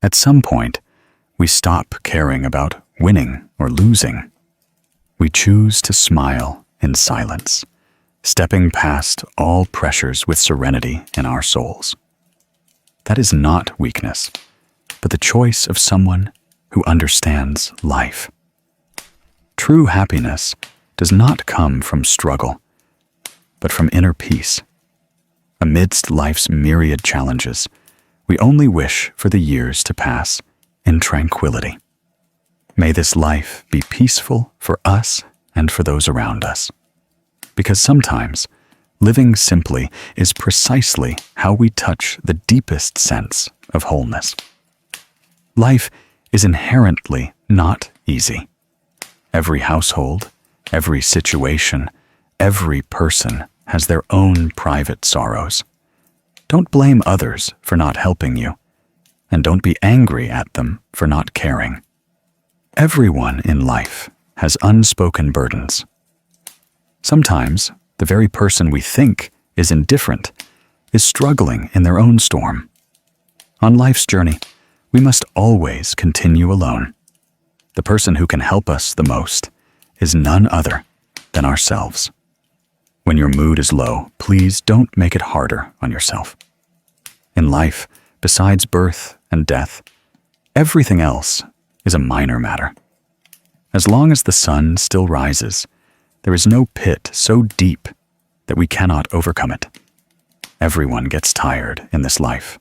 At some point, we stop caring about winning or losing. We choose to smile in silence, stepping past all pressures with serenity in our souls. That is not weakness, but the choice of someone who understands life. True happiness does not come from struggle, but from inner peace. Amidst life's myriad challenges, we only wish for the years to pass in tranquility. May this life be peaceful for us and for those around us. Because sometimes, living simply is precisely how we touch the deepest sense of wholeness. Life is inherently not easy. Every household, every situation, every person has their own private sorrows. Don't blame others for not helping you, and don't be angry at them for not caring. Everyone in life has unspoken burdens. Sometimes, the very person we think is indifferent is struggling in their own storm. On life's journey, we must always continue alone. The person who can help us the most is none other than ourselves. When your mood is low, please don't make it harder on yourself. In life, besides birth and death, everything else is a minor matter. As long as the sun still rises, there is no pit so deep that we cannot overcome it. Everyone gets tired in this life,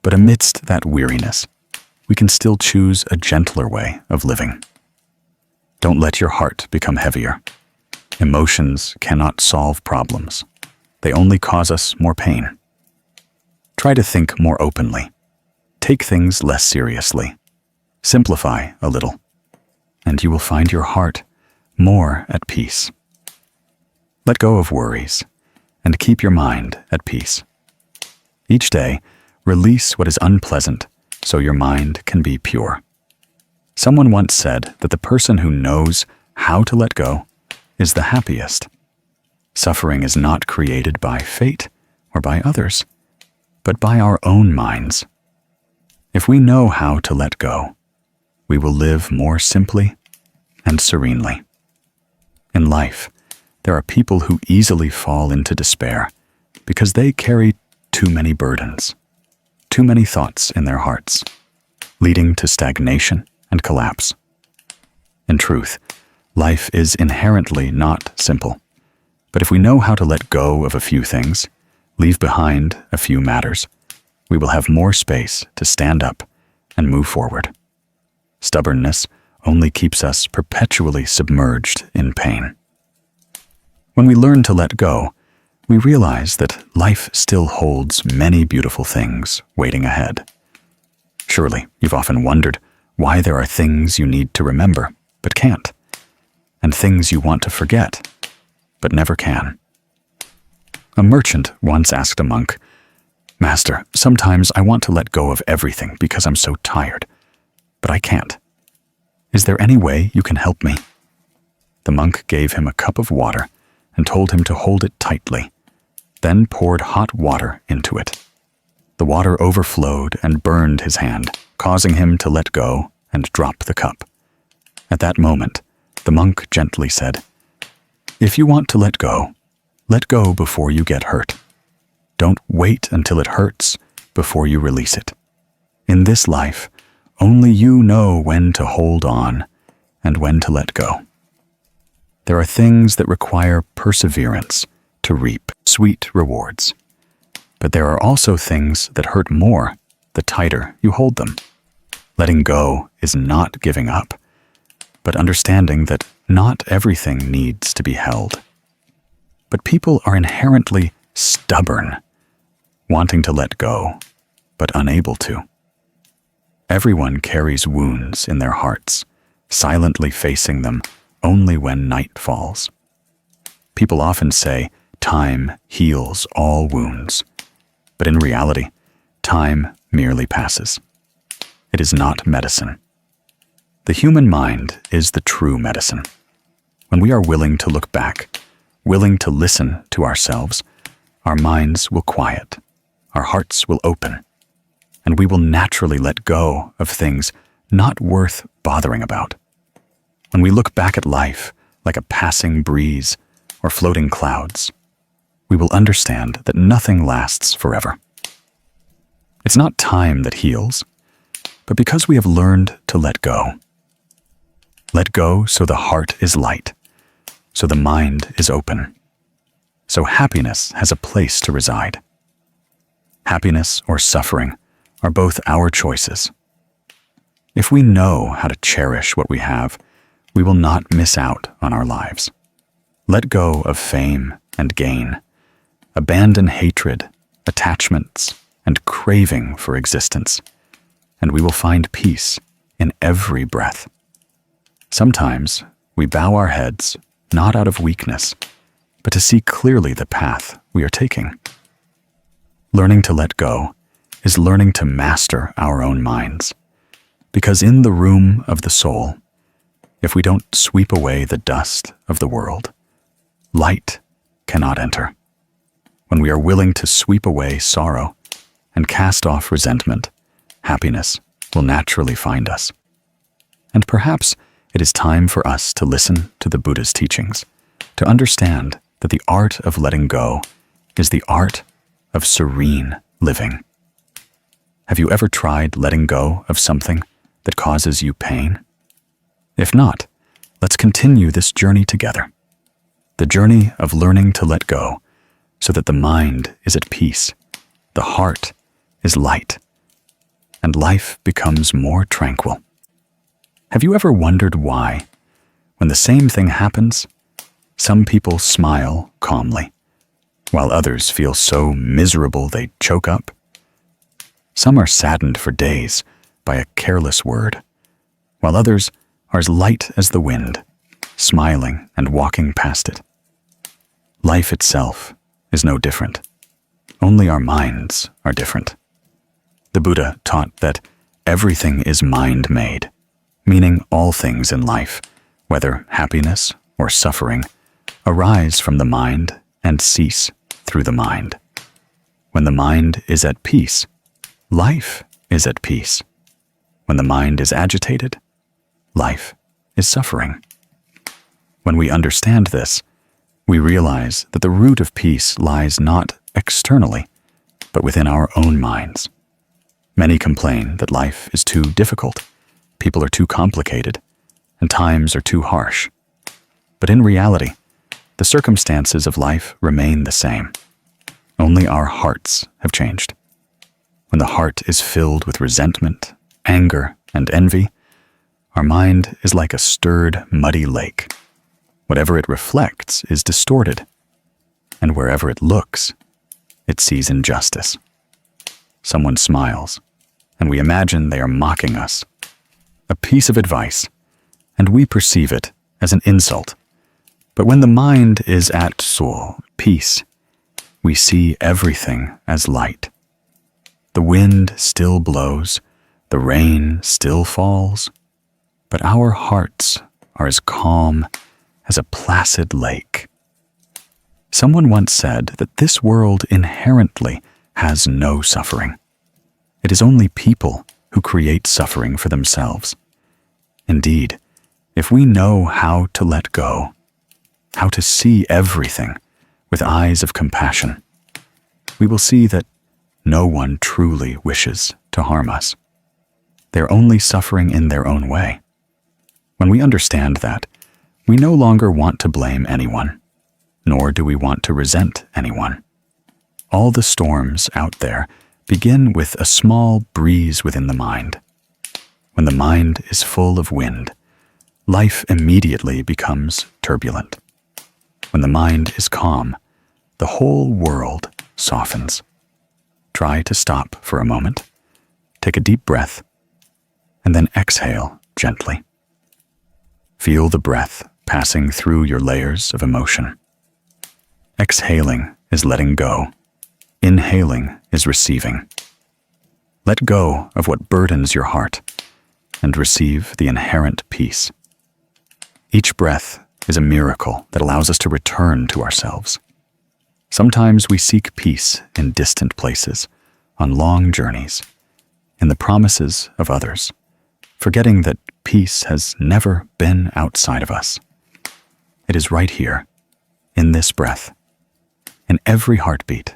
but amidst that weariness, we can still choose a gentler way of living. Don't let your heart become heavier. Emotions cannot solve problems. They only cause us more pain. Try to think more openly. Take things less seriously. Simplify a little, and you will find your heart more at peace. Let go of worries and keep your mind at peace. Each day, release what is unpleasant so your mind can be pure. Someone once said that the person who knows how to let go is the happiest. Suffering is not created by fate or by others, but by our own minds. If we know how to let go, we will live more simply and serenely. In life, there are people who easily fall into despair because they carry too many burdens, too many thoughts in their hearts, leading to stagnation and collapse. In truth, life is inherently not simple, but if we know how to let go of a few things, leave behind a few matters, we will have more space to stand up and move forward. Stubbornness only keeps us perpetually submerged in pain. When we learn to let go, we realize that life still holds many beautiful things waiting ahead. Surely, you've often wondered why there are things you need to remember but can't, and things you want to forget but never can. A merchant once asked a monk, "Master, sometimes I want to let go of everything because I'm so tired, but I can't. Is there any way you can help me?" The monk gave him a cup of water and told him to hold it tightly, then poured hot water into it. The water overflowed and burned his hand, causing him to let go and drop the cup. At that moment, the monk gently said, "If you want to let go before you get hurt. Don't wait until it hurts before you release it. In this life, only you know when to hold on and when to let go." There are things that require perseverance to reap sweet rewards. But there are also things that hurt more the tighter you hold them. Letting go is not giving up, but understanding that not everything needs to be held. But people are inherently stubborn, wanting to let go, but unable to. Everyone carries wounds in their hearts, silently facing them only when night falls. People often say, "Time heals all wounds," but in reality, time merely passes. It is not medicine. The human mind is the true medicine. When we are willing to look back, willing to listen to ourselves, our minds will quiet, our hearts will open. and we will naturally let go of things not worth bothering about. When we look back at life like a passing breeze or floating clouds, we will understand that nothing lasts forever. It's not time that heals, but because we have learned to let go. Let go so the heart is light, so the mind is open, so happiness has a place to reside. Happiness or suffering are both our choices. If we know how to cherish what we have, we will not miss out on our lives. Let go of fame and gain. Abandon hatred, attachments, and craving for existence, and we will find peace in every breath. Sometimes we bow our heads not out of weakness, but to see clearly the path we are taking. Learning to let go is learning to master our own minds, because in the room of the soul, if we don't sweep away the dust of the world, light cannot enter. When we are willing to sweep away sorrow and cast off resentment, happiness will naturally find us. And perhaps it is time for us to listen to the Buddha's teachings, to understand that the art of letting go is the art of serene living. Have you ever tried letting go of something that causes you pain? If not, let's continue this journey together. The journey of learning to let go so that the mind is at peace, the heart is light, and life becomes more tranquil. Have you ever wondered why, when the same thing happens, some people smile calmly, while others feel so miserable they choke up? Some are saddened for days by a careless word, while others are as light as the wind, smiling and walking past it. Life itself is no different. Only our minds are different. The Buddha taught that everything is mind-made, meaning all things in life, whether happiness or suffering, arise from the mind and cease through the mind. When the mind is at peace, life is at peace. When the mind is agitated, life is suffering. When we understand this, we realize that the root of peace lies not externally, but within our own minds. Many complain that life is too difficult, people are too complicated, and times are too harsh. But in reality, the circumstances of life remain the same. Only our hearts have changed. When the heart is filled with resentment, anger, and envy, our mind is like a stirred, muddy lake. Whatever it reflects is distorted, and wherever it looks, it sees injustice. Someone smiles, and we imagine they are mocking us. A piece of advice, and we perceive it as an insult. But when the mind is at peace, we see everything as light. The wind still blows, the rain still falls, but our hearts are as calm as a placid lake. Someone once said that this world inherently has no suffering. It is only people who create suffering for themselves. Indeed, if we know how to let go, how to see everything with eyes of compassion, we will see that no one truly wishes to harm us. They're only suffering in their own way. When we understand that, we no longer want to blame anyone, nor do we want to resent anyone. All the storms out there begin with a small breeze within the mind. When the mind is full of wind, life immediately becomes turbulent. When the mind is calm, the whole world softens. Try to stop for a moment, take a deep breath, and then exhale gently. Feel the breath passing through your layers of emotion. Exhaling is letting go. Inhaling is receiving. Let go of what burdens your heart and receive the inherent peace. Each breath is a miracle that allows us to return to ourselves. Sometimes we seek peace in distant places, on long journeys, in the promises of others, forgetting that peace has never been outside of us. It is right here, in this breath, in every heartbeat,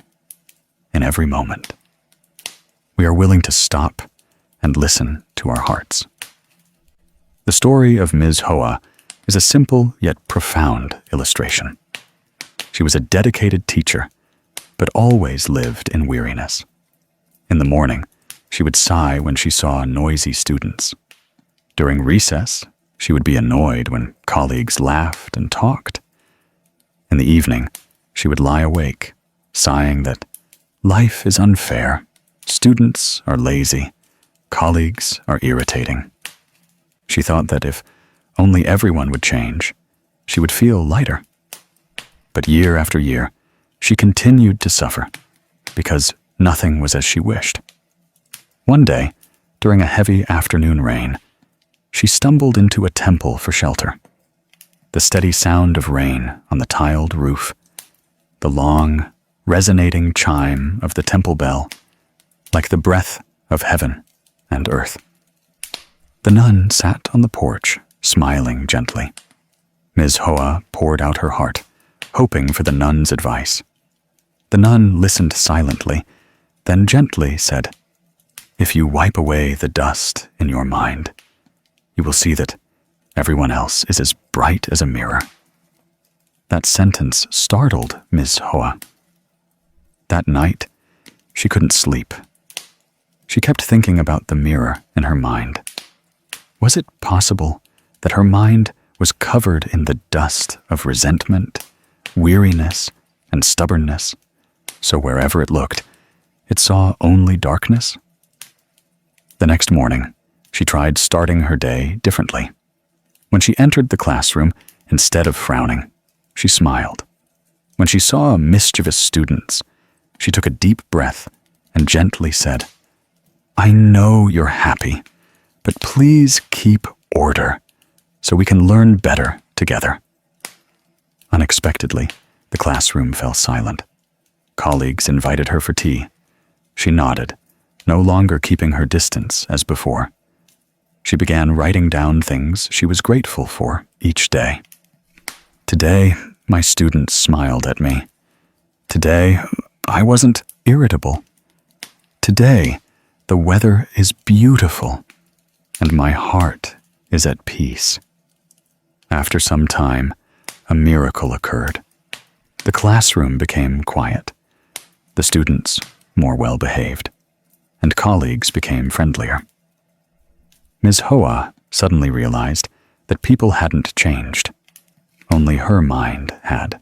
in every moment. We are willing to stop and listen to our hearts. The story of Ms. Hoa is a simple yet profound illustration. She was a dedicated teacher, but always lived in weariness. In the morning, she would sigh when she saw noisy students. During recess, she would be annoyed when colleagues laughed and talked. In the evening, she would lie awake, sighing that life is unfair, students are lazy, colleagues are irritating. She thought that if only everyone would change, she would feel lighter. But year after year, she continued to suffer because nothing was as she wished. One day, during a heavy afternoon rain, she stumbled into a temple for shelter. The steady sound of rain on the tiled roof, the long, resonating chime of the temple bell, like the breath of heaven and earth. The nun sat on the porch, smiling gently. Ms. Hoa poured out her heart, hoping for the nun's advice. The nun listened silently, then gently said, "If you wipe away the dust in your mind, you will see that everyone else is as bright as a mirror." That sentence startled Ms. Hoa. That night, she couldn't sleep. She kept thinking about the mirror in her mind. Was it possible that her mind was covered in the dust of resentment, weariness, and stubbornness, so wherever it looked, it saw only darkness? The next morning, she tried starting her day differently. When she entered the classroom, instead of frowning, she smiled. When she saw mischievous students, she took a deep breath and gently said, "I know you're happy, but please keep order so we can learn better together." Unexpectedly, the classroom fell silent. Colleagues invited her for tea. She nodded, no longer keeping her distance as before. She began writing down things she was grateful for each day. Today, my students smiled at me. Today, I wasn't irritable. Today, the weather is beautiful, and my heart is at peace. After some time, a miracle occurred. The classroom became quiet, the students more well-behaved, and colleagues became friendlier. Ms. Hoa suddenly realized that people hadn't changed. Only her mind had.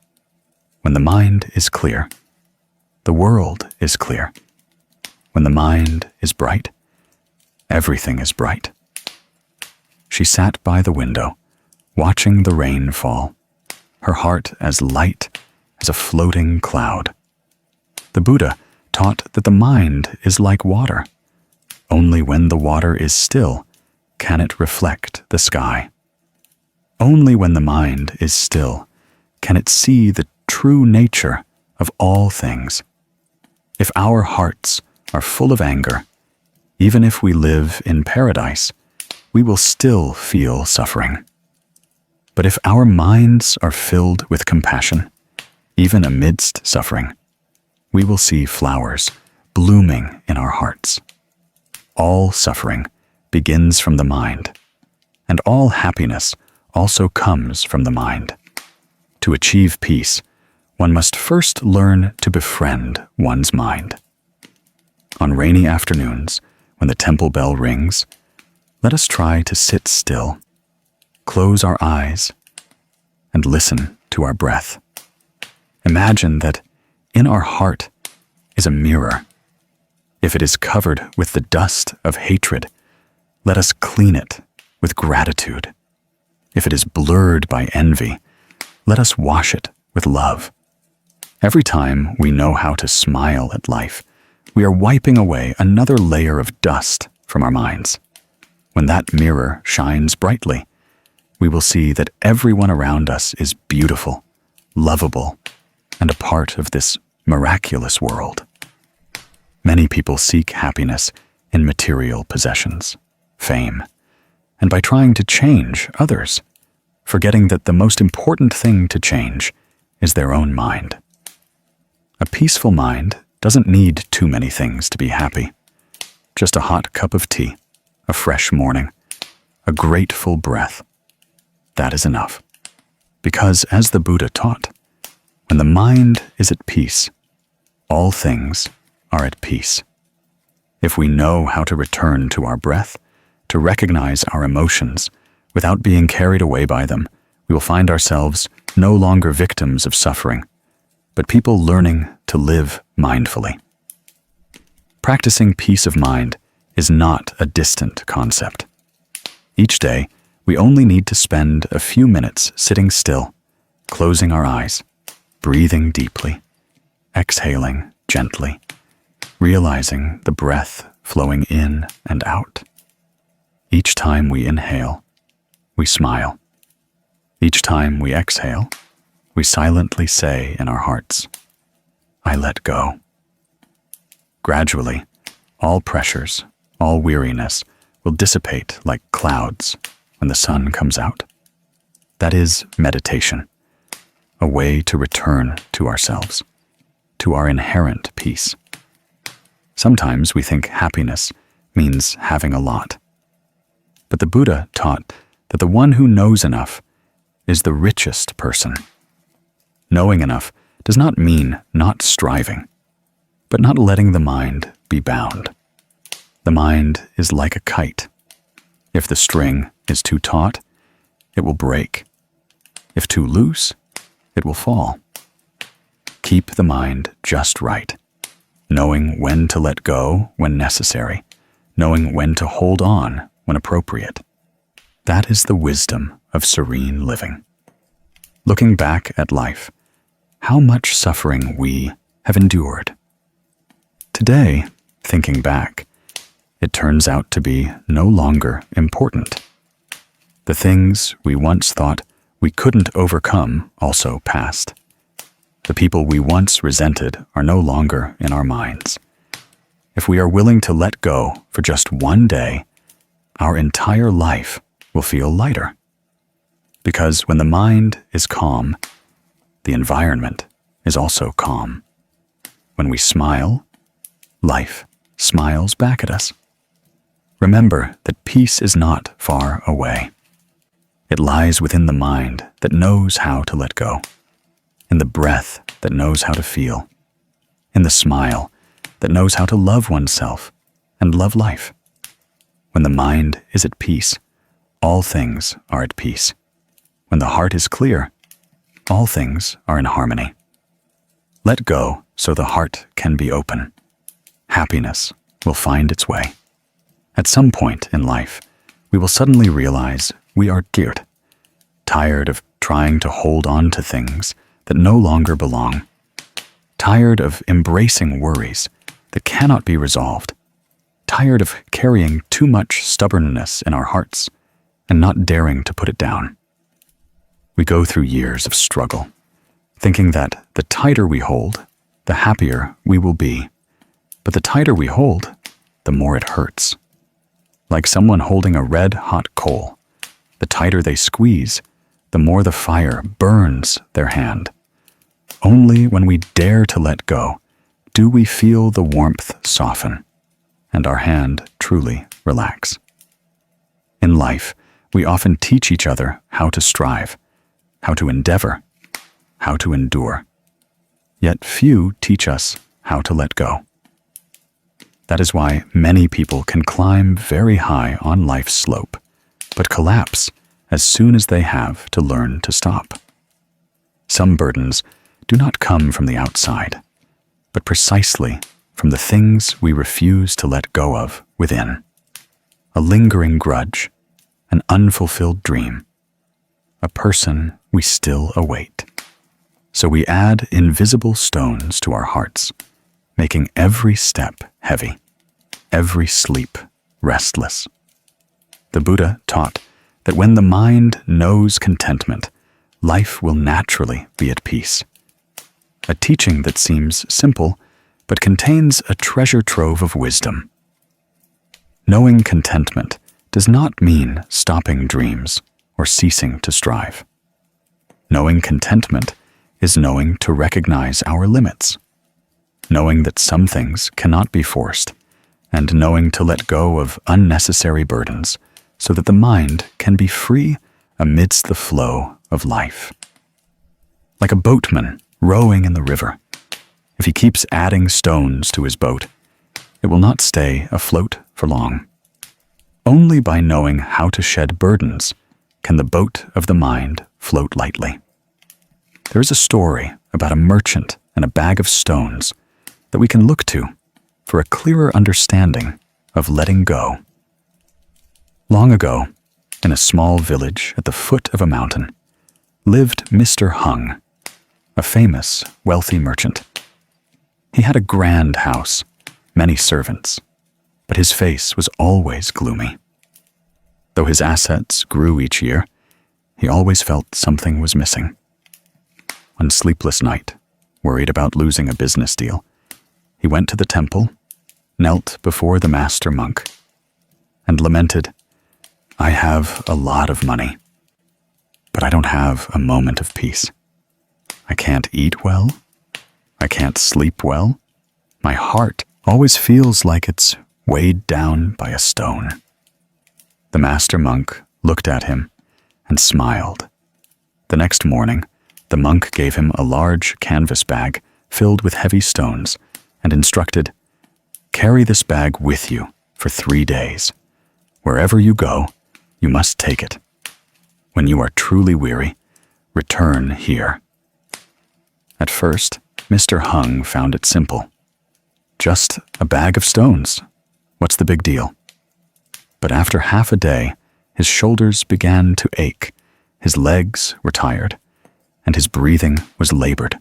When the mind is clear, the world is clear. When the mind is bright, everything is bright. She sat by the window, watching the rain fall, her heart as light as a floating cloud. The Buddha taught that the mind is like water. Only when the water is still can it reflect the sky. Only when the mind is still can it see the true nature of all things. If our hearts are full of anger, even if we live in paradise, we will still feel suffering. But if our minds are filled with compassion, even amidst suffering, we will see flowers blooming in our hearts. All suffering begins from the mind, and all happiness also comes from the mind. To achieve peace, one must first learn to befriend one's mind. On rainy afternoons, when the temple bell rings, let us try to sit still, close our eyes, and listen to our breath. Imagine that in our heart is a mirror. If it is covered with the dust of hatred, let us clean it with gratitude. If it is blurred by envy, let us wash it with love. Every time we know how to smile at life, we are wiping away another layer of dust from our minds. When that mirror shines brightly, we will see that everyone around us is beautiful, lovable, and a part of this miraculous world. Many people seek happiness in material possessions, fame, and by trying to change others, forgetting that the most important thing to change is their own mind. A peaceful mind doesn't need too many things to be happy. Just a hot cup of tea, a fresh morning, a grateful breath. That is enough. Because as the Buddha taught, when the mind is at peace, all things are at peace. If we know how to return to our breath, to recognize our emotions without being carried away by them, we will find ourselves no longer victims of suffering, but people learning to live mindfully. Practicing peace of mind is not a distant concept. Each day, we only need to spend a few minutes sitting still, closing our eyes, breathing deeply, exhaling gently, realizing the breath flowing in and out. Each time we inhale, we smile. Each time we exhale, we silently say in our hearts, I let go. Gradually, all pressures, all weariness will dissipate like clouds when the sun comes out. That is meditation, a way to return to ourselves, to our inherent peace. Sometimes we think happiness means having a lot. But the Buddha taught that the one who knows enough is the richest person. Knowing enough does not mean not striving, but not letting the mind be bound. The mind is like a kite. If the string is too taut, it will break. If too loose, it will fall. Keep the mind just right, knowing when to let go when necessary, knowing when to hold on when appropriate. That is the wisdom of serene living. Looking back at life, how much suffering we have endured. Today, thinking back, it turns out to be no longer important. The things we once thought we couldn't overcome also passed. The people we once resented are no longer in our minds. If we are willing to let go for just one day, our entire life will feel lighter. Because when the mind is calm, the environment is also calm. When we smile, life smiles back at us. Remember that peace is not far away. It lies within the mind that knows how to let go, in the breath that knows how to feel, in the smile that knows how to love oneself and love life. When the mind is at peace, all things are at peace. When the heart is clear, all things are in harmony. Let go so the heart can be open. Happiness will find its way. At some point in life, we will suddenly realize we are tired of trying to hold on to things that no longer belong, tired of embracing worries that cannot be resolved, tired of carrying too much stubbornness in our hearts and not daring to put it down. We go through years of struggle, thinking that the tighter we hold, the happier we will be. But the tighter we hold, the more it hurts. Like someone holding a red-hot coal, the tighter they squeeze, the more the fire burns their hand. Only when we dare to let go do we feel the warmth soften and our hand truly relax. In life, we often teach each other how to strive, how to endeavor, how to endure. Yet few teach us how to let go. That is why many people can climb very high on life's slope, but collapse as soon as they have to learn to stop. Some burdens do not come from the outside, but precisely from the things we refuse to let go of within. A lingering grudge, an unfulfilled dream, a person we still await. So we add invisible stones to our hearts, making every step heavy, every sleep restless. The Buddha taught that when the mind knows contentment, life will naturally be at peace. A teaching that seems simple, but contains a treasure trove of wisdom. Knowing contentment does not mean stopping dreams or ceasing to strive. Knowing contentment is knowing to recognize our limits, knowing that some things cannot be forced, and knowing to let go of unnecessary burdens so that the mind can be free amidst the flow of life. Like a boatman rowing in the river, if he keeps adding stones to his boat, it will not stay afloat for long. Only by knowing how to shed burdens can the boat of the mind float lightly. There is a story about a merchant and a bag of stones that we can look to for a clearer understanding of letting go. Long ago, in a small village at the foot of a mountain, lived Mr. Hung, a famous, wealthy merchant. He had a grand house, many servants, but his face was always gloomy. Though his assets grew each year, he always felt something was missing. One sleepless night, worried about losing a business deal, he went to the temple, knelt before the master monk, and lamented, "I have a lot of money, but I don't have a moment of peace. I can't eat well. I can't sleep well. My heart always feels like it's weighed down by a stone." The master monk looked at him and smiled. The next morning, the monk gave him a large canvas bag filled with heavy stones and instructed, "Carry this bag with you for 3 days. Wherever you go, you must take it. When you are truly weary, return here." At first, Mr. Hung found it simple. Just a bag of stones. What's the big deal? But after half a day, his shoulders began to ache, his legs were tired, and his breathing was labored.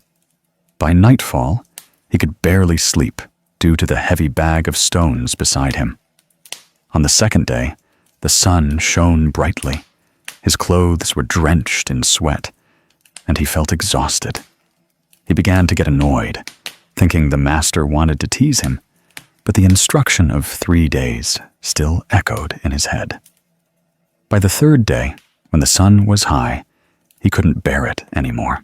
By nightfall, he could barely sleep due to the heavy bag of stones beside him. On the second day, the sun shone brightly. His clothes were drenched in sweat, and he felt exhausted. He began to get annoyed, thinking the master wanted to tease him, but the instruction of 3 days still echoed in his head. By the third day, when the sun was high, he couldn't bear it anymore.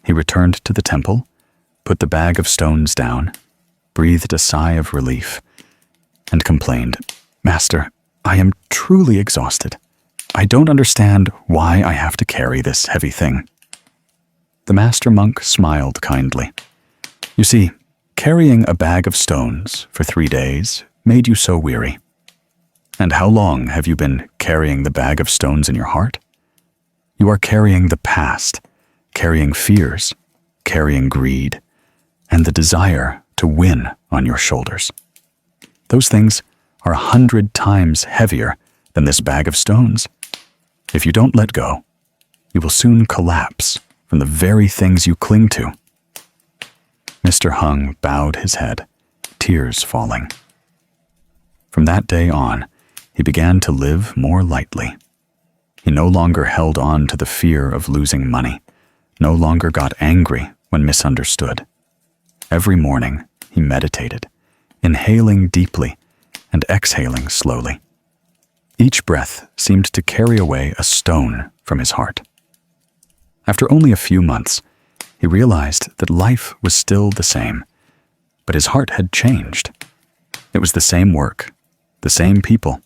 He returned to the temple, put the bag of stones down, breathed a sigh of relief, and complained, "Master, I am truly exhausted. I don't understand why I have to carry this heavy thing." The master monk smiled kindly. "You see, carrying a bag of stones for 3 days made you so weary. And how long have you been carrying the bag of stones in your heart? You are carrying the past, carrying fears, carrying greed, and the desire to win on your shoulders. Those things are 100 times heavier than this bag of stones. If you don't let go, you will soon collapse from the very things you cling to." Mr. Hung bowed his head, tears falling. From that day on, he began to live more lightly. He no longer held on to the fear of losing money, no longer got angry when misunderstood. Every morning, he meditated, inhaling deeply and exhaling slowly. Each breath seemed to carry away a stone from his heart. After only a few months, he realized that life was still the same, but his heart had changed. It was the same work, the same people.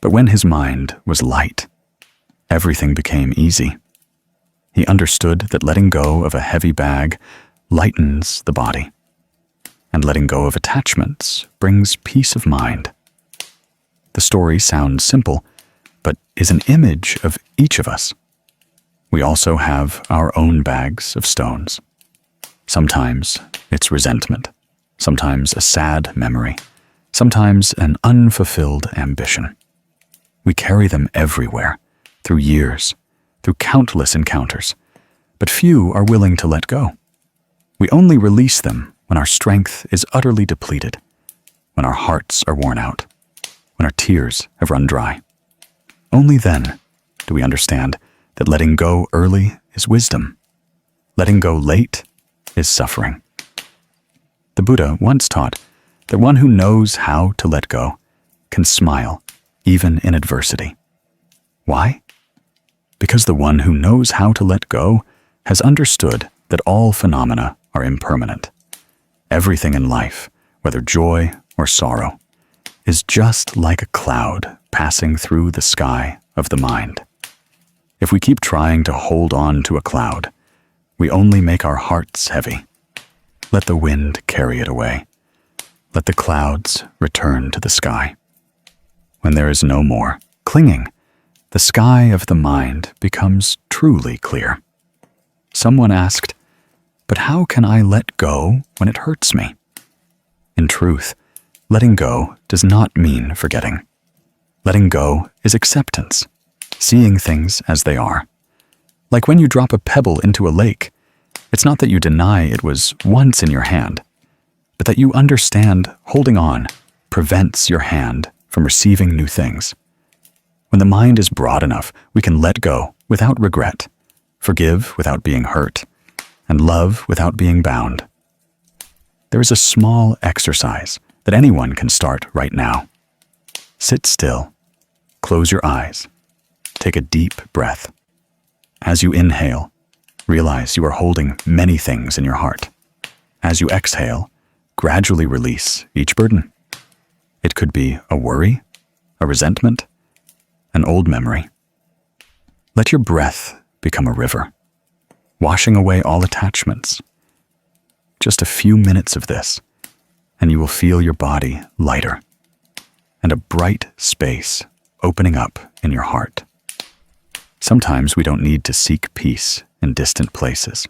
But when his mind was light, everything became easy. He understood that letting go of a heavy bag lightens the body, and letting go of attachments brings peace of mind. The story sounds simple, but is an image of each of us. We also have our own bags of stones. Sometimes it's resentment, sometimes a sad memory, sometimes an unfulfilled ambition. We carry them everywhere, through years, through countless encounters, but few are willing to let go. We only release them when our strength is utterly depleted, when our hearts are worn out, when our tears have run dry. Only then do we understand that letting go early is wisdom. Letting go late is suffering. The Buddha once taught that one who knows how to let go can smile even in adversity. Why? Because the one who knows how to let go has understood that all phenomena are impermanent. Everything in life, whether joy or sorrow, is just like a cloud passing through the sky of the mind. If we keep trying to hold on to a cloud, we only make our hearts heavy. Let the wind carry it away. Let the clouds return to the sky. When there is no more clinging, the sky of the mind becomes truly clear. Someone asked, "But how can I let go when it hurts me?" In truth, letting go does not mean forgetting. Letting go is acceptance, seeing things as they are. Like when you drop a pebble into a lake, it's not that you deny it was once in your hand, but that you understand holding on prevents your hand from receiving new things. When the mind is broad enough, we can let go without regret, forgive without being hurt, and love without being bound. There is a small exercise that anyone can start right now. Sit still, close your eyes, take a deep breath. As you inhale, realize you are holding many things in your heart. As you exhale, gradually release each burden. It could be a worry, a resentment, an old memory. Let your breath become a river, washing away all attachments. Just a few minutes of this, and you will feel your body lighter and a bright space opening up in your heart. Sometimes we don't need to seek peace in distant places.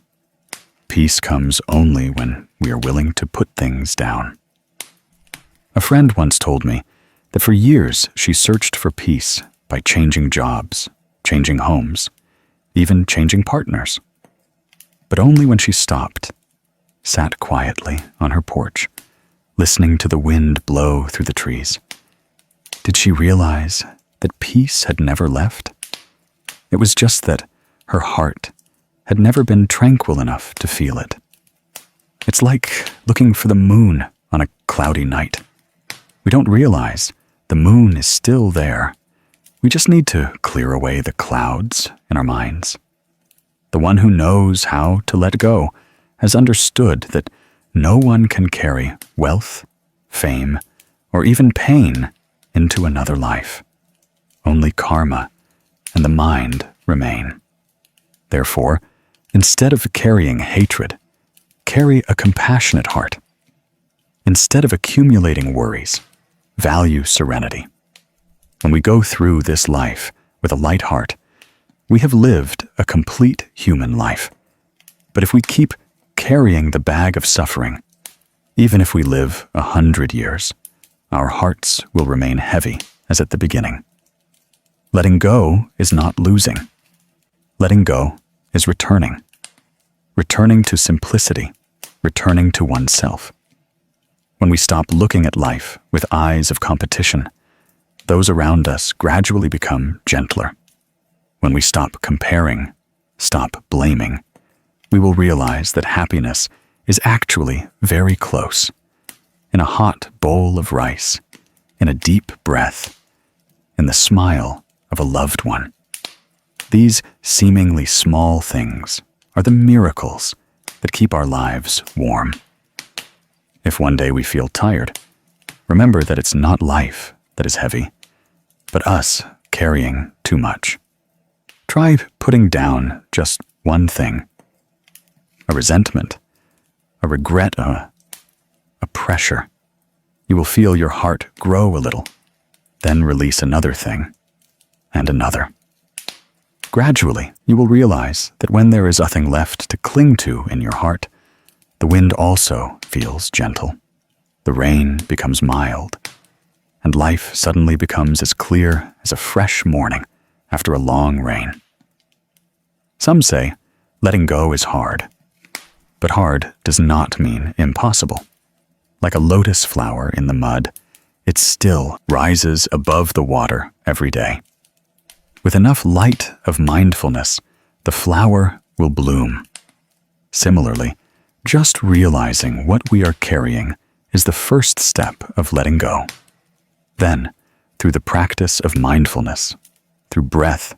Peace comes only when we are willing to put things down. A friend once told me that for years she searched for peace by changing jobs, changing homes, even changing partners. But only when she stopped, sat quietly on her porch, listening to the wind blow through the trees, did she realize that peace had never left. It was just that her heart had never been tranquil enough to feel it. It's like looking for the moon on a cloudy night. We don't realize the moon is still there. We just need to clear away the clouds in our minds. The one who knows how to let go has understood that no one can carry wealth, fame, or even pain into another life. Only karma and the mind remain. Therefore, instead of carrying hatred, carry a compassionate heart. Instead of accumulating worries, value serenity. When we go through this life with a light heart, we have lived a complete human life. But if we keep carrying the bag of suffering, even if we live 100 years, our hearts will remain heavy as at the beginning. Letting go is not losing. Letting go is returning. Returning to simplicity, returning to oneself. When we stop looking at life with eyes of competition, those around us gradually become gentler. When we stop comparing, stop blaming, we will realize that happiness is actually very close. In a hot bowl of rice, in a deep breath, in the smile of a loved one. These seemingly small things are the miracles that keep our lives warm. If one day we feel tired, remember that it's not life that is heavy, but us carrying too much. Try putting down just one thing. A resentment, a regret, a pressure. You will feel your heart grow a little, then release another thing, and another. Gradually, you will realize that when there is nothing left to cling to in your heart, the wind also feels gentle. The rain becomes mild, and life suddenly becomes as clear as a fresh morning after a long rain. Some say letting go is hard, but hard does not mean impossible. Like a lotus flower in the mud, it still rises above the water every day. With enough light of mindfulness, the flower will bloom. Similarly, just realizing what we are carrying is the first step of letting go. Then, through the practice of mindfulness, through breath,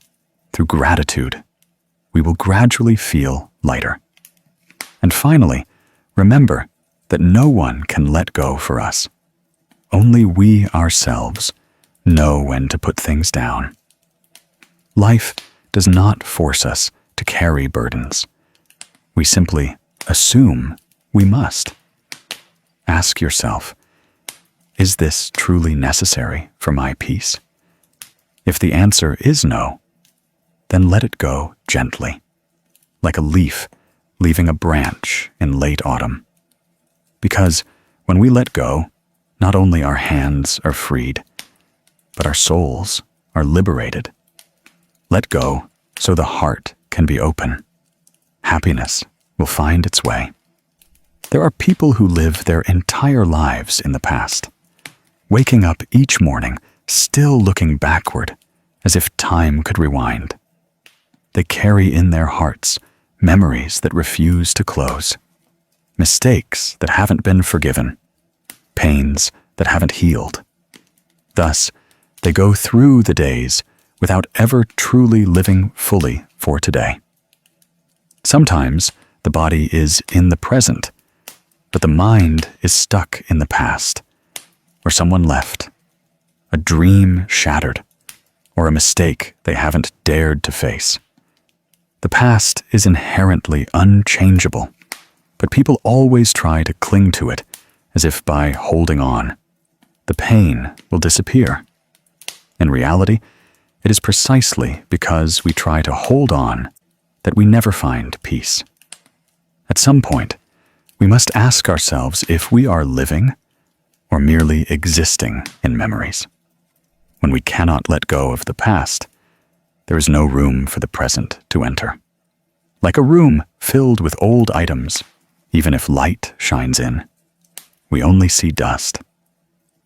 through gratitude, we will gradually feel lighter. And finally, remember that no one can let go for us. Only we ourselves know when to put things down. Life does not force us to carry burdens. We simply assume we must. Ask yourself, is this truly necessary for my peace? If the answer is no, then let it go gently, like a leaf leaving a branch in late autumn. Because when we let go, not only our hands are freed, but our souls are liberated. Let go so the heart can be open. Happiness will find its way. There are people who live their entire lives in the past, waking up each morning still looking backward as if time could rewind. They carry in their hearts memories that refuse to close, mistakes that haven't been forgiven, pains that haven't healed. Thus, they go through the days without ever truly living fully for today. Sometimes the body is in the present, but the mind is stuck in the past, where someone left, a dream shattered, or a mistake they haven't dared to face. The past is inherently unchangeable, but people always try to cling to it as if by holding on, the pain will disappear. In reality, it is precisely because we try to hold on that we never find peace. At some point, we must ask ourselves if we are living or merely existing in memories. When we cannot let go of the past, there is no room for the present to enter. Like a room filled with old items, even if light shines in, we only see dust.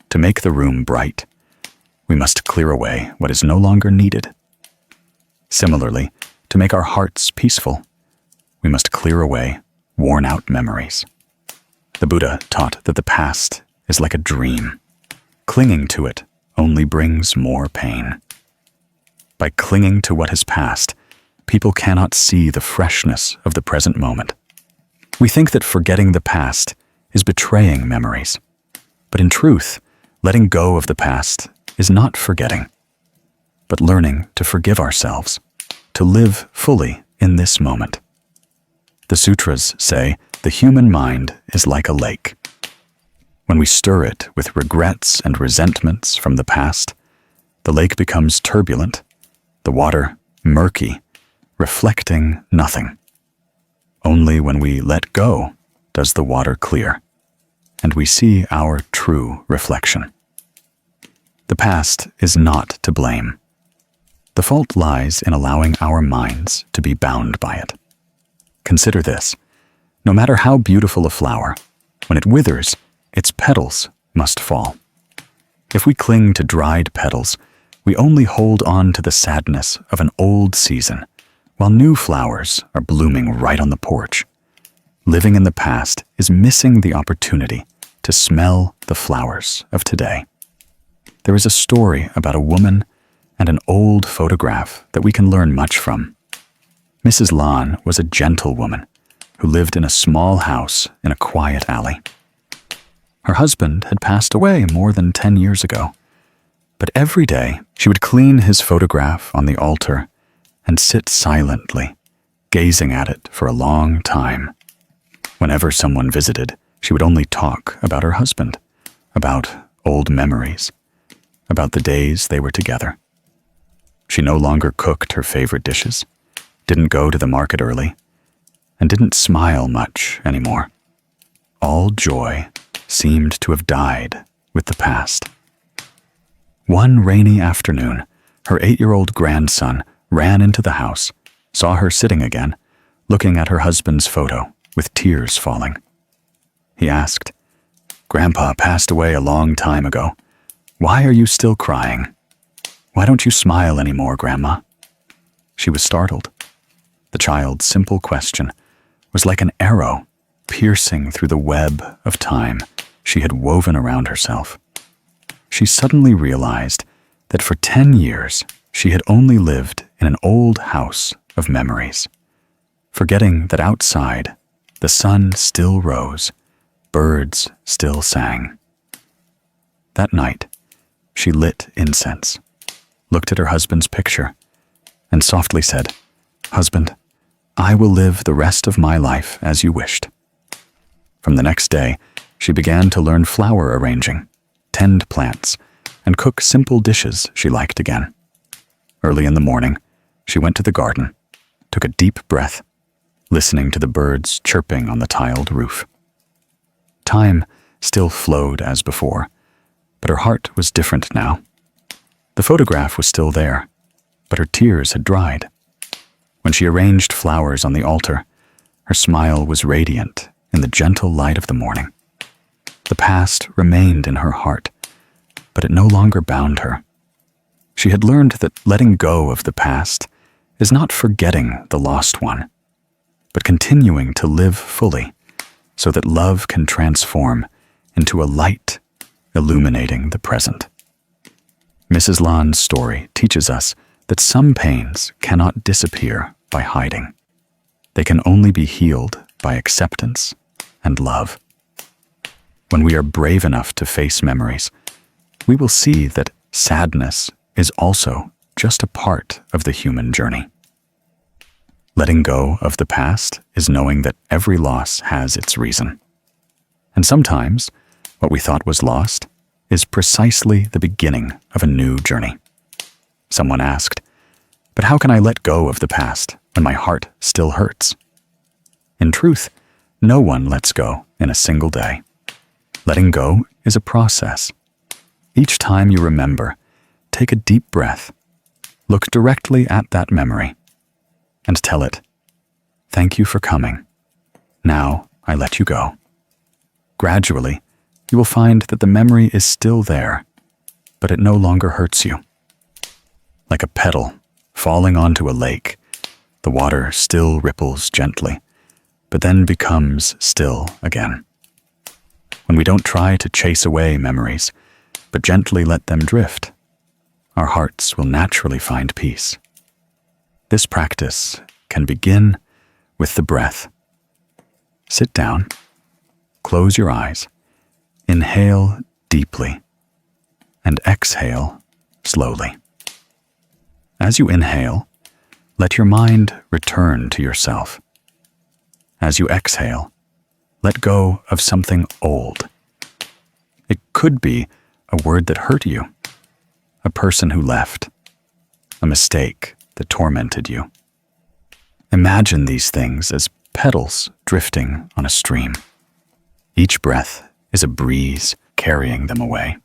To make the room bright, we must clear away what is no longer needed. Similarly, to make our hearts peaceful, we must clear away worn-out memories. The Buddha taught that the past is like a dream. Clinging to it only brings more pain. By clinging to what has passed, people cannot see the freshness of the present moment. We think that forgetting the past is betraying memories. But in truth, letting go of the past is not forgetting, but learning to forgive ourselves, to live fully in this moment. The sutras say the human mind is like a lake. When we stir it with regrets and resentments from the past, the lake becomes turbulent, the water murky, reflecting nothing. Only when we let go does the water clear, and we see our true reflection. The past is not to blame. The fault lies in allowing our minds to be bound by it. Consider this. No matter how beautiful a flower, when it withers, its petals must fall. If we cling to dried petals, we only hold on to the sadness of an old season, while new flowers are blooming right on the porch. Living in the past is missing the opportunity to smell the flowers of today. There is a story about a woman and an old photograph that we can learn much from. Mrs. Lan was a gentle woman who lived in a small house in a quiet alley. Her husband had passed away more than 10 years ago, but every day she would clean his photograph on the altar and sit silently, gazing at it for a long time. Whenever someone visited, she would only talk about her husband, about old memories, about the days they were together. She no longer cooked her favorite dishes, didn't go to the market early, and didn't smile much anymore. All joy seemed to have died with the past. One rainy afternoon, her 8-year-old grandson ran into the house, saw her sitting again, looking at her husband's photo with tears falling. He asked, "Grandpa passed away a long time ago. Why are you still crying? Why don't you smile anymore, Grandma?" She was startled. The child's simple question was like an arrow piercing through the web of time she had woven around herself. She suddenly realized that for 10 years she had only lived in an old house of memories, forgetting that outside the sun still rose, birds still sang. That night, she lit incense, looked at her husband's picture, and softly said, "Husband, I will live the rest of my life as you wished." From the next day, she began to learn flower arranging, tend plants, and cook simple dishes she liked again. Early in the morning, she went to the garden, took a deep breath, listening to the birds chirping on the tiled roof. Time still flowed as before, but her heart was different now. The photograph was still there, but her tears had dried. When she arranged flowers on the altar, her smile was radiant in the gentle light of the morning. The past remained in her heart, but it no longer bound her. She had learned that letting go of the past is not forgetting the lost one, but continuing to live fully so that love can transform into a light illuminating the present. Mrs. Lan's story teaches us that some pains cannot disappear by hiding. They can only be healed by acceptance and love. When we are brave enough to face memories, we will see that sadness is also just a part of the human journey. Letting go of the past is knowing that every loss has its reason. And sometimes, what we thought was lost is precisely the beginning of a new journey. Someone asked, "But how can I let go of the past when my heart still hurts?" In truth, no one lets go in a single day. Letting go is a process. Each time you remember, take a deep breath, look directly at that memory, and tell it, "Thank you for coming. Now I let you go." Gradually, you will find that the memory is still there, but it no longer hurts you. Like a petal falling onto a lake, the water still ripples gently, but then becomes still again. When we don't try to chase away memories, but gently let them drift, our hearts will naturally find peace. This practice can begin with the breath. Sit down, close your eyes, inhale deeply, and exhale slowly. As you inhale, let your mind return to yourself. As you exhale, let go of something old. It could be a word that hurt you, a person who left, a mistake that tormented you. Imagine these things as petals drifting on a stream. Each breath is a breeze carrying them away.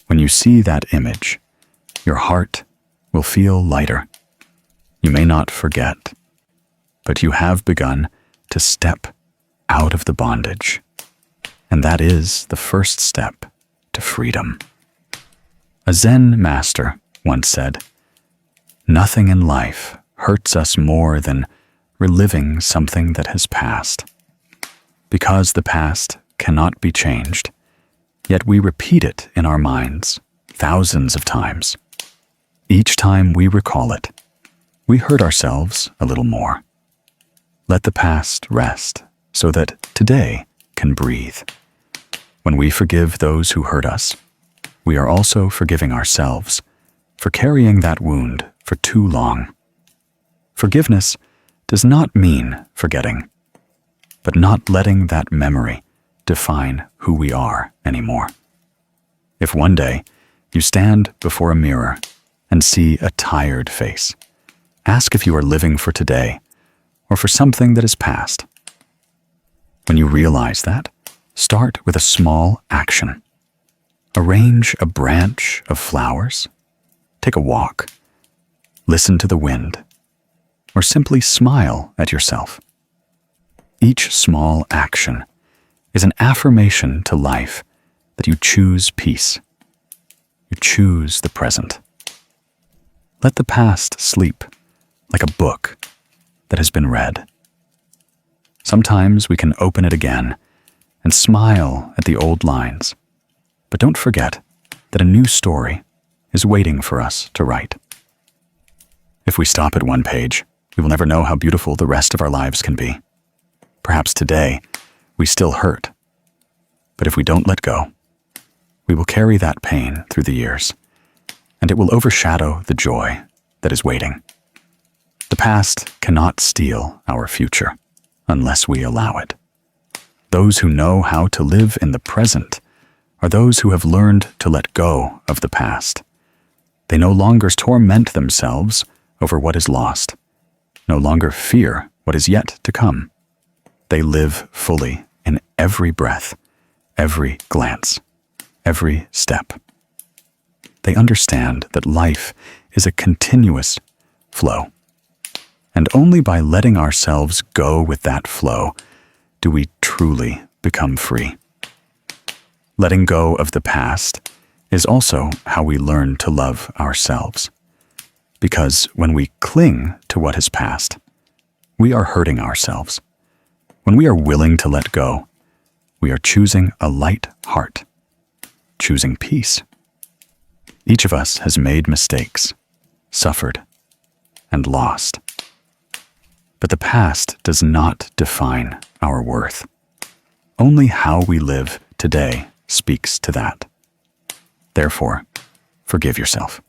When you see that image, your heart will feel lighter. You may not forget, but you have begun to step out of the bondage. And that is the first step to freedom. A Zen master once said, "Nothing in life hurts us more than reliving something that has passed. Because the past cannot be changed, yet we repeat it in our minds thousands of times. Each time we recall it, we hurt ourselves a little more. Let the past rest so that today can breathe. When we forgive those who hurt us, we are also forgiving ourselves for carrying that wound for too long. Forgiveness does not mean forgetting, but not letting that memory define who we are anymore. If one day you stand before a mirror and see a tired face, ask if you are living for today or for something that is past. When you realize that, start with a small action. Arrange a branch of flowers, take a walk, listen to the wind, or simply smile at yourself. Each small action is an affirmation to life that you choose peace. You choose the present. Let the past sleep like a book that has been read. Sometimes we can open it again and smile at the old lines, but don't forget that a new story is waiting for us to write. If we stop at one page, we will never know how beautiful the rest of our lives can be. Perhaps today, we still hurt. But if we don't let go, we will carry that pain through the years, and it will overshadow the joy that is waiting. The past cannot steal our future unless we allow it. Those who know how to live in the present are those who have learned to let go of the past. They no longer torment themselves over what is lost, no longer fear what is yet to come. They live fully in every breath, every glance, every step. They understand that life is a continuous flow. And only by letting ourselves go with that flow do we truly become free. Letting go of the past is also how we learn to love ourselves. Because when we cling to what has passed, we are hurting ourselves. When we are willing to let go, we are choosing a light heart, choosing peace. Each of us has made mistakes, suffered, and lost. But the past does not define our worth. Only how we live today speaks to that. Therefore, forgive yourself.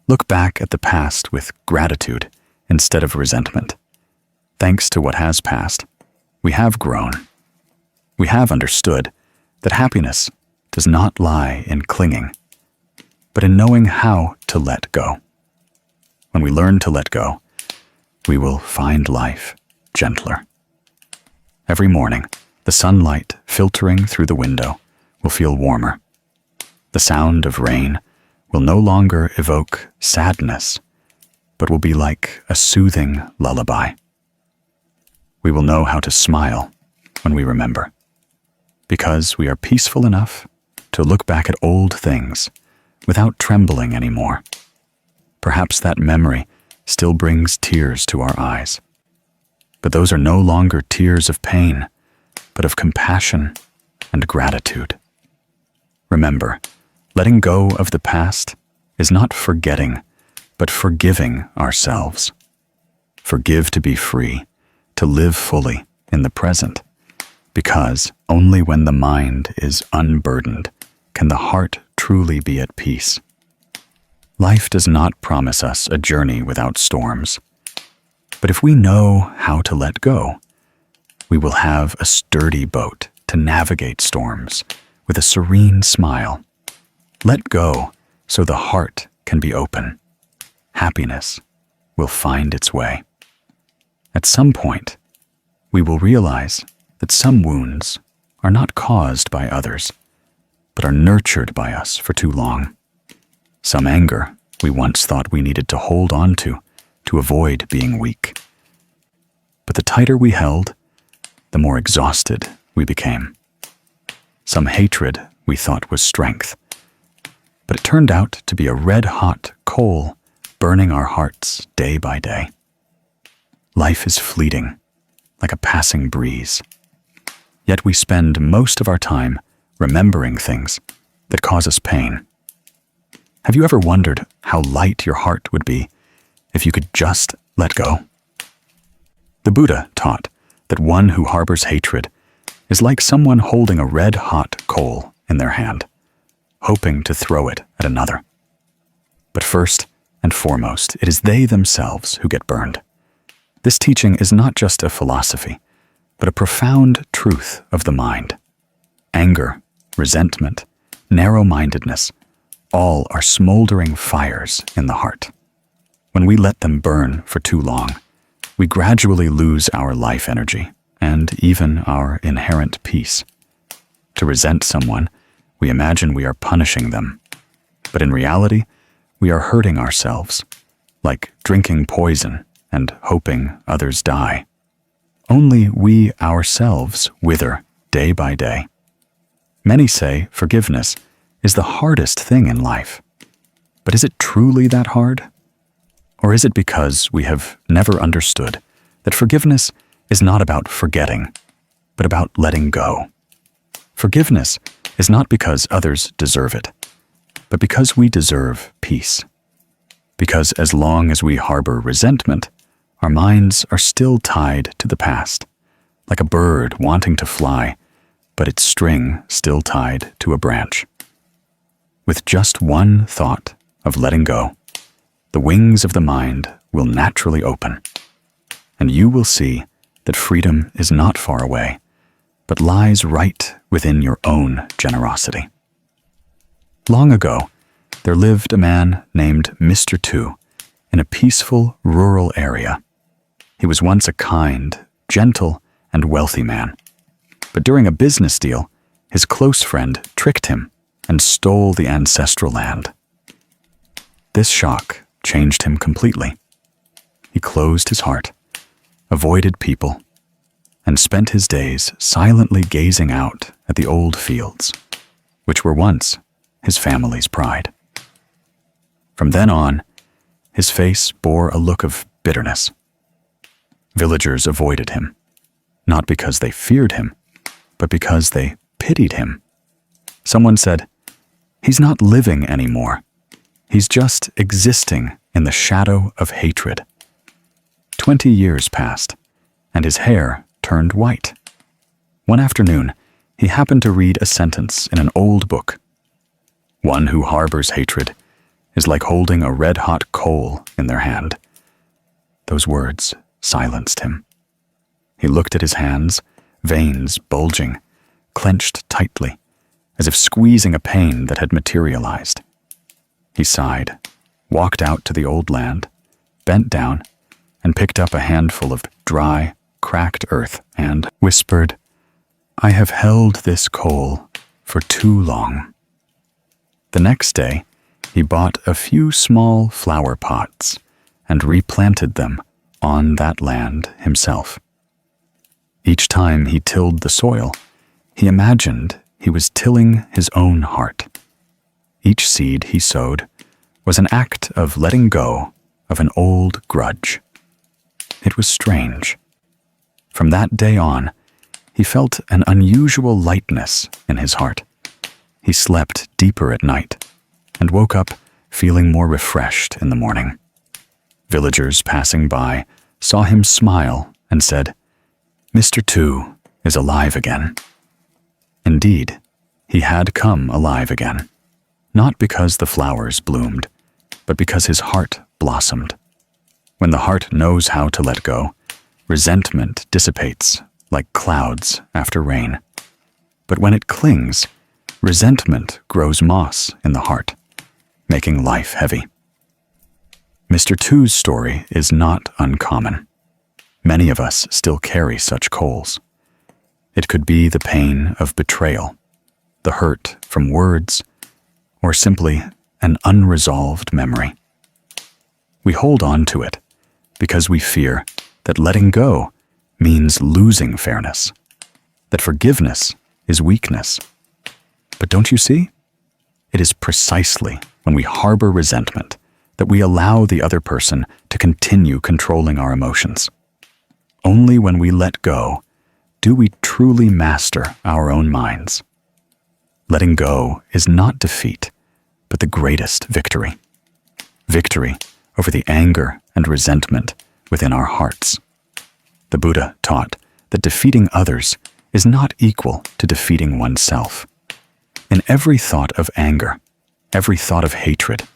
Look back at the past with gratitude instead of resentment. Thanks to what has passed, we have grown. We have understood that happiness does not lie in clinging, but in knowing how to let go. When we learn to let go, we will find life gentler. Every morning, the sunlight filtering through the window will feel warmer. The sound of rain will no longer evoke sadness, but will be like a soothing lullaby. We will know how to smile when we remember, because we are peaceful enough to look back at old things without trembling anymore. Perhaps that memory still brings tears to our eyes, but those are no longer tears of pain, but of compassion and gratitude. Remember, letting go of the past is not forgetting, but forgiving ourselves. Forgive to be free, to live fully in the present, because only when the mind is unburdened can the heart truly be at peace. Life does not promise us a journey without storms, but if we know how to let go, we will have a sturdy boat to navigate storms with a serene smile. Let go so the heart can be open. Happiness will find its way. At some point, we will realize that some wounds are not caused by others, but are nurtured by us for too long. Some anger we once thought we needed to hold on to avoid being weak. But the tighter we held, the more exhausted we became. Some hatred we thought was strength, but it turned out to be a red-hot coal burning our hearts day by day. Life is fleeting, like a passing breeze. Yet we spend most of our time remembering things that cause us pain. Have you ever wondered how light your heart would be if you could just let go? The Buddha taught that one who harbors hatred is like someone holding a red-hot coal in their hand, hoping to throw it at another. But first and foremost, it is they themselves who get burned. This teaching is not just a philosophy, but a profound truth of the mind. Anger, resentment, narrow-mindedness, all are smoldering fires in the heart. When we let them burn for too long, we gradually lose our life energy and even our inherent peace. To resent someone, we imagine we are punishing them, but in reality, we are hurting ourselves, like drinking poison and hoping others die. Only we ourselves wither day by day. Many say forgiveness is the hardest thing in life. But is it truly that hard? Or is it because we have never understood that forgiveness is not about forgetting, but about letting go? Forgiveness is not because others deserve it, but because we deserve peace. Because as long as we harbor resentment, our minds are still tied to the past, like a bird wanting to fly, but its string still tied to a branch. With just one thought of letting go, the wings of the mind will naturally open, and you will see that freedom is not far away, but lies right within your own generosity. Long ago, there lived a man named Mr. Two in a peaceful rural area. He was once a kind, gentle, and wealthy man. But during a business deal, his close friend tricked him and stole the ancestral land. This shock changed him completely. He closed his heart, avoided people, and spent his days silently gazing out at the old fields, which were once his family's pride. From then on, his face bore a look of bitterness. Villagers avoided him, not because they feared him, but because they pitied him. Someone said, "He's not living anymore. He's just existing in the shadow of hatred." 20 years passed, and his hair turned white. One afternoon, he happened to read a sentence in an old book. One who harbors hatred is like holding a red-hot coal in their hand. Those words silenced him. He looked at his hands, veins bulging, clenched tightly, as if squeezing a pain that had materialized. He sighed, walked out to the old land, bent down, and picked up a handful of dry, cracked earth and whispered, "I have held this coal for too long." The next day, he bought a few small flower pots and replanted them on that land himself. Each time he tilled the soil, he imagined he was tilling his own heart. Each seed he sowed was an act of letting go of an old grudge. It was strange. From that day on, he felt an unusual lightness in his heart. He slept deeper at night and woke up feeling more refreshed in the morning. Villagers passing by saw him smile and said, "Mr. Two is alive again." Indeed, he had come alive again, not because the flowers bloomed, but because his heart blossomed. When the heart knows how to let go, resentment dissipates like clouds after rain. But when it clings, resentment grows moss in the heart, making life heavy. Mr. Two's story is not uncommon. Many of us still carry such coals. It could be the pain of betrayal, the hurt from words, or simply an unresolved memory. We hold on to it because we fear that letting go means losing fairness, that forgiveness is weakness. But don't you see? It is precisely when we harbor resentment that we allow the other person to continue controlling our emotions. Only when we let go do we truly master our own minds. Letting go is not defeat, but the greatest victory. Victory over the anger and resentment within our hearts. The Buddha taught that defeating others is not equal to defeating oneself. In every thought of anger, every thought of hatred,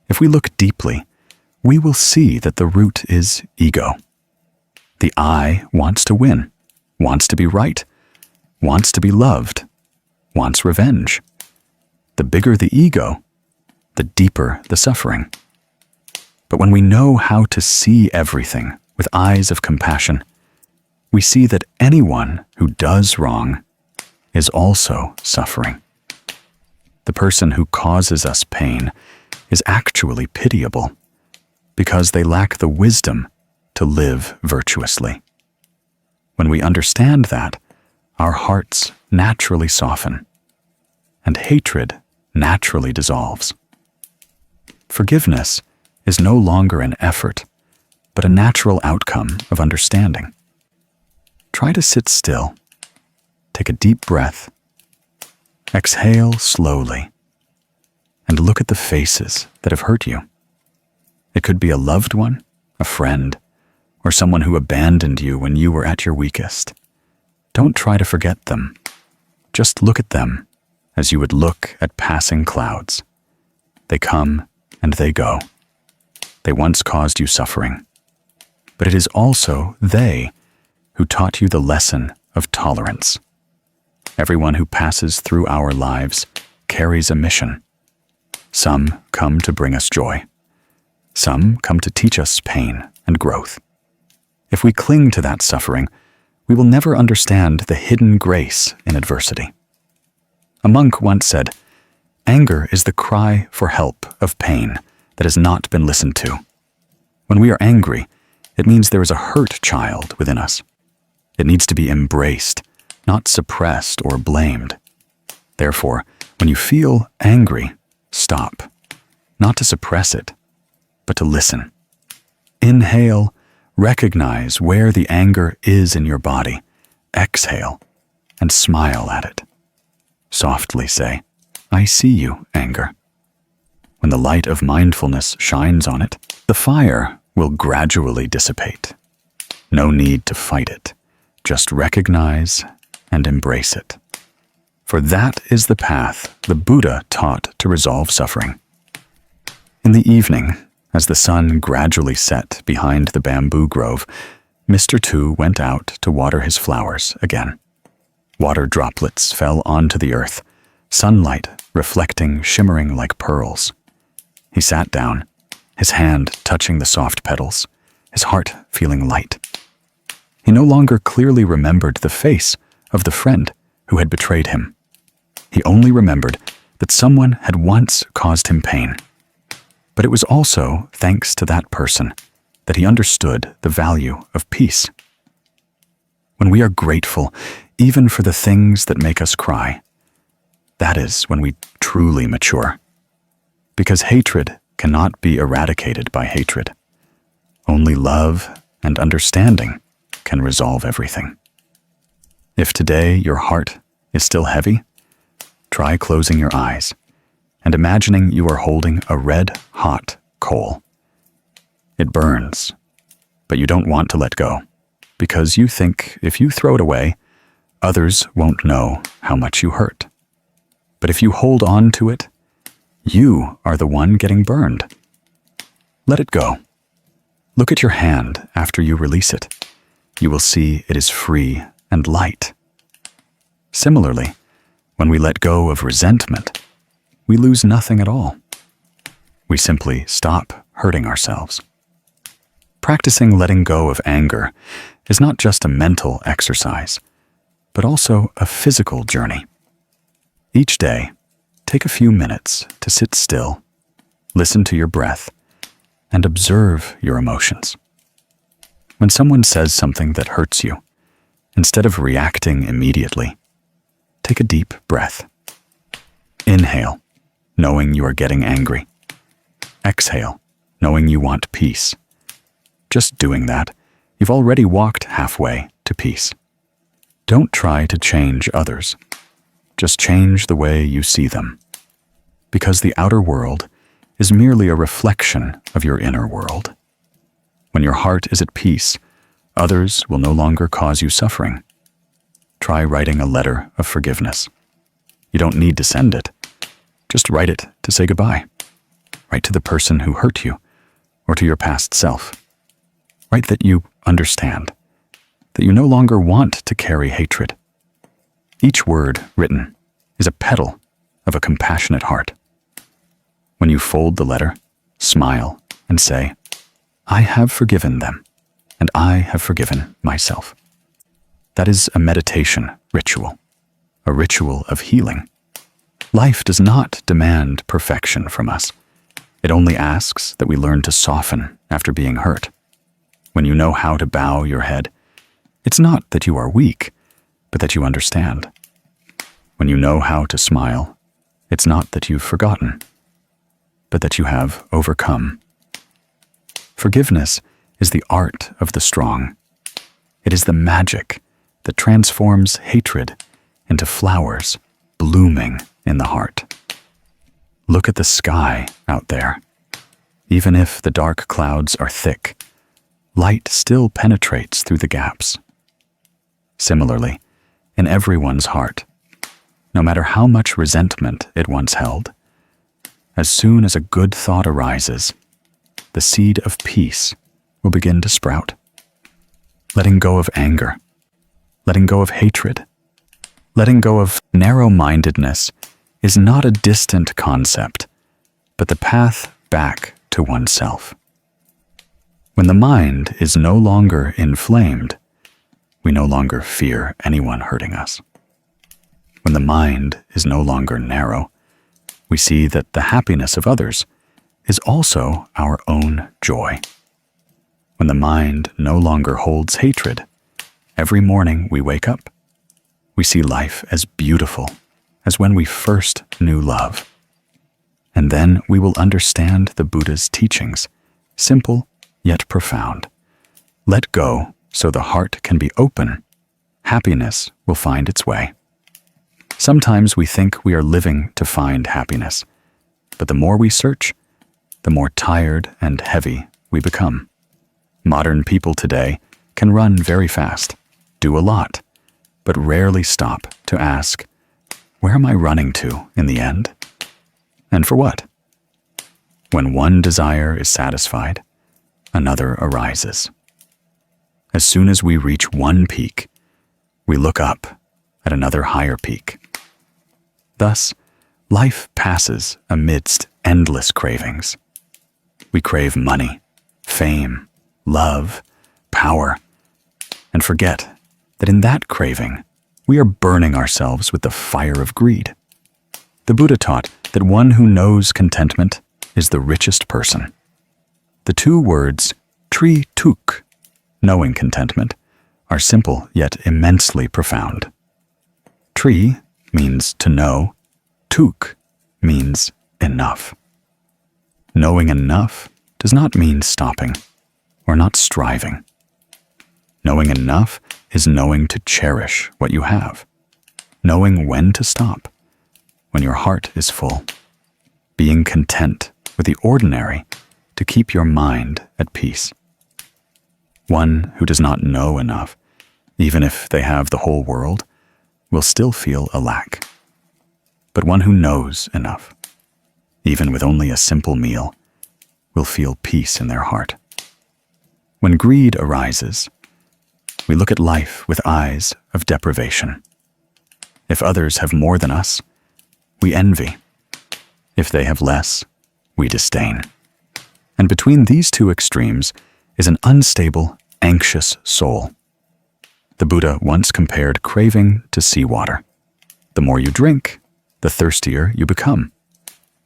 if we look deeply, we will see that the root is ego. The I wants to win, wants to be right, wants to be loved, wants revenge. The bigger the ego, the deeper the suffering. But when we know how to see everything with eyes of compassion, we see that anyone who does wrong is also suffering. The person who causes us pain is actually pitiable because they lack the wisdom to live virtuously. When we understand that, our hearts naturally soften, and hatred naturally dissolves. Forgiveness is no longer an effort, but a natural outcome of understanding. Try to sit still, take a deep breath, exhale slowly, and and look at the faces that have hurt you. It could be a loved one, a friend, or someone who abandoned you when you were at your weakest. Don't try to forget them. Just look at them as you would look at passing clouds. They come and they go. They once caused you suffering, but it is also they who taught you the lesson of tolerance. Everyone who passes through our lives carries a mission. Some come to bring us joy. Some come to teach us pain and growth. If we cling to that suffering, we will never understand the hidden grace in adversity. A monk once said, "Anger is the cry for help of pain that has not been listened to." When we are angry, it means there is a hurt child within us. It needs to be embraced, not suppressed or blamed. Therefore, when you feel angry, stop, not to suppress it, but to listen. Inhale, recognize where the anger is in your body. Exhale, and smile at it. Softly say, "I see you, anger." When the light of mindfulness shines on it, the fire will gradually dissipate. No need to fight it. Just recognize and embrace it. For that is the path the Buddha taught to resolve suffering. In the evening, as the sun gradually set behind the bamboo grove, Mr. Tu went out to water his flowers again. Water droplets fell onto the earth, sunlight reflecting, shimmering like pearls. He sat down, his hand touching the soft petals, his heart feeling light. He no longer clearly remembered the face of the friend who had betrayed him. He only remembered that someone had once caused him pain. But it was also thanks to that person that he understood the value of peace. When we are grateful, even for the things that make us cry, that is when we truly mature. Because hatred cannot be eradicated by hatred. Only love and understanding can resolve everything. If today your heart is still heavy, try closing your eyes and imagining you are holding a red-hot coal. It burns, but you don't want to let go, because you think if you throw it away, others won't know how much you hurt. But if you hold on to it, you are the one getting burned. Let it go. Look at your hand after you release it. You will see it is free and light. Similarly, when we let go of resentment, we lose nothing at all. We simply stop hurting ourselves. Practicing letting go of anger is not just a mental exercise, but also a physical journey. Each day, take a few minutes to sit still, listen to your breath, and observe your emotions. When someone says something that hurts you, instead of reacting immediately, take a deep breath. Inhale, knowing you are getting angry. Exhale, knowing you want peace. Just doing that, you've already walked halfway to peace. Don't try to change others. Just change the way you see them. Because the outer world is merely a reflection of your inner world. When your heart is at peace, others will no longer cause you suffering. Try writing a letter of forgiveness. You don't need to send it. Just write it to say goodbye. Write to the person who hurt you, or to your past self. Write that you understand, that you no longer want to carry hatred. Each word written is a petal of a compassionate heart. When you fold the letter, smile and say, "I have forgiven them, and I have forgiven myself." That is a meditation ritual, a ritual of healing. Life does not demand perfection from us. It only asks that we learn to soften after being hurt. When you know how to bow your head, it's not that you are weak, but that you understand. When you know how to smile, it's not that you've forgotten, but that you have overcome. Forgiveness is the art of the strong. It is the magic that transforms hatred into flowers blooming in the heart. Look at the sky out there. Even if the dark clouds are thick, light still penetrates through the gaps. Similarly, in everyone's heart, no matter how much resentment it once held, as soon as a good thought arises, the seed of peace will begin to sprout. Letting go of anger, letting go of hatred, letting go of narrow-mindedness is not a distant concept, but the path back to oneself. When the mind is no longer inflamed, we no longer fear anyone hurting us. When the mind is no longer narrow, we see that the happiness of others is also our own joy. When the mind no longer holds hatred, every morning we wake up, we see life as beautiful as when we first knew love. And then we will understand the Buddha's teachings, simple yet profound. Let go so the heart can be open. Happiness will find its way. Sometimes we think we are living to find happiness, but the more we search, the more tired and heavy we become. Modern people today can run very fast, do a lot, but rarely stop to ask, where am I running to in the end? And for what? When one desire is satisfied, another arises. As soon as we reach one peak, we look up at another higher peak. Thus, life passes amidst endless cravings. We crave money, fame, love, power, and forget that in that craving, we are burning ourselves with the fire of greed. The Buddha taught that one who knows contentment is the richest person. The two words, tri tuk, knowing contentment, are simple yet immensely profound. Tri means to know, tuk means enough. Knowing enough does not mean stopping or not striving. Knowing enough is knowing to cherish what you have, knowing when to stop, when your heart is full, being content with the ordinary to keep your mind at peace. One who does not know enough, even if they have the whole world, will still feel a lack. But one who knows enough, even with only a simple meal, will feel peace in their heart. When greed arises, we look at life with eyes of deprivation. If others have more than us, we envy. If they have less, we disdain. And between these two extremes is an unstable, anxious soul. The Buddha once compared craving to seawater. The more you drink, the thirstier you become.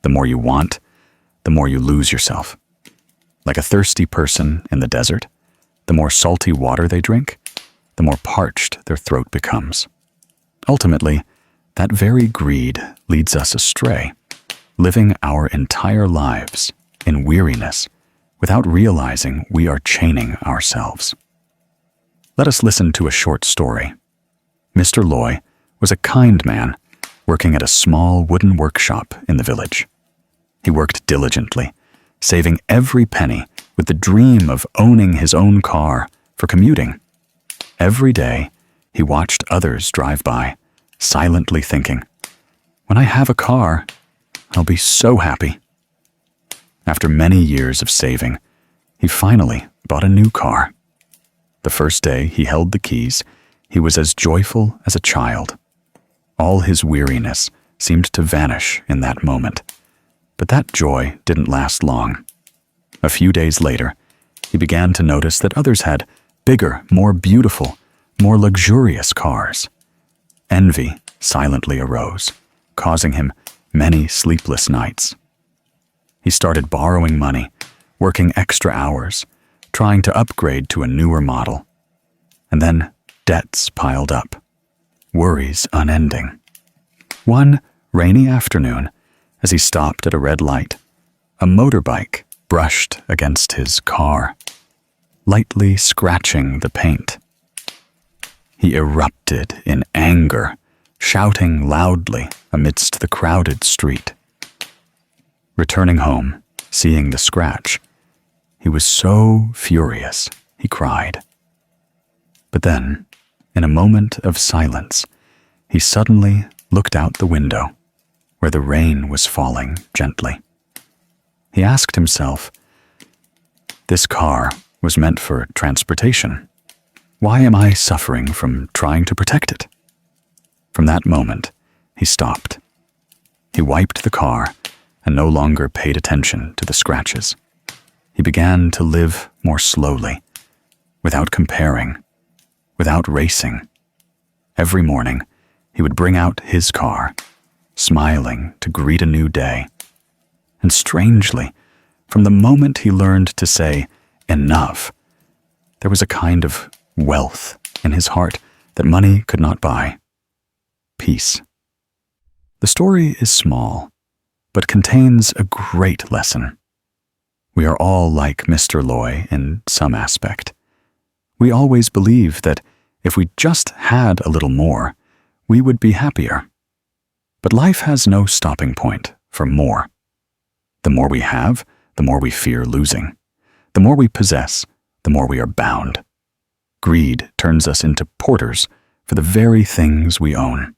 The more you want, the more you lose yourself. Like a thirsty person in the desert, the more salty water they drink, the more parched their throat becomes. Ultimately, that very greed leads us astray, living our entire lives in weariness without realizing we are chaining ourselves. Let us listen to a short story. Mr. Loy was a kind man working at a small wooden workshop in the village. He worked diligently, saving every penny with the dream of owning his own car for commuting. Every day, he watched others drive by, silently thinking, "When I have a car, I'll be so happy." After many years of saving, he finally bought a new car. The first day he held the keys, he was as joyful as a child. All his weariness seemed to vanish in that moment. But that joy didn't last long. A few days later, he began to notice that others had bigger, more beautiful, more luxurious cars. Envy silently arose, causing him many sleepless nights. He started borrowing money, working extra hours, trying to upgrade to a newer model. And then debts piled up, worries unending. One rainy afternoon, as he stopped at a red light, a motorbike brushed against his car, lightly scratching the paint. He erupted in anger, shouting loudly amidst the crowded street. Returning home, seeing the scratch, he was so furious, he cried. But then, in a moment of silence, he suddenly looked out the window, where the rain was falling gently. He asked himself, "This car was meant for transportation. Why am I suffering from trying to protect it?" From that moment, he stopped. He wiped the car and no longer paid attention to the scratches. He began to live more slowly, without comparing, without racing. Every morning, he would bring out his car, smiling to greet a new day. And strangely, from the moment he learned to say, "enough," there was a kind of wealth in his heart that money could not buy. Peace. The story is small, but contains a great lesson. We are all like Mr. Loy in some aspect. We always believe that if we just had a little more, we would be happier. But life has no stopping point for more. The more we have, the more we fear losing. The more we possess, the more we are bound. Greed turns us into porters for the very things we own.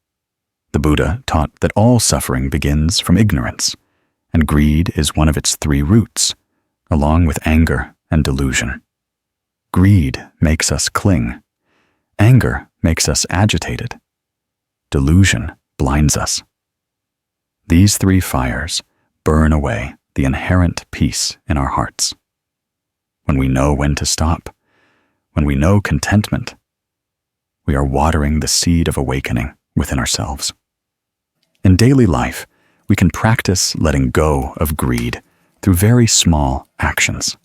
The Buddha taught that all suffering begins from ignorance, and greed is one of its 3 roots, along with anger and delusion. Greed makes us cling. Anger makes us agitated. Delusion blinds us. These 3 fires burn away the inherent peace in our hearts. When we know when to stop, when we know contentment, we are watering the seed of awakening within ourselves. In daily life, we can practice letting go of greed through very small actions.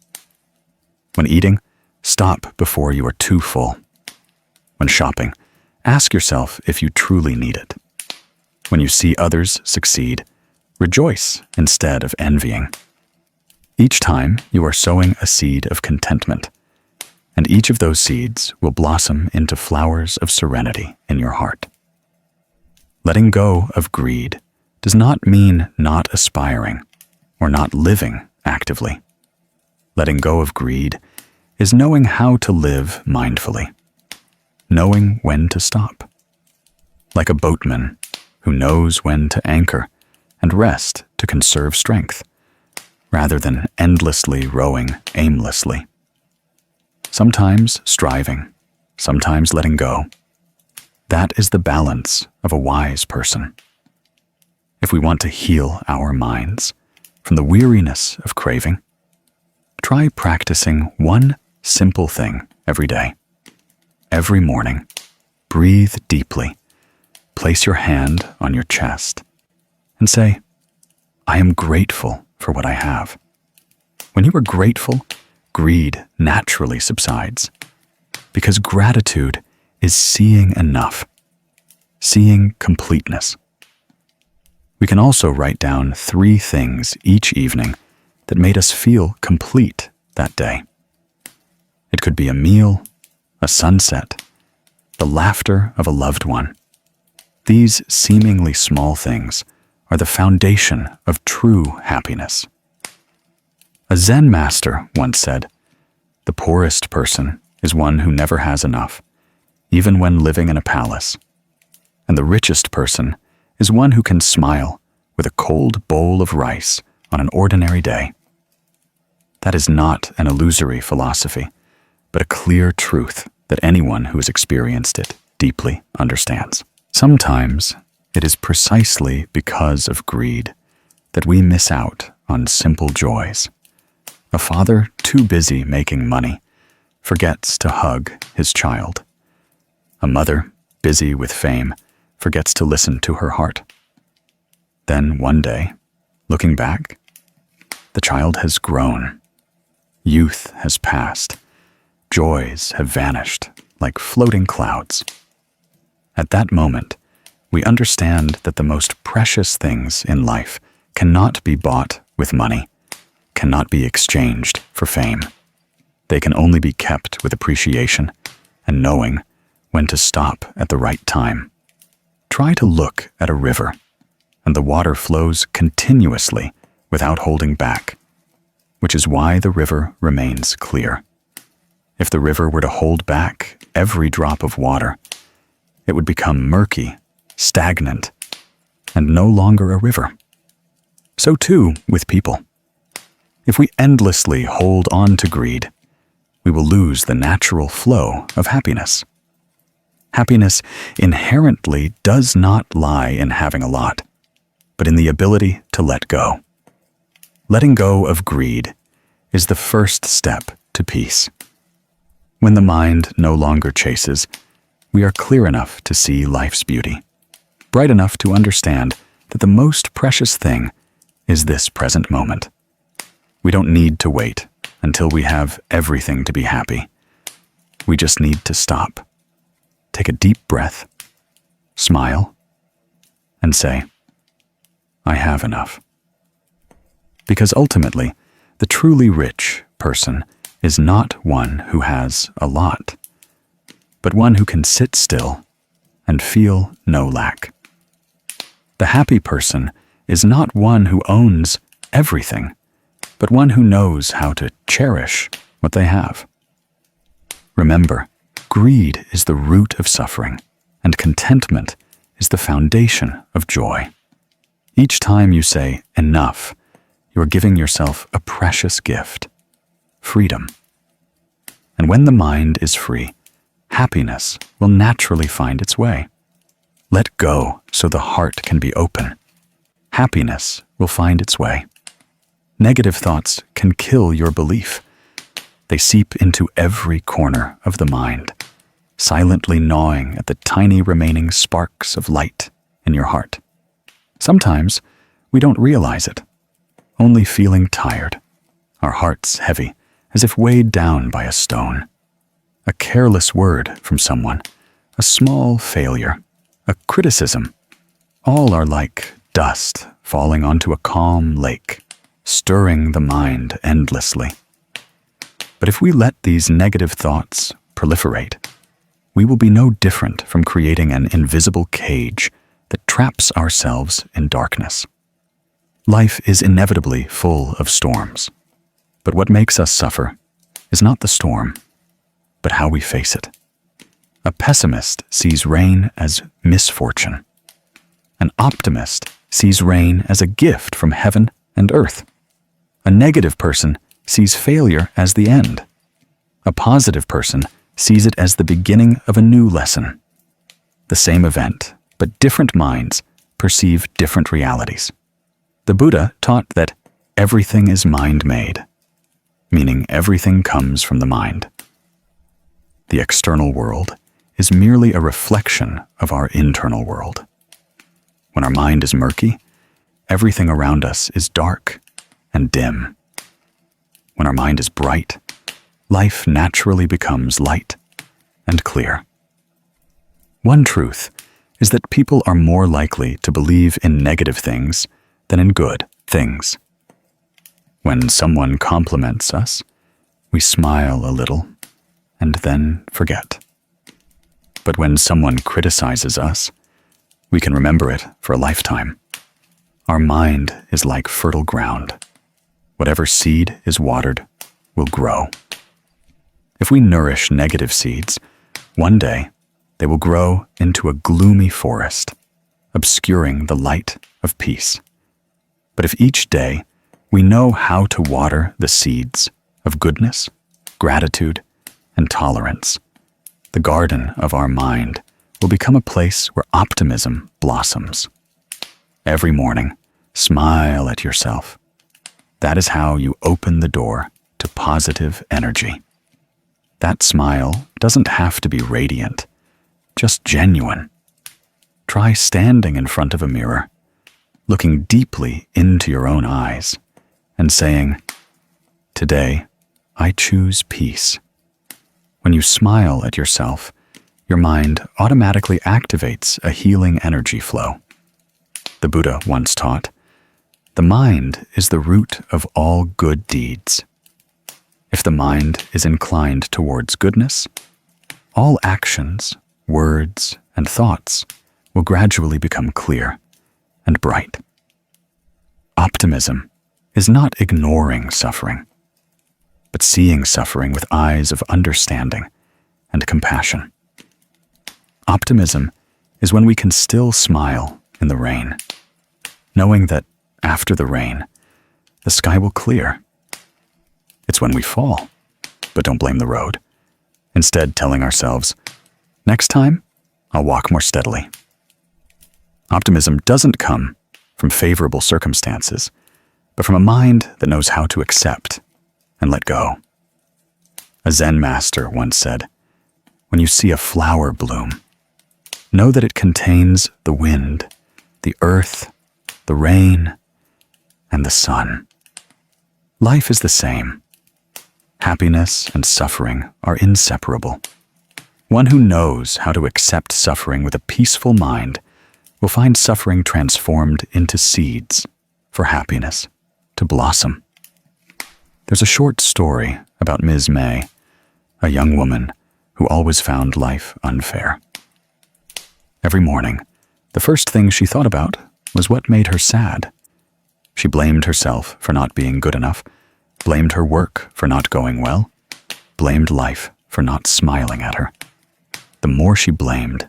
When eating, stop before you are too full. When shopping, ask yourself if you truly need it. When you see others succeed, rejoice instead of envying. Each time you are sowing a seed of contentment, and each of those seeds will blossom into flowers of serenity in your heart. Letting go of greed does not mean not aspiring or not living actively. Letting go of greed is knowing how to live mindfully, knowing when to stop. Like a boatman who knows when to anchor and rest to conserve strength, rather than endlessly rowing aimlessly. Sometimes striving, sometimes letting go. That is the balance of a wise person. If we want to heal our minds from the weariness of craving, try practicing one simple thing every day. Every morning, breathe deeply, place your hand on your chest, and say, "I am grateful for what I have." When you are grateful, greed naturally subsides, because gratitude is seeing enough, seeing completeness. We can also write down 3 things each evening that made us feel complete that day. It could be a meal, a sunset, the laughter of a loved one. These seemingly small things are the foundation of true happiness. A Zen master once said, "The poorest person is one who never has enough, even when living in a palace. And the richest person is one who can smile with a cold bowl of rice on an ordinary day." That is not an illusory philosophy, but a clear truth that anyone who has experienced it deeply understands. Sometimes it is precisely because of greed that we miss out on simple joys. A father too busy making money forgets to hug his child. A mother busy with fame forgets to listen to her heart. Then one day, looking back, the child has grown. Youth has passed. Joys have vanished like floating clouds. At that moment, we understand that the most precious things in life cannot be bought with money, cannot be exchanged for fame. They can only be kept with appreciation and knowing when to stop at the right time. Try to look at a river, and the water flows continuously without holding back, which is why the river remains clear. If the river were to hold back every drop of water, it would become murky, stagnant, and no longer a river. So too with people. If we endlessly hold on to greed, we will lose the natural flow of happiness. Happiness inherently does not lie in having a lot, but in the ability to let go. Letting go of greed is the first step to peace. When the mind no longer chases, we are clear enough to see life's beauty, bright enough to understand that the most precious thing is this present moment. We don't need to wait until we have everything to be happy. We just need to stop, take a deep breath, smile, and say, I have enough. Because ultimately, the truly rich person is not one who has a lot, but one who can sit still and feel no lack. The happy person is not one who owns everything, but one who knows how to cherish what they have. Remember, greed is the root of suffering, and contentment is the foundation of joy. Each time you say enough, you are giving yourself a precious gift, freedom. And when the mind is free, happiness will naturally find its way. Let go so the heart can be open. Happiness will find its way. Negative thoughts can kill your belief. They seep into every corner of the mind, silently gnawing at the tiny remaining sparks of light in your heart. Sometimes we don't realize it, only feeling tired, our hearts heavy, as if weighed down by a stone. A careless word from someone, a small failure, a criticism, all are like dust falling onto a calm lake, stirring the mind endlessly. But if we let these negative thoughts proliferate, we will be no different from creating an invisible cage that traps ourselves in darkness. Life is inevitably full of storms, but what makes us suffer is not the storm, but how we face it. A pessimist sees rain as misfortune. An optimist sees rain as a gift from heaven and earth. A negative person sees failure as the end. A positive person sees it as the beginning of a new lesson. The same event, but different minds perceive different realities. The Buddha taught that everything is mind-made, meaning everything comes from the mind. The external world is merely a reflection of our internal world. When our mind is murky, everything around us is dark and dim. When our mind is bright, life naturally becomes light and clear. One truth is that people are more likely to believe in negative things than in good things. When someone compliments us, we smile a little and then forget. But when someone criticizes us, we can remember it for a lifetime. Our mind is like fertile ground. Whatever seed is watered will grow. If we nourish negative seeds, one day they will grow into a gloomy forest, obscuring the light of peace. But if each day we know how to water the seeds of goodness, gratitude, and tolerance, the garden of our mind will become a place where optimism blossoms. Every morning, smile at yourself. That is how you open the door to positive energy. That smile doesn't have to be radiant, just genuine. Try standing in front of a mirror, looking deeply into your own eyes, and saying, "Today, I choose peace." When you smile at yourself, your mind automatically activates a healing energy flow. The Buddha once taught, "The mind is the root of all good deeds." If the mind is inclined towards goodness, all actions, words, and thoughts will gradually become clear and bright. Optimism is not ignoring suffering, but seeing suffering with eyes of understanding and compassion. Optimism is when we can still smile in the rain, knowing that after the rain, the sky will clear. It's when we fall, but don't blame the road. Instead, telling ourselves, next time, I'll walk more steadily. Optimism doesn't come from favorable circumstances, but from a mind that knows how to accept and let go. A Zen master once said, when you see a flower bloom, know that it contains the wind, the earth, the rain, and the sun. Life is the same. Happiness and suffering are inseparable. One who knows how to accept suffering with a peaceful mind will find suffering transformed into seeds for happiness to blossom. There's a short story about Ms. May, a young woman who always found life unfair. Every morning, the first thing she thought about was what made her sad. She blamed herself for not being good enough, blamed her work for not going well, blamed life for not smiling at her. The more she blamed,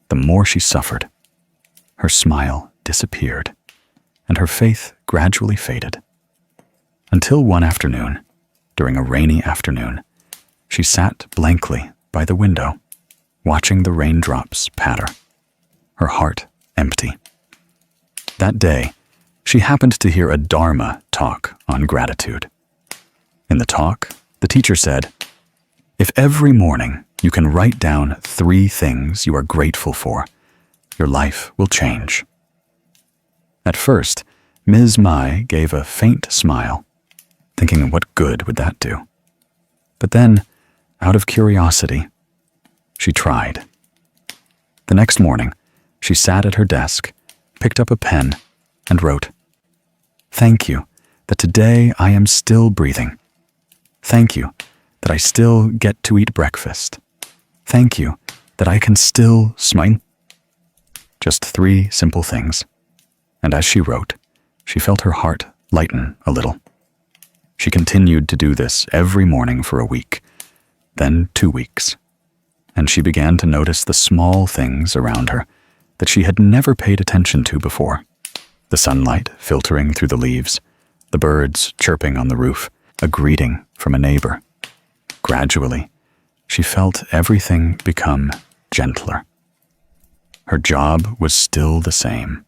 the more she suffered. Her smile disappeared, and her faith gradually faded. Until one afternoon, during a rainy afternoon, she sat blankly by the window, watching the raindrops patter, her heart empty. That day, she happened to hear a Dharma talk on gratitude. In the talk, the teacher said, if every morning you can write down 3 things you are grateful for, your life will change. At first, Ms. Mai gave a faint smile, thinking what good would that do? But then, out of curiosity, she tried. The next morning, she sat at her desk, picked up a pen, and wrote, thank you that today I am still breathing. Thank you that I still get to eat breakfast. Thank you that I can still smile. Just 3 simple things. And as she wrote, she felt her heart lighten a little. She continued to do this every morning for a week, then 2 weeks, and she began to notice the small things around her that she had never paid attention to before. The sunlight filtering through the leaves, the birds chirping on the roof, a greeting from a neighbor. Gradually, she felt everything become gentler. Her job was still the same.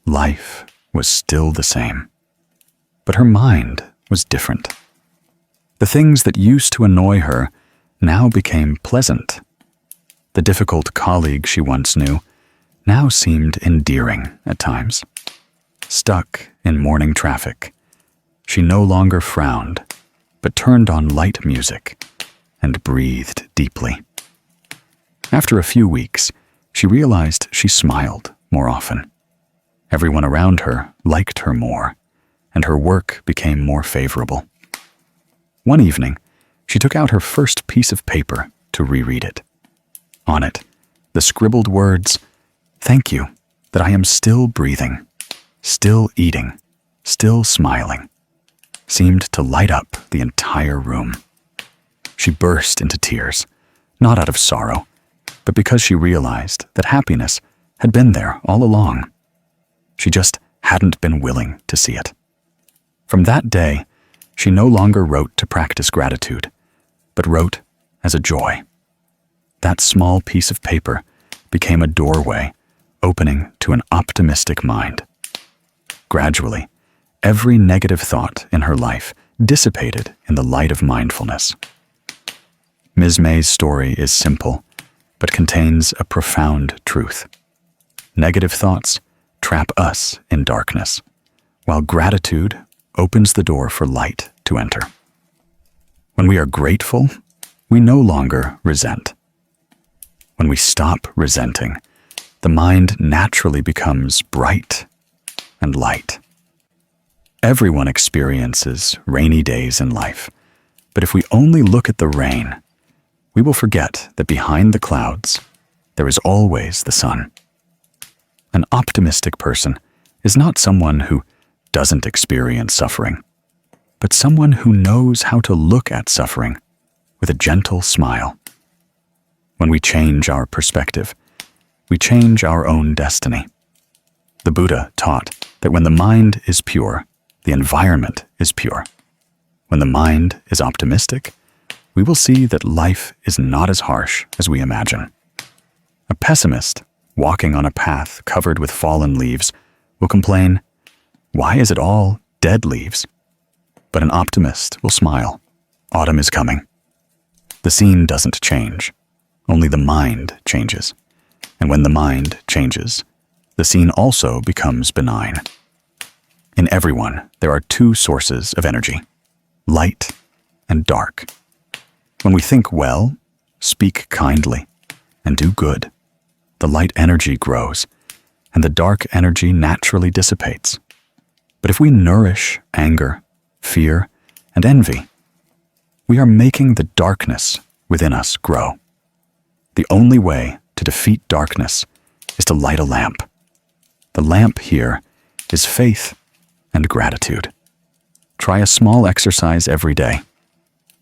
Life was still the same. But her mind was different. The things that used to annoy her now became pleasant. The difficult colleague she once knew now seemed endearing at times. Stuck in morning traffic, she no longer frowned, but turned on light music and breathed deeply. After a few weeks, she realized she smiled more often. Everyone around her liked her more, and her work became more favorable. One evening, she took out her first piece of paper to reread it. On it, the scribbled words, "Thank you that I am still breathing, still eating, still smiling," seemed to light up the entire room. She burst into tears, not out of sorrow, but because she realized that happiness had been there all along. She just hadn't been willing to see it. From that day, she no longer wrote to practice gratitude, but wrote as a joy. That small piece of paper became a doorway opening to an optimistic mind. Gradually, every negative thought in her life dissipated in the light of mindfulness. Ms. May's story is simple, but contains a profound truth. Negative thoughts trap us in darkness, while gratitude opens the door for light to enter. When we are grateful, we no longer resent. When we stop resenting, the mind naturally becomes bright and light. Everyone experiences rainy days in life, but if we only look at the rain, we will forget that behind the clouds, there is always the sun. An optimistic person is not someone who doesn't experience suffering, but someone who knows how to look at suffering with a gentle smile. When we change our perspective, we change our own destiny. The Buddha taught that when the mind is pure, the environment is pure. When the mind is optimistic, we will see that life is not as harsh as we imagine. A pessimist, walking on a path covered with fallen leaves, will complain, "Why is it all dead leaves?" But an optimist will smile. Autumn is coming. The scene doesn't change. Only the mind changes. And when the mind changes, the scene also becomes benign. In everyone, there are two sources of energy, light and dark. When we think well, speak kindly, and do good, the light energy grows, and the dark energy naturally dissipates. But if we nourish anger, fear, and envy, we are making the darkness within us grow. The only way to defeat darkness is to light a lamp. The lamp here is faith and gratitude. Try a small exercise every day.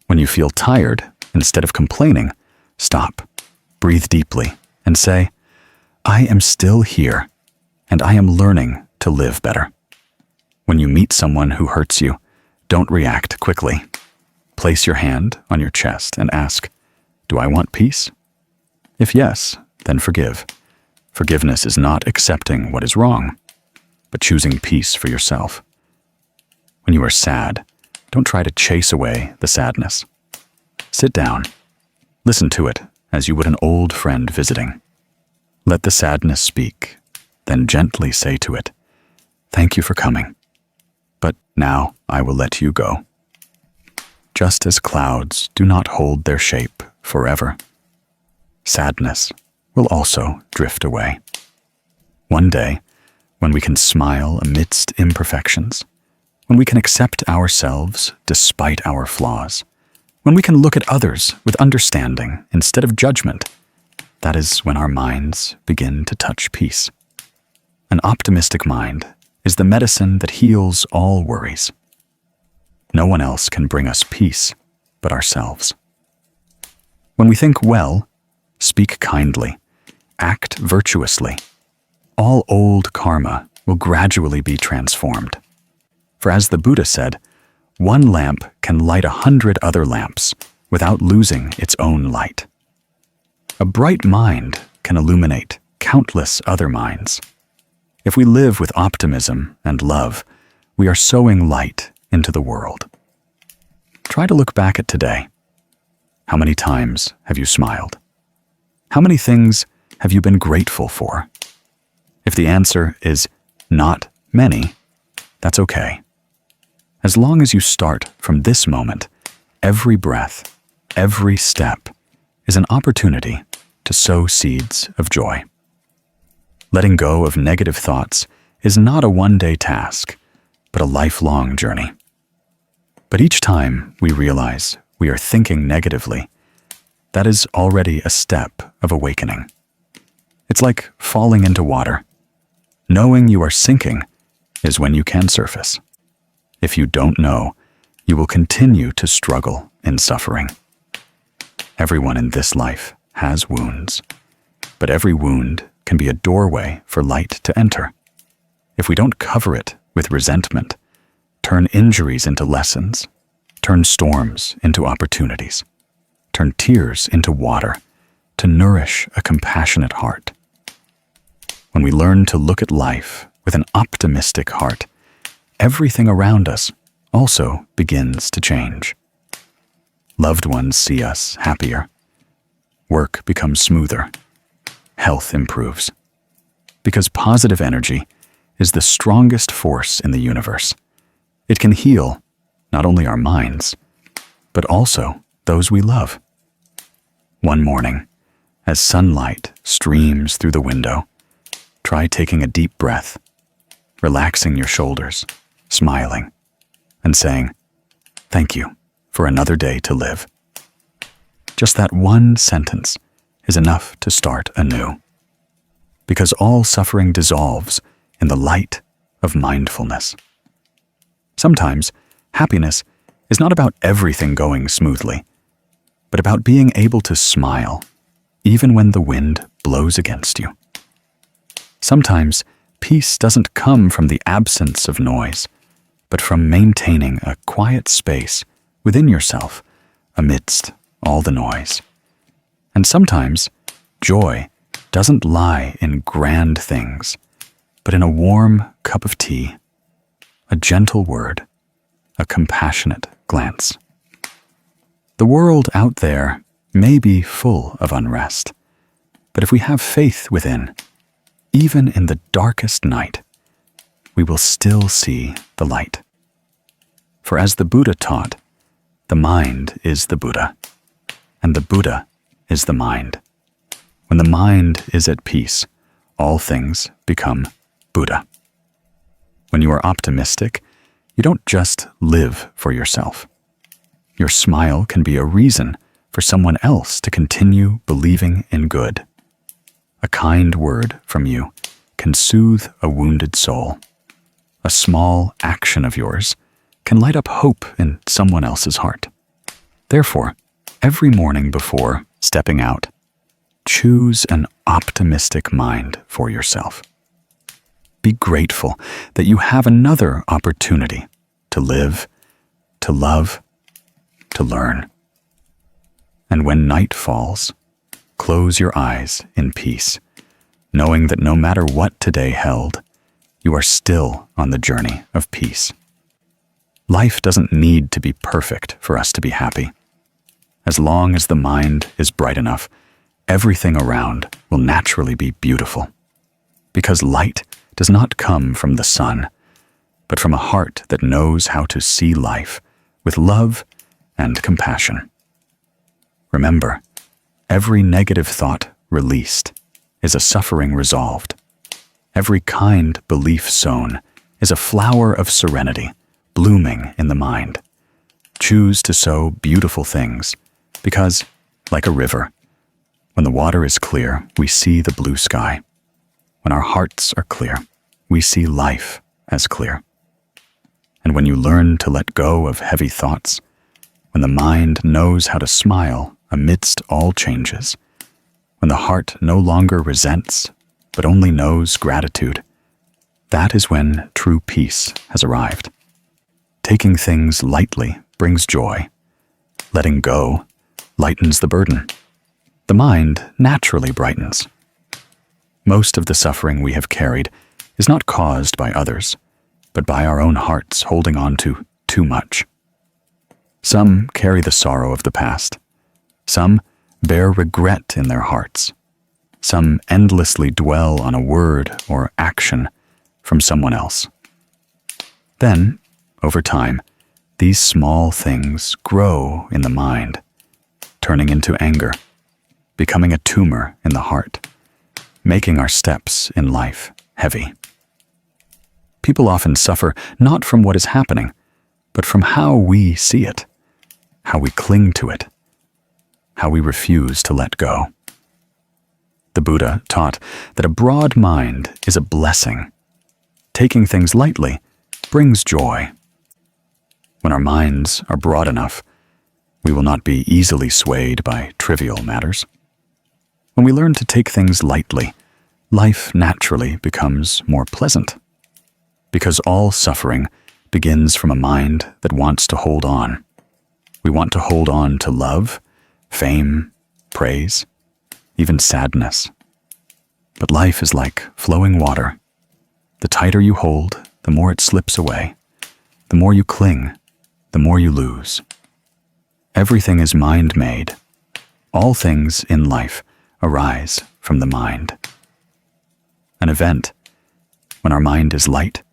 When you feel tired, instead of complaining, stop, breathe deeply, and say, "I am still here, and I am learning to live better." When you meet someone who hurts you, don't react quickly. Place your hand on your chest and ask, "Do I want peace?" If yes, then forgive. Forgiveness is not accepting what is wrong, but choosing peace for yourself. When you are sad, don't try to chase away the sadness. Sit down. Listen to it as you would an old friend visiting. Let the sadness speak, then gently say to it, "Thank you for coming, but now I will let you go." Just as clouds do not hold their shape forever, sadness will also drift away. One day, when we can smile amidst imperfections, when we can accept ourselves despite our flaws, when we can look at others with understanding instead of judgment, that is when our minds begin to touch peace. An optimistic mind is the medicine that heals all worries. No one else can bring us peace but ourselves. When we think well, speak kindly, act virtuously, all old karma will gradually be transformed. For as the Buddha said, one lamp can light 100 other lamps without losing its own light. A bright mind can illuminate countless other minds. If we live with optimism and love, we are sowing light into the world. Try to look back at today. How many times have you smiled? How many things have you been grateful for? If the answer is not many, that's okay. As long as you start from this moment, every breath, every step is an opportunity to sow seeds of joy. Letting go of negative thoughts is not a one-day task, but a lifelong journey. But each time we realize we are thinking negatively, that is already a step of awakening. It's like falling into water. Knowing you are sinking is when you can surface. If you don't know, you will continue to struggle in suffering. Everyone in this life has wounds, but every wound can be a doorway for light to enter. If we don't cover it with resentment, turn injuries into lessons, turn storms into opportunities, turn tears into water to nourish a compassionate heart. When we learn to look at life with an optimistic heart, everything around us also begins to change. Loved ones see us happier. Work becomes smoother. Health improves. Because positive energy is the strongest force in the universe. It can heal not only our minds, but also those we love. One morning, as sunlight streams through the window, try taking a deep breath, relaxing your shoulders, smiling, and saying, "Thank you for another day to live." Just that one sentence is enough to start anew, because all suffering dissolves in the light of mindfulness. Sometimes, happiness is not about everything going smoothly, but about being able to smile, even when the wind blows against you. Sometimes, peace doesn't come from the absence of noise, but from maintaining a quiet space within yourself amidst all the noise. And sometimes, joy doesn't lie in grand things, but in a warm cup of tea, a gentle word, a compassionate glance. The world out there may be full of unrest, but if we have faith within, even in the darkest night, we will still see the light. For as the Buddha taught, the mind is the Buddha, and the Buddha is the mind. When the mind is at peace, all things become Buddha. When you are optimistic, you don't just live for yourself. Your smile can be a reason for someone else to continue believing in good. A kind word from you can soothe a wounded soul. A small action of yours can light up hope in someone else's heart. Therefore, every morning before stepping out, choose an optimistic mind for yourself. Be grateful that you have another opportunity to live, to love, to learn. And when night falls, close your eyes in peace, knowing that no matter what today held, you are still on the journey of peace. Life doesn't need to be perfect for us to be happy. As long as the mind is bright enough, everything around will naturally be beautiful. Because light does not come from the sun, but from a heart that knows how to see life with love and compassion. Remember, every negative thought released is a suffering resolved. Every kind belief sown is a flower of serenity blooming in the mind. Choose to sow beautiful things, because, like a river, when the water is clear, we see the blue sky. When our hearts are clear, we see life as clear. And when you learn to let go of heavy thoughts, when the mind knows how to smile amidst all changes, when the heart no longer resents, but only knows gratitude, that is when true peace has arrived. Taking things lightly brings joy. Letting go lightens the burden. The mind naturally brightens. Most of the suffering we have carried is not caused by others, but by our own hearts holding on to too much. Some carry the sorrow of the past. Some bear regret in their hearts. Some endlessly dwell on a word or action from someone else. Then, over time, these small things grow in the mind, turning into anger, becoming a tumor in the heart, making our steps in life heavy. People often suffer not from what is happening, but from how we see it, how we cling to it, how we refuse to let go. The Buddha taught that a broad mind is a blessing. Taking things lightly brings joy. When our minds are broad enough, we will not be easily swayed by trivial matters. When we learn to take things lightly, life naturally becomes more pleasant. Because all suffering begins from a mind that wants to hold on. We want to hold on to love, fame, praise, even sadness. But life is like flowing water. The tighter you hold, the more it slips away. The more you cling, the more you lose. Everything is mind-made. All things in life arise from the mind. An event, when our mind is light,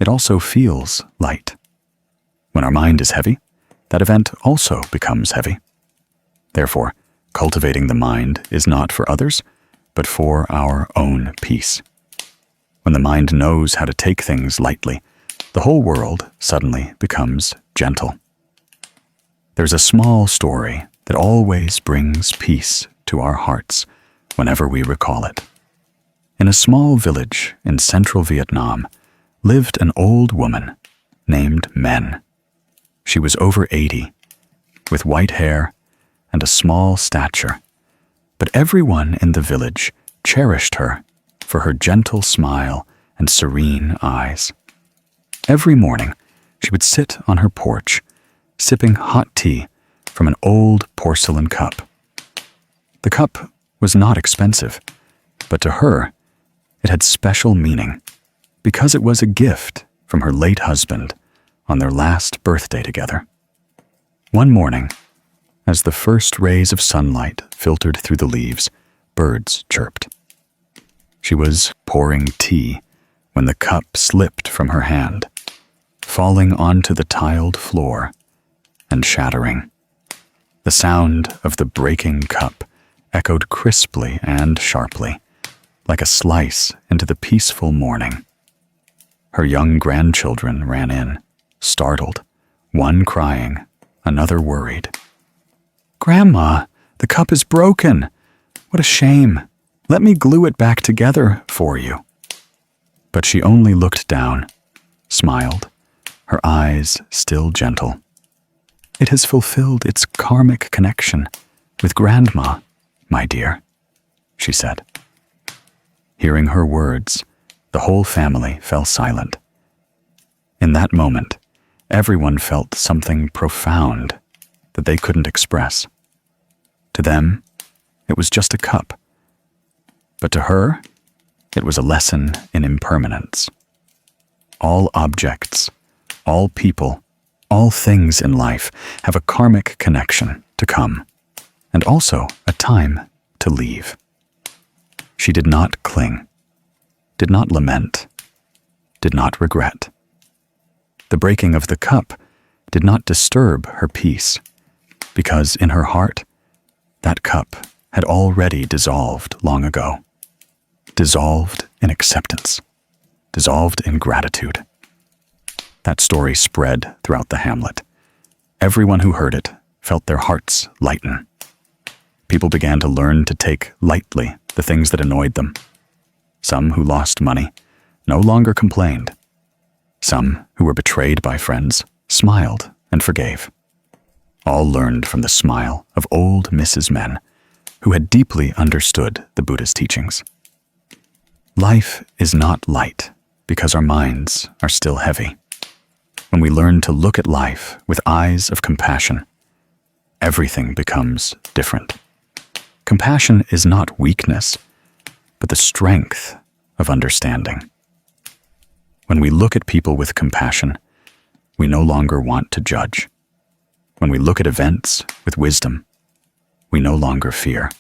it also feels light. When our mind is heavy, that event also becomes heavy. Therefore, cultivating the mind is not for others, but for our own peace. When the mind knows how to take things lightly, the whole world suddenly becomes gentle. There's a small story that always brings peace to our hearts whenever we recall it. In a small village in central Vietnam lived an old woman named men. She was over 80, with white hair and a small stature, but everyone in the village cherished her for her gentle smile and serene eyes. Every morning, she would sit on her porch, sipping hot tea from an old porcelain cup. The cup was not expensive, but to her, it had special meaning because it was a gift from her late husband on their last birthday together. One morning, as the first rays of sunlight filtered through the leaves, birds chirped. She was pouring tea when the cup slipped from her hand, falling onto the tiled floor and shattering. The sound of the breaking cup echoed crisply and sharply, like a slice into the peaceful morning. Her young grandchildren ran in, startled, one crying, another worried. "Grandma, the cup is broken. What a shame. Let me glue it back together for you." But she only looked down, smiled, her eyes still gentle. "It has fulfilled its karmic connection with Grandma, my dear," she said. Hearing her words, the whole family fell silent. In that moment, everyone felt something profound that they couldn't express. To them, it was just a cup. But to her, it was a lesson in impermanence. All objects, all people, all things in life have a karmic connection to come, and also a time to leave. She did not cling, did not lament, did not regret. The breaking of the cup did not disturb her peace, because in her heart, that cup had already dissolved long ago. Dissolved in acceptance, dissolved in gratitude. That story spread throughout the hamlet. Everyone who heard it felt their hearts lighten. People began to learn to take lightly the things that annoyed them. Some who lost money no longer complained. Some who were betrayed by friends smiled and forgave. All learned from the smile of old Mrs. Men, who had deeply understood the Buddhist teachings. Life is not light because our minds are still heavy. When we learn to look at life with eyes of compassion, everything becomes different. Compassion is not weakness, but the strength of understanding. When we look at people with compassion, we no longer want to judge. When we look at events with wisdom, we no longer fear.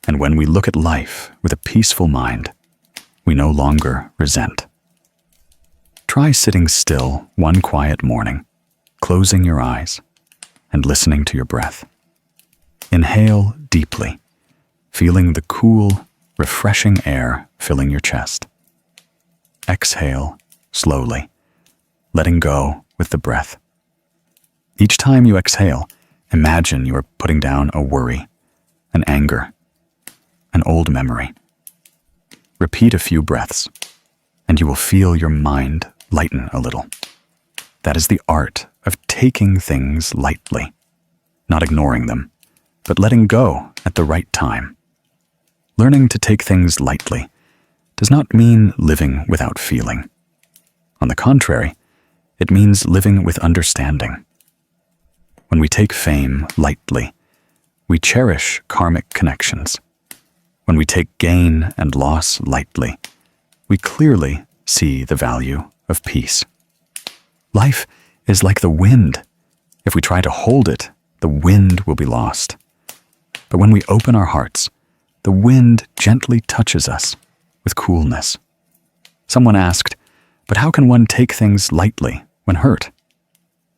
And when we look at life with a peaceful mind, we no longer resent. Try sitting still one quiet morning, closing your eyes and listening to your breath. Inhale deeply, feeling the cool, refreshing air filling your chest. Exhale slowly, letting go with the breath. Each time you exhale, imagine you are putting down a worry, an anger, an old memory. Repeat a few breaths, and you will feel your mind lighten a little. That is the art of taking things lightly, not ignoring them, but letting go at the right time. Learning to take things lightly does not mean living without feeling. On the contrary, it means living with understanding. When we take fame lightly, we cherish karmic connections. When we take gain and loss lightly, we clearly see the value of peace. Life is like the wind. If we try to hold it, the wind will be lost. But when we open our hearts, the wind gently touches us with coolness. Someone asked, "But how can one take things lightly when hurt?"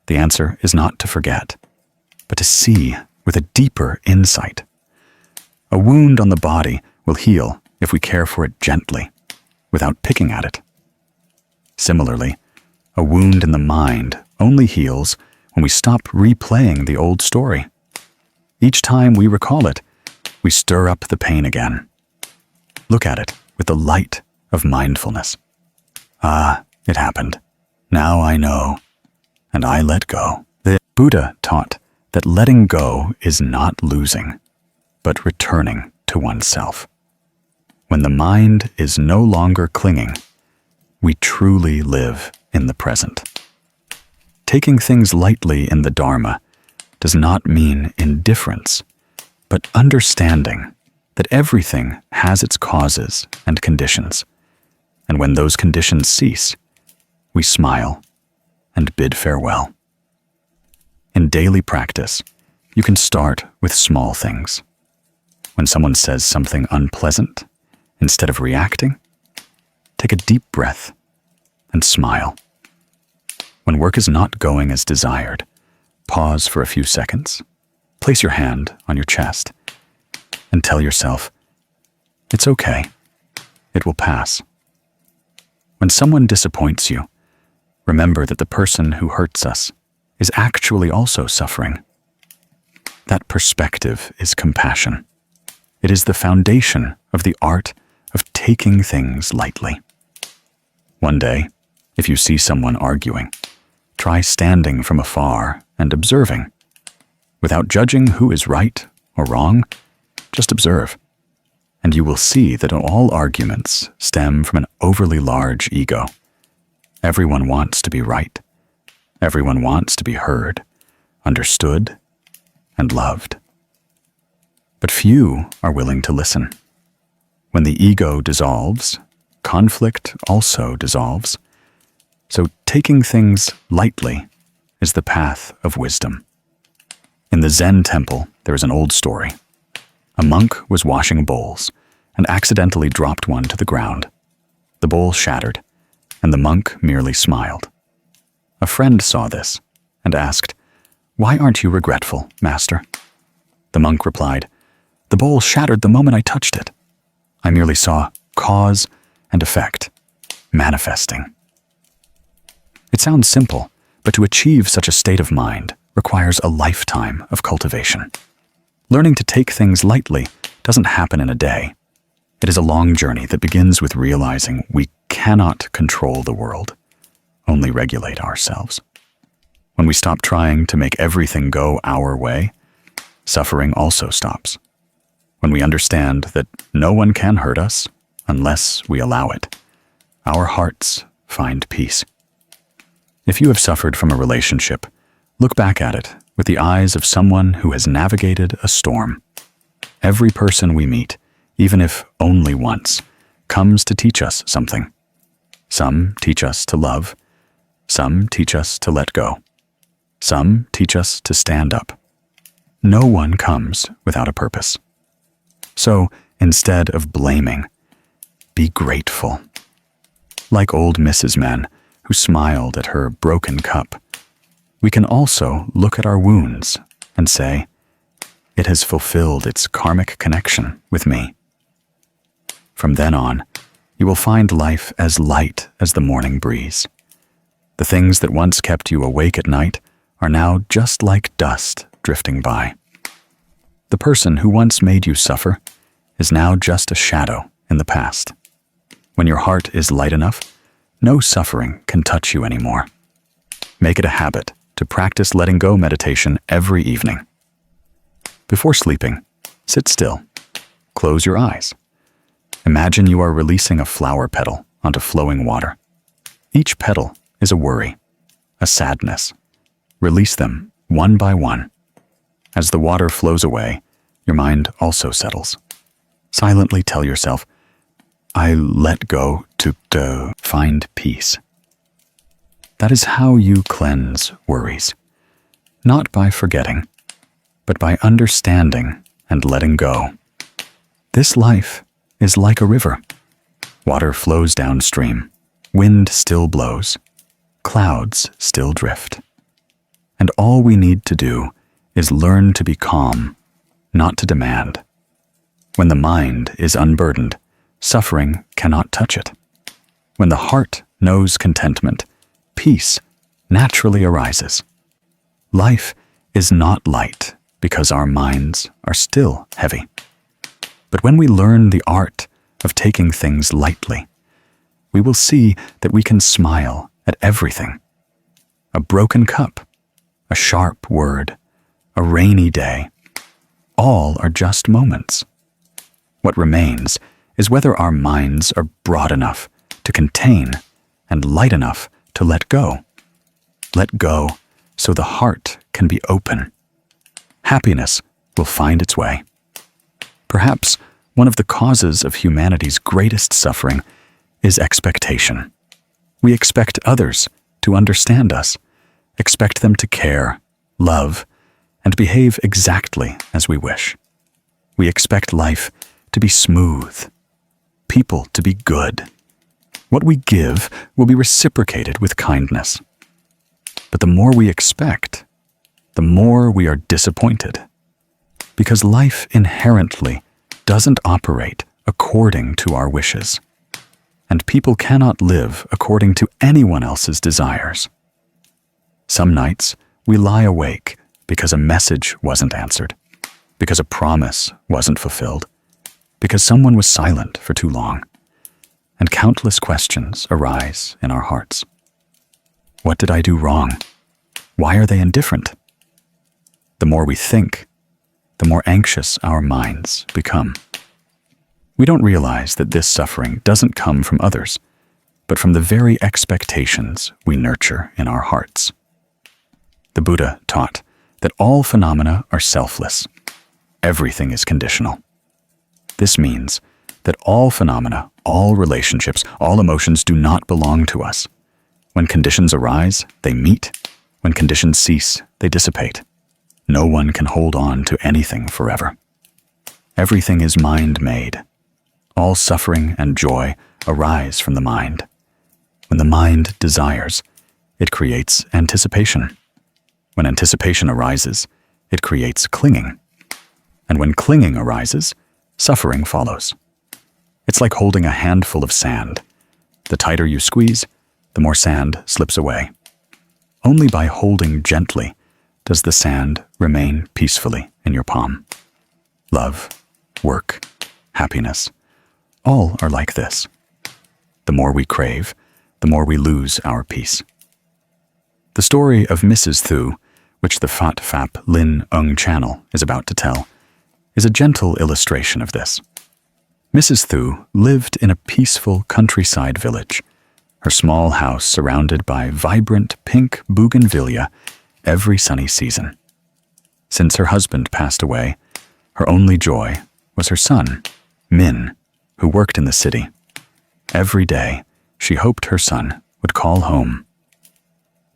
The answer is not to forget, but to see with a deeper insight. A wound on the body will heal if we care for it gently, without picking at it. Similarly, a wound in the mind only heals when we stop replaying the old story. Each time we recall it, we stir up the pain again. Look at it with the light of mindfulness. Ah, it happened. Now I know, and I let go. The Buddha taught that letting go is not losing, but returning to oneself. When the mind is no longer clinging, we truly live in the present. Taking things lightly in the Dharma does not mean indifference, but understanding that everything has its causes and conditions, and when those conditions cease, we smile and bid farewell. In daily practice, you can start with small things. When someone says something unpleasant, instead of reacting, take a deep breath and smile. When work is not going as desired, pause for a few seconds, place your hand on your chest, and tell yourself, "It's okay. It will pass." When someone disappoints you, remember that the person who hurts us is actually also suffering. That perspective is compassion. It is the foundation of the art of taking things lightly. One day, if you see someone arguing, try standing from afar and observing. Without judging who is right or wrong, just observe. And you will see that all arguments stem from an overly large ego. Everyone wants to be right. Everyone wants to be heard, understood, and loved. But few are willing to listen. When the ego dissolves, conflict also dissolves. So taking things lightly is the path of wisdom. In the Zen temple, there is an old story. A monk was washing bowls and accidentally dropped one to the ground. The bowl shattered, and the monk merely smiled. A friend saw this and asked, "Why aren't you regretful, master?" The monk replied, "The bowl shattered the moment I touched it. I merely saw cause and effect, manifesting." It sounds simple, but to achieve such a state of mind requires a lifetime of cultivation. Learning to take things lightly doesn't happen in a day. It is a long journey that begins with realizing we cannot control the world, only regulate ourselves. When we stop trying to make everything go our way, suffering also stops. When we understand that no one can hurt us unless we allow it, our hearts find peace. If you have suffered from a relationship, look back at it with the eyes of someone who has navigated a storm. Every person we meet, even if only once, comes to teach us something. Some teach us to love. Some teach us to let go. Some teach us to stand up. No one comes without a purpose. So, instead of blaming, be grateful. Like old Mrs. Men, who smiled at her broken cup, we can also look at our wounds and say, "It has fulfilled its karmic connection with me." From then on, you will find life as light as the morning breeze. The things that once kept you awake at night are now just like dust drifting by. The person who once made you suffer is now just a shadow in the past. When your heart is light enough, no suffering can touch you anymore. Make it a habit to practice letting go meditation every evening. Before sleeping, sit still. Close your eyes. Imagine you are releasing a flower petal onto flowing water. Each petal is a worry, a sadness. Release them one by one. As the water flows away, your mind also settles. Silently tell yourself, "I let go to find peace." That is how you cleanse worries, not by forgetting, but by understanding and letting go. This life is like a river. Water flows downstream, wind still blows, clouds still drift. And all we need to do is learn to be calm, not to demand. When the mind is unburdened, suffering cannot touch it. When the heart knows contentment, peace naturally arises. Life is not light because our minds are still heavy. But when we learn the art of taking things lightly, we will see that we can smile at everything a broken cup, a sharp word, a rainy day. All are just moments. What remains is whether our minds are broad enough to contain and light enough to let go. Let go so the heart can be open. Happiness will find its way. Perhaps one of the causes of humanity's greatest suffering is expectation. We expect others to understand us, expect them to care, love, and behave exactly as we wish. We expect life to be smooth, people to be good. What we give will be reciprocated with kindness. But the more we expect, the more we are disappointed, because life inherently doesn't operate according to our wishes, and people cannot live according to anyone else's desires. Some nights we lie awake because a message wasn't answered, because a promise wasn't fulfilled, because someone was silent for too long, and countless questions arise in our hearts. What did I do wrong? Why are they indifferent? The more we think, the more anxious our minds become. We don't realize that this suffering doesn't come from others, but from the very expectations we nurture in our hearts. The Buddha taught that all phenomena are selfless. Everything is conditional. This means that all phenomena, all relationships, all emotions do not belong to us. When conditions arise, they meet. When conditions cease, they dissipate. No one can hold on to anything forever. Everything is mind-made. All suffering and joy arise from the mind. When the mind desires, it creates anticipation. When anticipation arises, it creates clinging. And when clinging arises, suffering follows. It's like holding a handful of sand. The tighter you squeeze, the more sand slips away. Only by holding gently does the sand remain peacefully in your palm. Love, work, happiness, all are like this. The more we crave, the more we lose our peace. The story of Mrs. Thu, which the Phat Phap Lin Ung channel is about to tell, is a gentle illustration of this. Mrs. Thu lived in a peaceful countryside village, her small house surrounded by vibrant pink bougainvillea every sunny season. Since her husband passed away, her only joy was her son, Min, who worked in the city. Every day, she hoped her son would call home.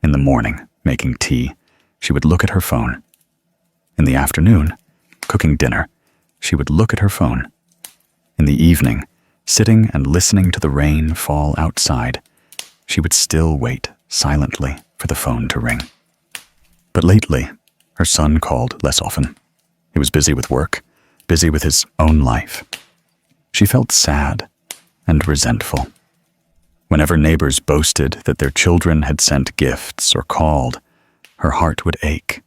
In the morning, making tea, she would look at her phone. In the afternoon, cooking dinner, she would look at her phone. In the evening, sitting and listening to the rain fall outside, she would still wait silently for the phone to ring. But lately, her son called less often. He was busy with work, busy with his own life. She felt sad and resentful. Whenever neighbors boasted that their children had sent gifts or called, her heart would ache.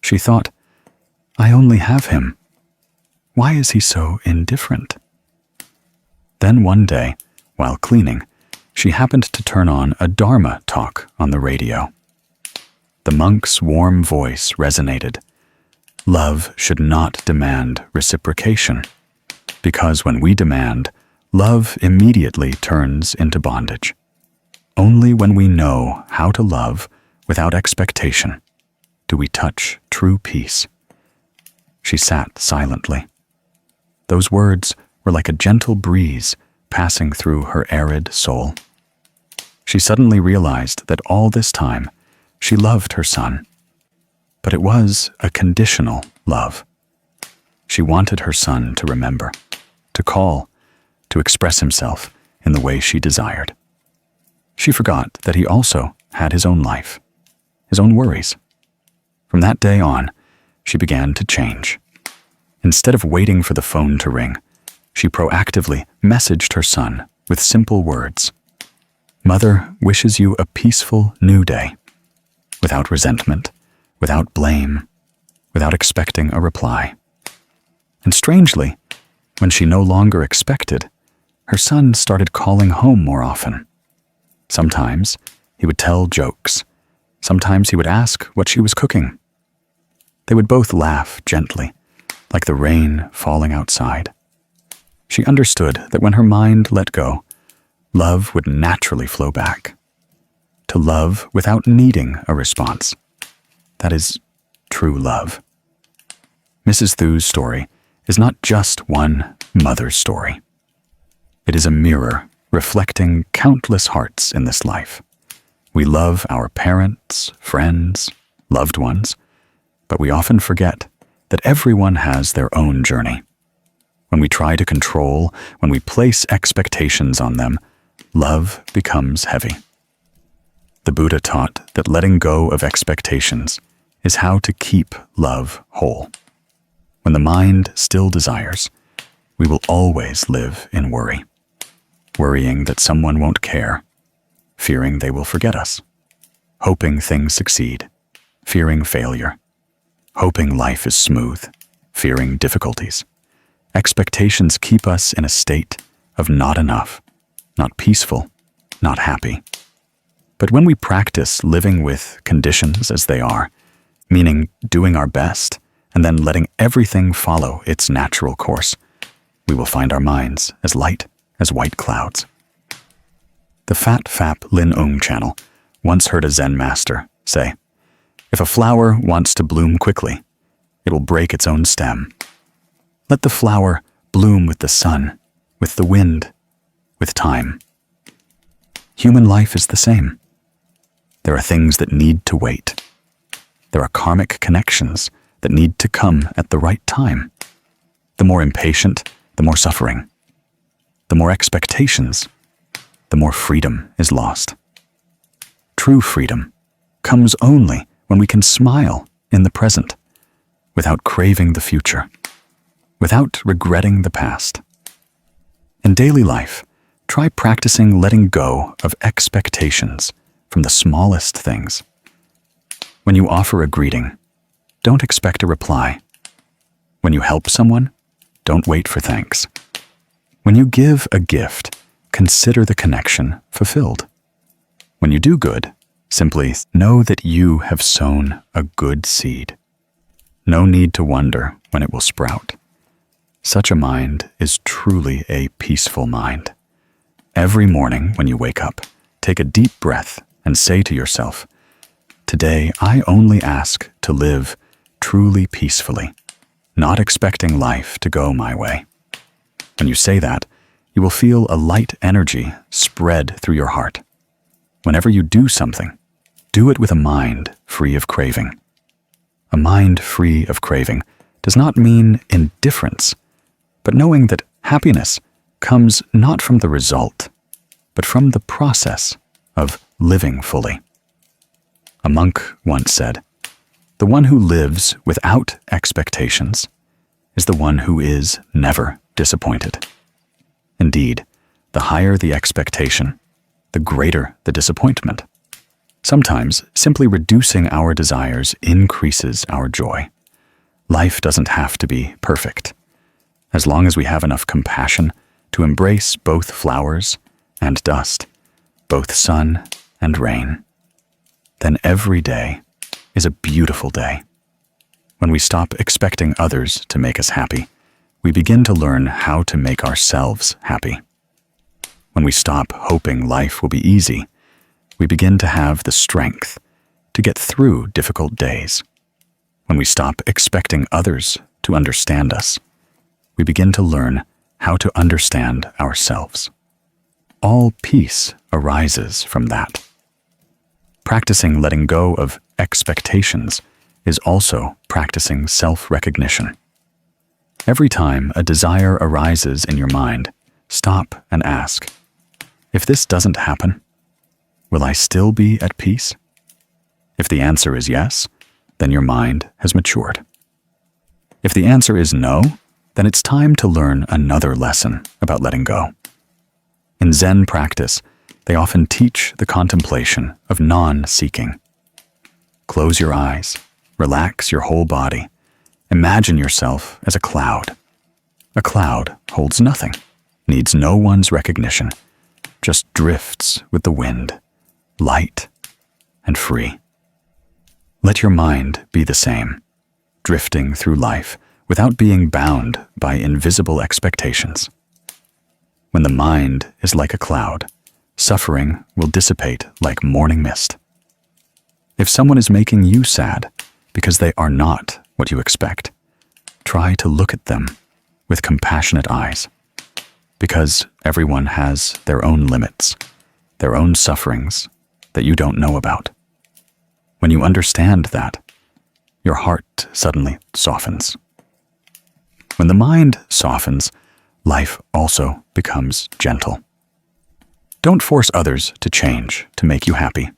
She thought, I only have him. Why is he so indifferent? Then one day, while cleaning, she happened to turn on a Dharma talk on the radio. The monk's warm voice resonated. Love should not demand reciprocation, because when we demand, love immediately turns into bondage. Only when we know how to love without expectation do we touch true peace. She sat silently. Those words were like a gentle breeze passing through her arid soul. She suddenly realized that all this time she loved her son, but it was a conditional love. She wanted her son to remember, to call, to express himself in the way she desired. She forgot that he also had his own life, his own worries. From that day on, she began to change. Instead of waiting for the phone to ring, she proactively messaged her son with simple words. Mother wishes you a peaceful new day, without resentment, without blame, without expecting a reply. And strangely, when she no longer expected, her son started calling home more often. Sometimes he would tell jokes, Sometimes he would ask what she was cooking. They would both laugh gently, like the rain falling outside. She understood that when her mind let go, love would naturally flow back. To love without needing a response. That is true love. Mrs. Thu's story is not just one mother's story. It is a mirror reflecting countless hearts in this life. We love our parents, friends, loved ones, but we often forget that everyone has their own journey. When we try to control, when we place expectations on them, love becomes heavy. The Buddha taught that letting go of expectations is how to keep love whole. When the mind still desires, we will always live in worry. Worrying that someone won't care, fearing they will forget us, hoping things succeed, fearing failure, hoping life is smooth, fearing difficulties. Expectations keep us in a state of not enough, not peaceful, not happy. But when we practice living with conditions as they are, meaning doing our best and then letting everything follow its natural course, we will find our minds as light as white clouds. The Fat Fap Lin Ung channel once heard a Zen master say, "If a flower wants to bloom quickly, it will break its own stem. Let the flower bloom with the sun, with the wind, with time." Human life is the same. There are things that need to wait. There are karmic connections that need to come at the right time. The more impatient, the more suffering. The more expectations, the more freedom is lost. True freedom comes only when we can smile in the present, without craving the future, without regretting the past. In daily life, try practicing letting go of expectations from the smallest things. When you offer a greeting, don't expect a reply. When you help someone, don't wait for thanks. When you give a gift, consider the connection fulfilled. When you do good, simply know that you have sown a good seed. No need to wonder when it will sprout. Such a mind is truly a peaceful mind. Every morning when you wake up, take a deep breath and say to yourself, "Today I only ask to live truly peacefully, not expecting life to go my way." When you say that, you will feel a light energy spread through your heart. Whenever you do something, do it with a mind free of craving. A mind free of craving does not mean indifference, but knowing that happiness comes not from the result, but from the process of living fully. A monk once said, "The one who lives without expectations is the one who is never disappointed." Indeed, the higher the expectation, the greater the disappointment. Sometimes simply reducing our desires increases our joy. Life doesn't have to be perfect. As long as we have enough compassion to embrace both flowers and dust, both sun and rain, then every day is a beautiful day. When we stop expecting others to make us happy, we begin to learn how to make ourselves happy. When we stop hoping life will be easy, we begin to have the strength to get through difficult days. When we stop expecting others to understand us, we begin to learn how to understand ourselves. All peace arises from that. Practicing letting go of expectations is also practicing self-recognition. Every time a desire arises in your mind, stop and ask, "If this doesn't happen, will I still be at peace?" If the answer is yes, then your mind has matured. If the answer is no, then it's time to learn another lesson about letting go. In Zen practice, they often teach the contemplation of non-seeking. Close your eyes, relax your whole body. Imagine yourself as a cloud. A cloud holds nothing, needs no one's recognition, just drifts with the wind, light and free. Let your mind be the same, drifting through life without being bound by invisible expectations. When the mind is like a cloud, suffering will dissipate like morning mist. If someone is making you sad because they are not what you expect, try to look at them with compassionate eyes, because everyone has their own limits, their own sufferings that you don't know about. When you understand that, your heart suddenly softens. When the mind softens, life also becomes gentle. Don't force others to change to make you happy.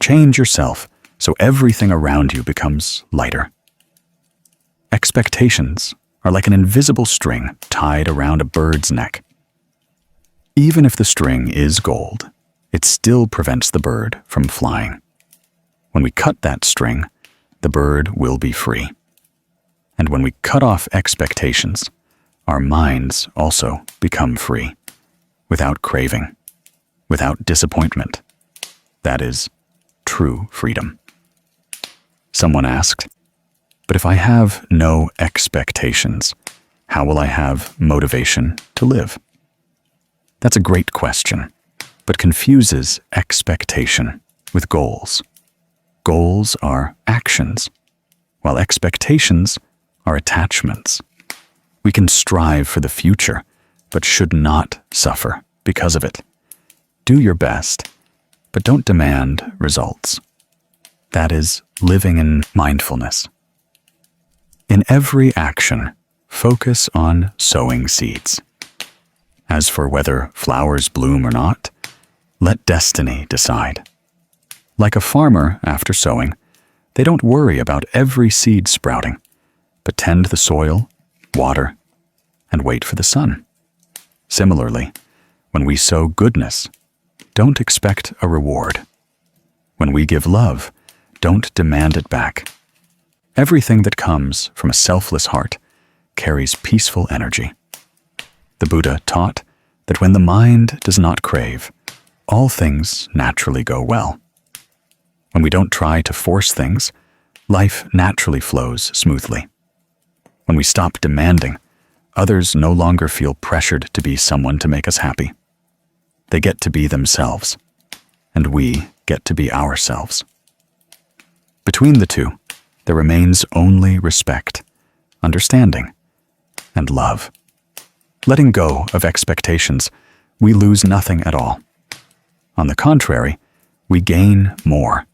Change yourself so everything around you becomes lighter. Expectations are like an invisible string tied around a bird's neck. Even if the string is gold, it still prevents the bird from flying. When we cut that string, the bird will be free. And when we cut off expectations, our minds also become free, without craving, without disappointment. That is true freedom. Someone asked, "But if I have no expectations, how will I have motivation to live?" That's a great question, but confuses expectation with goals. Goals are actions, while expectations are attachments. We can strive for the future, but should not suffer because of it. Do your best, but don't demand results. That is living in mindfulness. In every action, focus on sowing seeds. As for whether flowers bloom or not, let destiny decide. Like a farmer after sowing, they don't worry about every seed sprouting, but tend the soil, water, and wait for the sun. Similarly, when we sow goodness, don't expect a reward. When we give love, don't demand it back. Everything that comes from a selfless heart carries peaceful energy. The Buddha taught that when the mind does not crave, all things naturally go well. When we don't try to force things, life naturally flows smoothly. When we stop demanding, others no longer feel pressured to be someone to make us happy. They get to be themselves, and we get to be ourselves. Between the two, there remains only respect, understanding, and love. Letting go of expectations, we lose nothing at all. On the contrary, we gain more.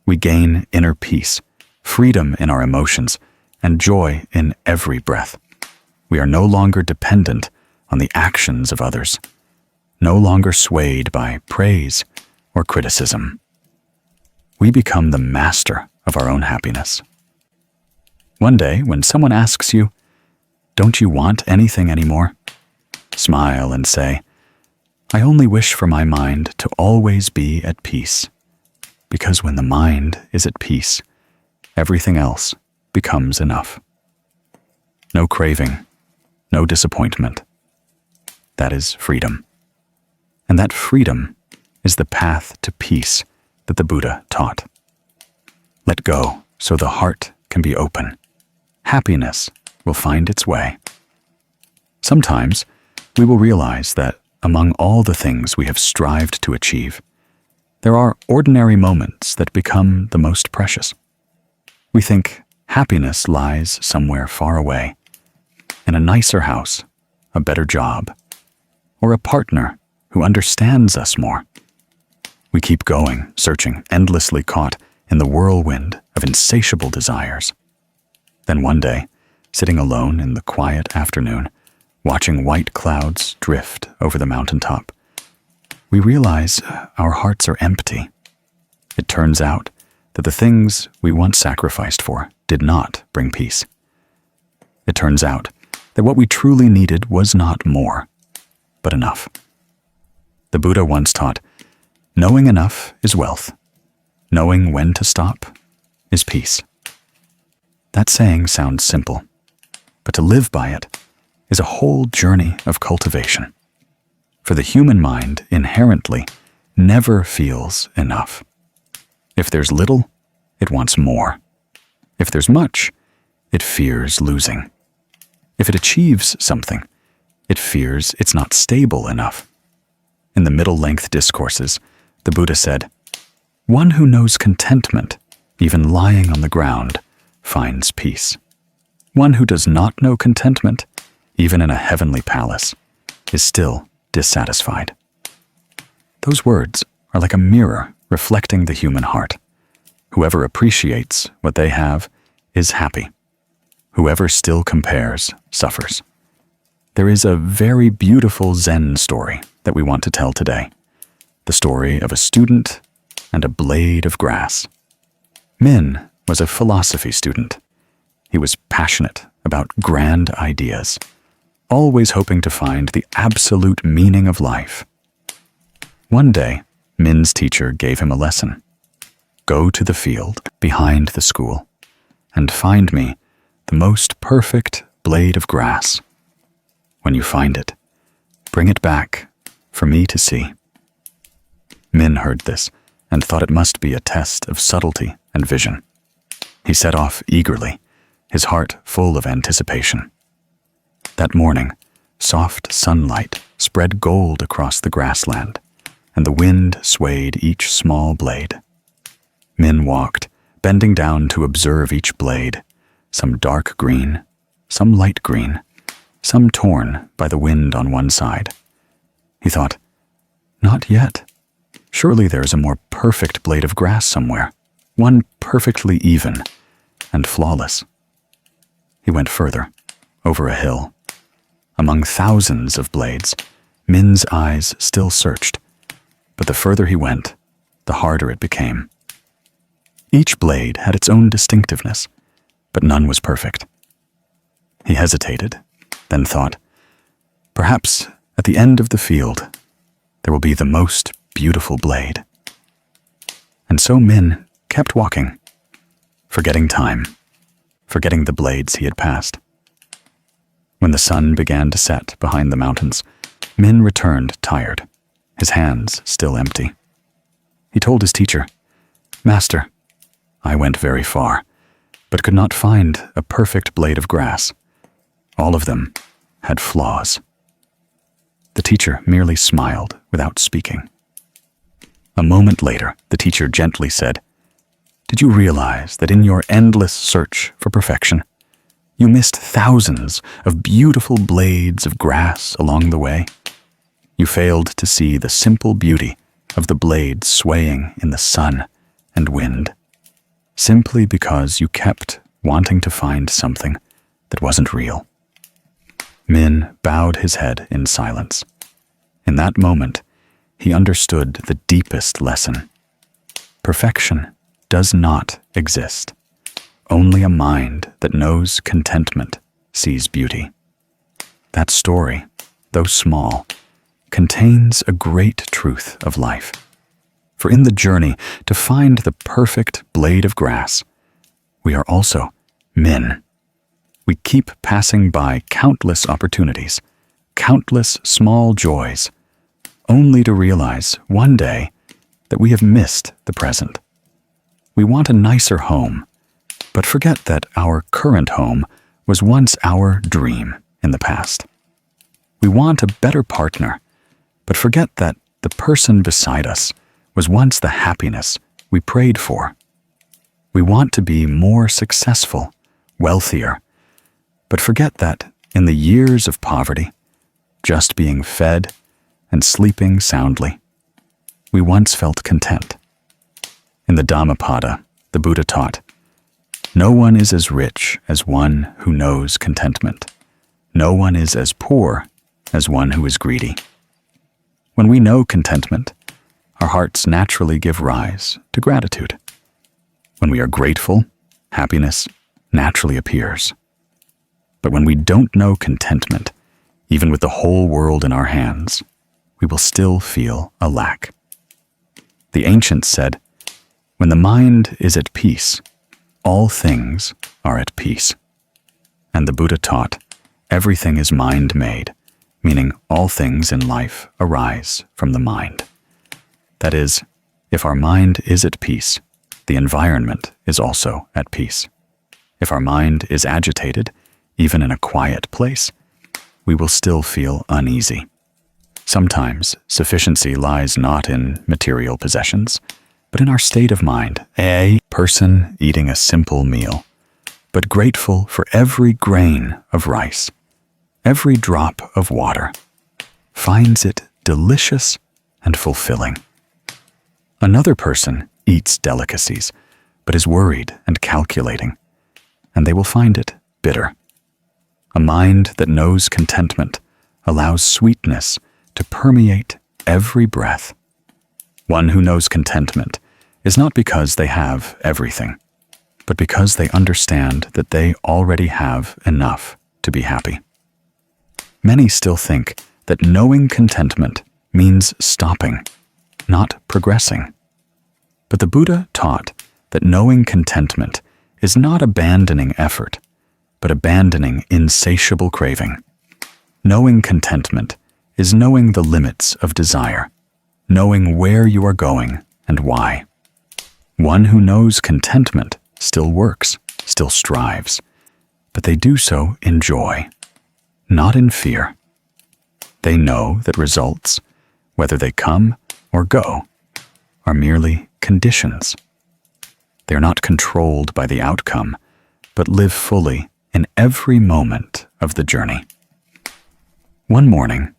We gain inner peace, freedom in our emotions, and joy in every breath. We are no longer dependent on the actions of others, no longer swayed by praise or criticism. We become the master of our own happiness. One day, when someone asks you, "Don't you want anything anymore?" smile and say, "I only wish for my mind to always be at peace." Because when the mind is at peace, everything else becomes enough. No craving, no disappointment. That is freedom. And that freedom is the path to peace that the Buddha taught. Let go so the heart can be open. Happiness will find its way. Sometimes we will realize that among all the things we have strived to achieve, there are ordinary moments that become the most precious. We think happiness lies somewhere far away, in a nicer house, a better job, or a partner who understands us more. We keep going, searching, endlessly caught in the whirlwind of insatiable desires. Then one day, sitting alone in the quiet afternoon, watching white clouds drift over the mountaintop, we realize our hearts are empty. It turns out that the things we once sacrificed for did not bring peace. It turns out that what we truly needed was not more, but enough. The Buddha once taught, "Knowing enough is wealth. Knowing when to stop is peace." That saying sounds simple, but to live by it is a whole journey of cultivation. For the human mind inherently never feels enough. If there's little, it wants more. If there's much, it fears losing. If it achieves something, it fears it's not stable enough. In the middle-length discourses, the Buddha said, "One who knows contentment, even lying on the ground, finds peace. One who does not know contentment, even in a heavenly palace, is still dissatisfied." Those words are like a mirror reflecting the human heart. Whoever appreciates what they have is happy. Whoever still compares suffers. There is a very beautiful Zen story that we want to tell today. The story of a student and a blade of grass. Min was a philosophy student. He was passionate about grand ideas, always hoping to find the absolute meaning of life. One day, Min's teacher gave him a lesson. "Go to the field behind the school and find me the most perfect blade of grass. When you find it, bring it back for me to see." Min heard this and thought it must be a test of subtlety and vision. He set off eagerly, his heart full of anticipation. That morning, soft sunlight spread gold across the grassland, and the wind swayed each small blade. Min walked, bending down to observe each blade, some dark green, some light green, some torn by the wind on one side. He thought, "Not yet. Surely there is a more perfect blade of grass somewhere, one perfectly even and flawless." He went further, over a hill. Among thousands of blades, Min's eyes still searched, but the further he went, the harder it became. Each blade had its own distinctiveness, but none was perfect. He hesitated, then thought, "Perhaps at the end of the field, there will be the most beautiful blade." And so Min kept walking, forgetting time, forgetting the blades he had passed. When the sun began to set behind the mountains, Min returned tired, his hands still empty. He told his teacher, "Master, I went very far, but could not find a perfect blade of grass. All of them had flaws." The teacher merely smiled without speaking. A moment later, the teacher gently said, "Did you realize that in your endless search for perfection, you missed thousands of beautiful blades of grass along the way? You failed to see the simple beauty of the blades swaying in the sun and wind, simply because you kept wanting to find something that wasn't real." Min bowed his head in silence. In that moment, he understood the deepest lesson. Perfection does not exist. Only a mind that knows contentment sees beauty. That story, though small, contains a great truth of life. For in the journey to find the perfect blade of grass, we are also Min. We keep passing by countless opportunities, countless small joys, only to realize one day that we have missed the present. We want a nicer home, but forget that our current home was once our dream in the past. We want a better partner, but forget that the person beside us was once the happiness we prayed for. We want to be more successful, wealthier, but forget that in the years of poverty, just being fed and sleeping soundly, we once felt content. In the Dhammapada, the Buddha taught, "No one is as rich as one who knows contentment. No one is as poor as one who is greedy." When we know contentment, our hearts naturally give rise to gratitude. When we are grateful, happiness naturally appears. But when we don't know contentment, even with the whole world in our hands, we will still feel a lack. The ancients said, "When the mind is at peace, all things are at peace." And the Buddha taught, everything is mind-made, meaning all things in life arise from the mind. That is, if our mind is at peace, the environment is also at peace. If our mind is agitated, even in a quiet place, we will still feel uneasy. Sometimes sufficiency lies not in material possessions, but in our state of mind. A person eating a simple meal, but grateful for every grain of rice, every drop of water, finds it delicious and fulfilling. Another person eats delicacies, but is worried and calculating, and they will find it bitter. A mind that knows contentment allows sweetness to permeate every breath. One who knows contentment is not because they have everything, but because they understand that they already have enough to be happy. Many still think that knowing contentment means stopping, not progressing. But the Buddha taught that knowing contentment is not abandoning effort, but abandoning insatiable craving. Knowing contentment is knowing the limits of desire, knowing where you are going and why. One who knows contentment still works, still strives, but they do so in joy, not in fear. They know that results, whether they come or go, are merely conditions. They are not controlled by the outcome, but live fully in every moment of the journey. One morning,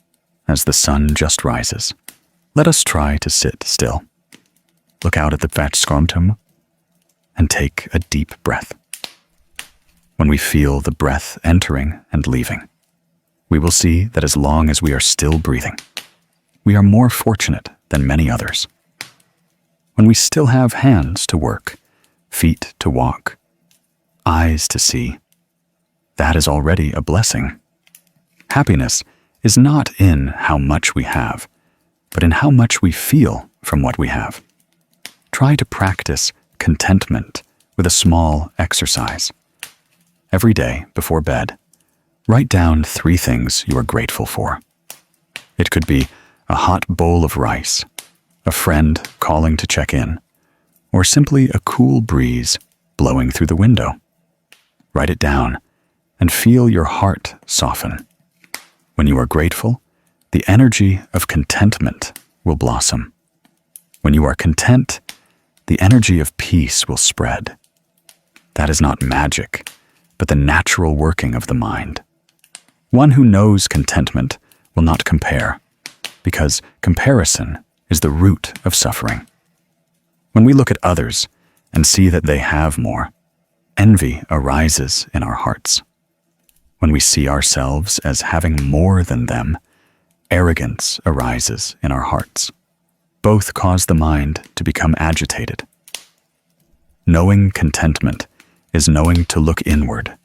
as the sun just rises, let us try to sit still. Look out at the världsskärmtum and take a deep breath. When we feel the breath entering and leaving, we will see that as long as we are still breathing, we are more fortunate than many others. When we still have hands to work, feet to walk, eyes to see, that is already a blessing. Happiness is not in how much we have, but in how much we feel from what we have. Try to practice contentment with a small exercise. Every day before bed, write down 3 things you are grateful for. It could be a hot bowl of rice, a friend calling to check in, or simply a cool breeze blowing through the window. Write it down and feel your heart soften. When you are grateful, the energy of contentment will blossom. When you are content, the energy of peace will spread. That is not magic, but the natural working of the mind. One who knows contentment will not compare, because comparison is the root of suffering. When we look at others and see that they have more, envy arises in our hearts. When we see ourselves as having more than them, arrogance arises in our hearts. Both cause the mind to become agitated. Knowing contentment is knowing to look inward,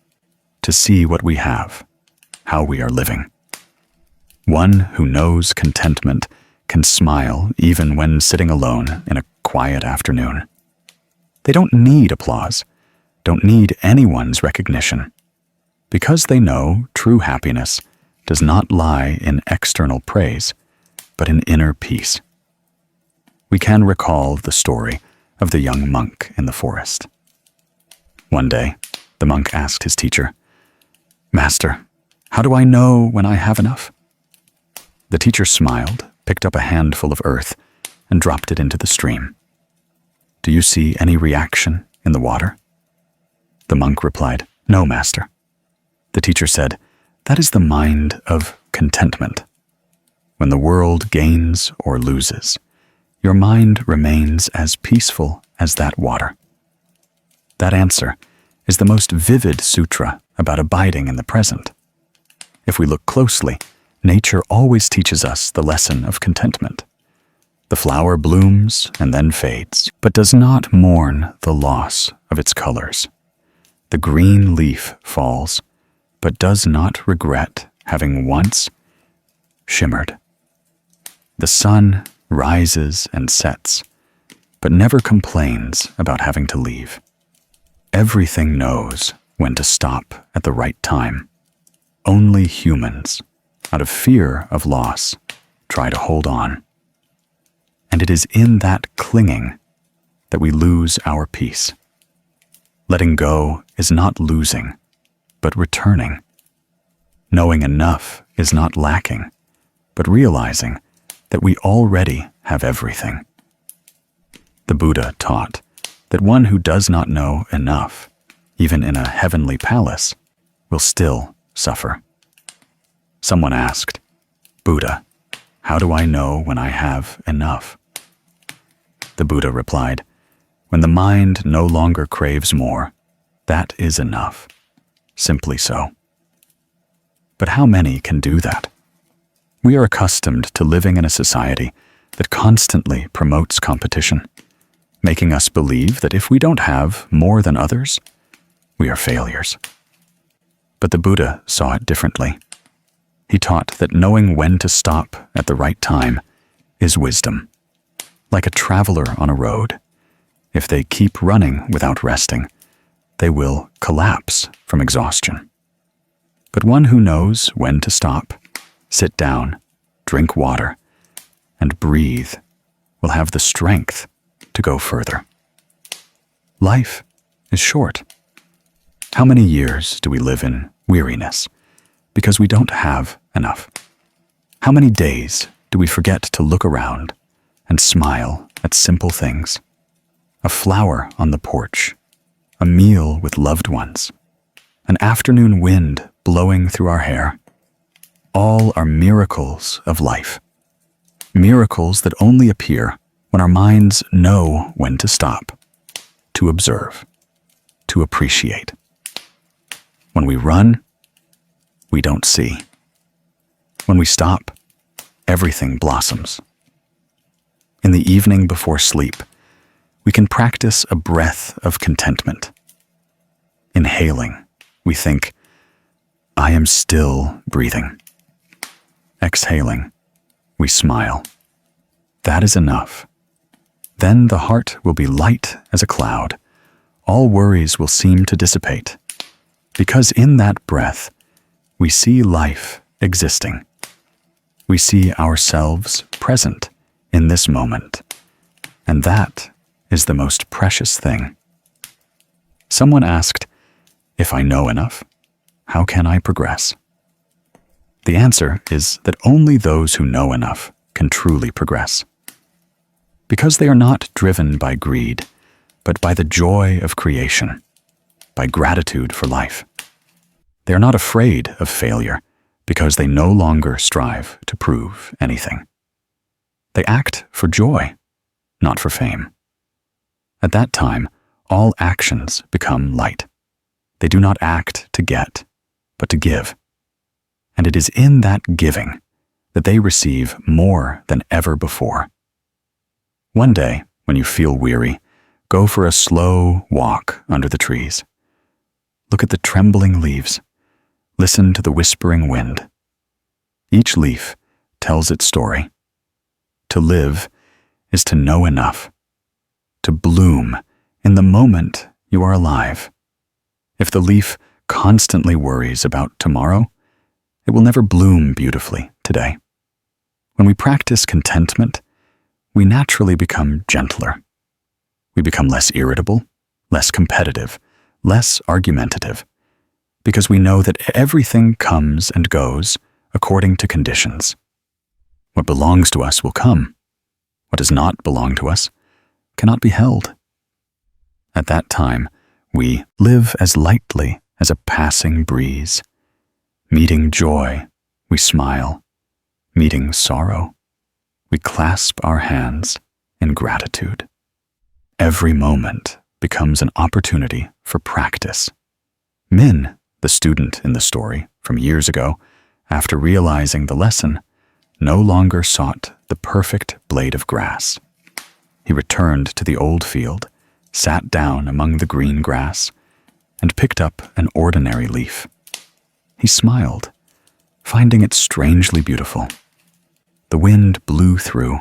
to see what we have, how we are living. One who knows contentment can smile even when sitting alone in a quiet afternoon. They don't need applause, don't need anyone's recognition, because they know true happiness does not lie in external praise, but in inner peace. We can recall the story of the young monk in the forest. One day, the monk asked his teacher, "Master, how do I know when I have enough?" The teacher smiled, picked up a handful of earth, and dropped it into the stream. "Do you see any reaction in the water?" The monk replied, "No, master." The teacher said, "That is the mind of contentment. When the world gains or loses, your mind remains as peaceful as that water." That answer is the most vivid sutra about abiding in the present. If we look closely, nature always teaches us the lesson of contentment. The flower blooms and then fades, but does not mourn the loss of its colors. The green leaf falls, but does not regret having once shimmered. The sun rises and sets, but never complains about having to leave. Everything knows when to stop at the right time. Only humans, out of fear of loss, try to hold on. And it is in that clinging that we lose our peace. Letting go is not losing, but returning. Knowing enough is not lacking, but realizing that we already have everything. The Buddha taught that one who does not know enough, even in a heavenly palace, will still suffer. Someone asked, "Buddha, how do I know when I have enough?" The Buddha replied, "When the mind no longer craves more, that is enough. Simply so." But how many can do that? We are accustomed to living in a society that constantly promotes competition, making us believe that if we don't have more than others, we are failures. But the Buddha saw it differently. He taught that knowing when to stop at the right time is wisdom. Like a traveler on a road, if they keep running without resting, they will collapse from exhaustion. But one who knows when to stop, sit down, drink water, and breathe will have the strength to go further. Life is short. How many years do we live in weariness because we don't have enough? How many days do we forget to look around and smile at simple things? A flower on the porch, a meal with loved ones, an afternoon wind blowing through our hair. All are miracles of life. Miracles that only appear when our minds know when to stop, to observe, to appreciate. When we run, we don't see. When we stop, everything blossoms. In the evening before sleep, we can practice a breath of contentment. Inhaling, we think, "I am still breathing." Exhaling, we smile. That is enough. Then the heart will be light as a cloud. All worries will seem to dissipate, because in that breath, we see life existing. We see ourselves present in this moment, and that is the most precious thing. Someone asked, "If I know enough, how can I progress?" The answer is that only those who know enough can truly progress. Because they are not driven by greed, but by the joy of creation, by gratitude for life. They are not afraid of failure because they no longer strive to prove anything. They act for joy, not for fame. At that time, all actions become light. They do not act to get, but to give. And it is in that giving that they receive more than ever before. One day, when you feel weary, go for a slow walk under the trees. Look at the trembling leaves. Listen to the whispering wind. Each leaf tells its story. To live is to know enough, to bloom in the moment you are alive. If the leaf constantly worries about tomorrow, it will never bloom beautifully today. When we practice contentment, we naturally become gentler. We become less irritable, less competitive, less argumentative, because we know that everything comes and goes according to conditions. What belongs to us will come. What does not belong to us cannot be held. At that time, we live as lightly as a passing breeze. Meeting joy, we smile. Meeting sorrow, we clasp our hands in gratitude. Every moment becomes an opportunity for practice. Min, the student in the story from years ago, after realizing the lesson, no longer sought the perfect blade of grass. He returned to the old field, sat down among the green grass, and picked up an ordinary leaf. He smiled, finding it strangely beautiful. The wind blew through.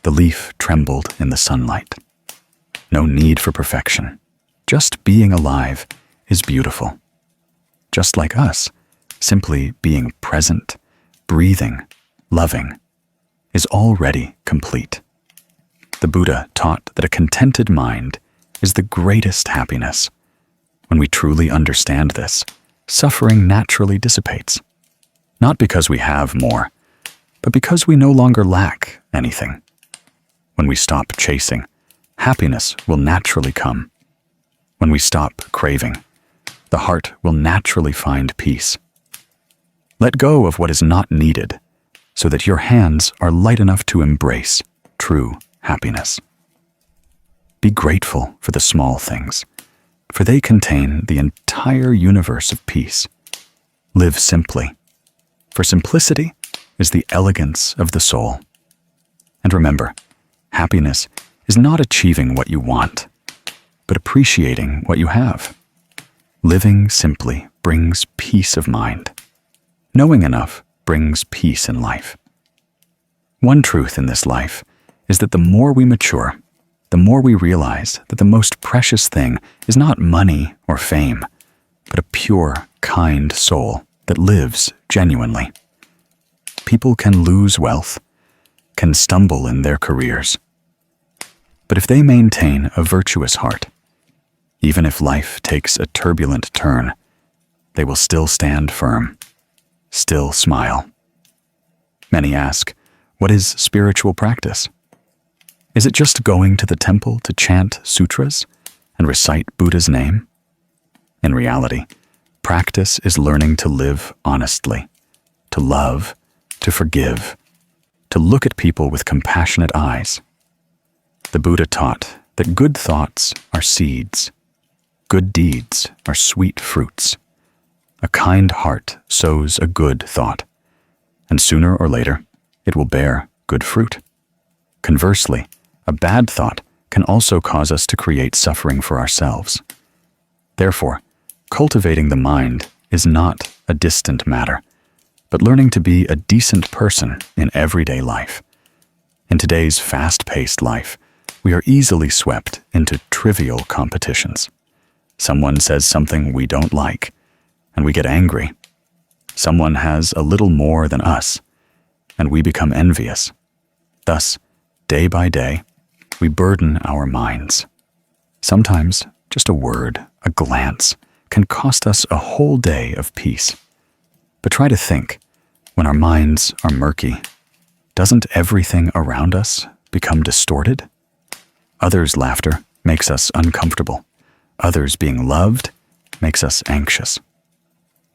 The leaf trembled in the sunlight. No need for perfection. Just being alive is beautiful. Just like us, simply being present, breathing, loving, is already complete. The Buddha taught that a contented mind is the greatest happiness. When we truly understand this, suffering naturally dissipates. Not because we have more, but because we no longer lack anything. When we stop chasing, happiness will naturally come. When we stop craving, the heart will naturally find peace. Let go of what is not needed, so that your hands are light enough to embrace true happiness. Be grateful for the small things, for they contain the entire universe of peace. Live simply, for simplicity is the elegance of the soul. And remember, happiness is not achieving what you want, but appreciating what you have. Living simply brings peace of mind. Knowing enough brings peace in life. One truth in this life is that the more we mature, the more we realize that the most precious thing is not money or fame, but a pure, kind soul that lives genuinely. People can lose wealth, can stumble in their careers, but if they maintain a virtuous heart, even if life takes a turbulent turn, they will still stand firm, still smile. Many ask, what is spiritual practice? Is it just going to the temple to chant sutras and recite Buddha's name? In reality, practice is learning to live honestly, to love, to forgive, to look at people with compassionate eyes. The Buddha taught that good thoughts are seeds, good deeds are sweet fruits. A kind heart sows a good thought, and sooner or later, it will bear good fruit. Conversely, a bad thought can also cause us to create suffering for ourselves. Therefore, cultivating the mind is not a distant matter, but learning to be a decent person in everyday life. In today's fast-paced life, we are easily swept into trivial competitions. Someone says something we don't like, and we get angry. Someone has a little more than us, and we become envious. Thus, day by day, we burden our minds. Sometimes, just a word, a glance, can cost us a whole day of peace. But try to think, when our minds are murky, doesn't everything around us become distorted? Others' laughter makes us uncomfortable. Others being loved makes us anxious.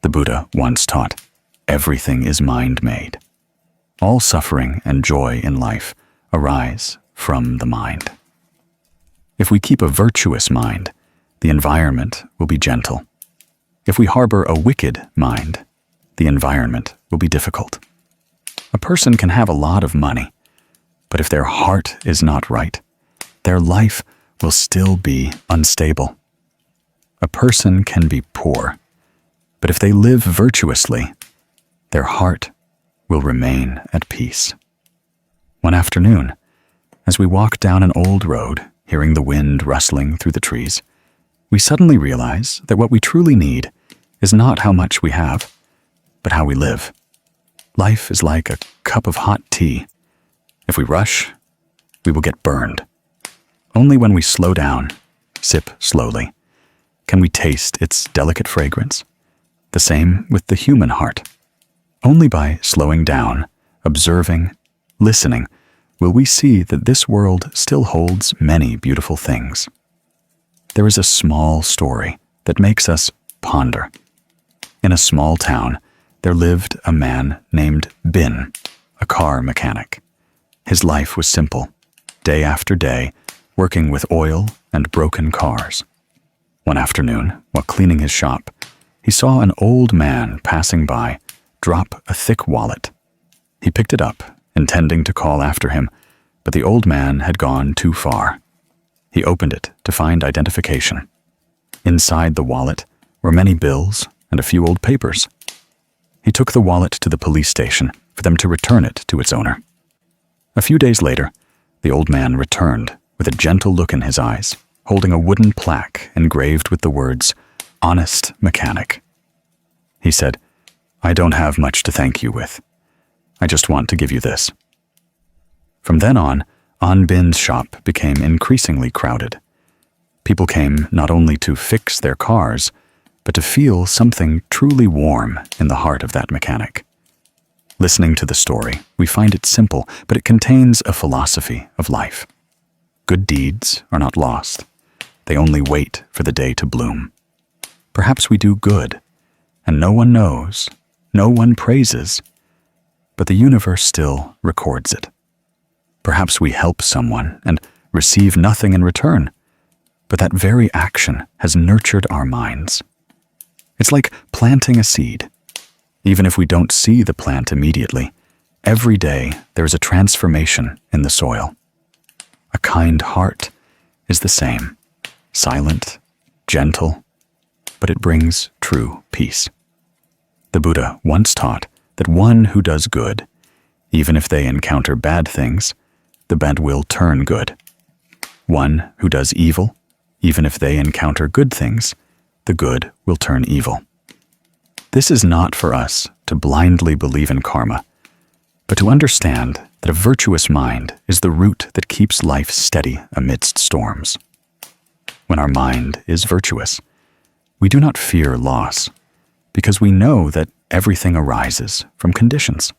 The Buddha once taught, everything is mind-made. All suffering and joy in life arise from the mind. If we keep a virtuous mind, the environment will be gentle. If we harbor a wicked mind, the environment will be difficult. A person can have a lot of money, but if their heart is not right, their life will still be unstable. A person can be poor, but if they live virtuously, their heart will remain at peace. One afternoon, as we walked down an old road, hearing the wind rustling through the trees, we suddenly realize that what we truly need is not how much we have, but how we live. Life is like a cup of hot tea. If we rush, we will get burned. Only when we slow down, sip slowly, can we taste its delicate fragrance. The same with the human heart. Only by slowing down, observing, listening, will we see that this world still holds many beautiful things. There is a small story that makes us ponder. In a small town, there lived a man named Bin, a car mechanic. His life was simple, day after day, working with oil and broken cars. One afternoon, while cleaning his shop, he saw an old man passing by drop a thick wallet. He picked it up, intending to call after him, but the old man had gone too far. He opened it to find identification. Inside the wallet were many bills and a few old papers. He took the wallet to the police station for them to return it to its owner. A few days later, the old man returned with a gentle look in his eyes, holding a wooden plaque engraved with the words, "Honest Mechanic." He said, "I don't have much to thank you with. I just want to give you this." From then on, Anbin's shop became increasingly crowded. People came not only to fix their cars, but to feel something truly warm in the heart of that mechanic. Listening to the story, we find it simple, but it contains a philosophy of life. Good deeds are not lost. They only wait for the day to bloom. Perhaps we do good, and no one knows, no one praises, but the universe still records it. Perhaps we help someone and receive nothing in return, but that very action has nurtured our minds. It's like planting a seed. Even if we don't see the plant immediately, every day there is a transformation in the soil. A kind heart is the same, silent, gentle, but it brings true peace. The Buddha once taught that one who does good, even if they encounter bad things, the bad will turn good. One who does evil, even if they encounter good things, the good will turn evil. This is not for us to blindly believe in karma, but to understand that a virtuous mind is the root that keeps life steady amidst storms. When our mind is virtuous, we do not fear loss, because we know that everything arises from conditions.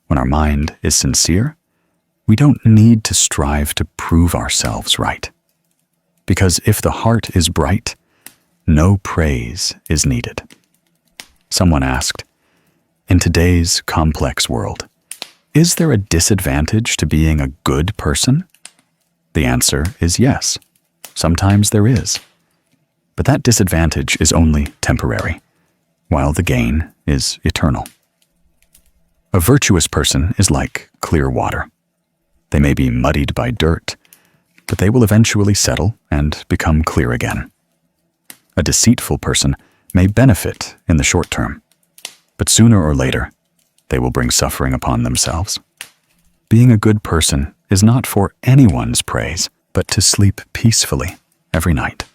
When our mind is sincere, we don't need to strive to prove ourselves right. Because if the heart is bright, no praise is needed. Someone asked, in today's complex world, is there a disadvantage to being a good person? The answer is yes. Sometimes there is. But that disadvantage is only temporary, while the gain is eternal. A virtuous person is like clear water. They may be muddied by dirt, but they will eventually settle and become clear again. A deceitful person may benefit in the short term, but sooner or later, they will bring suffering upon themselves. Being a good person is not for anyone's praise, but to sleep peacefully every night.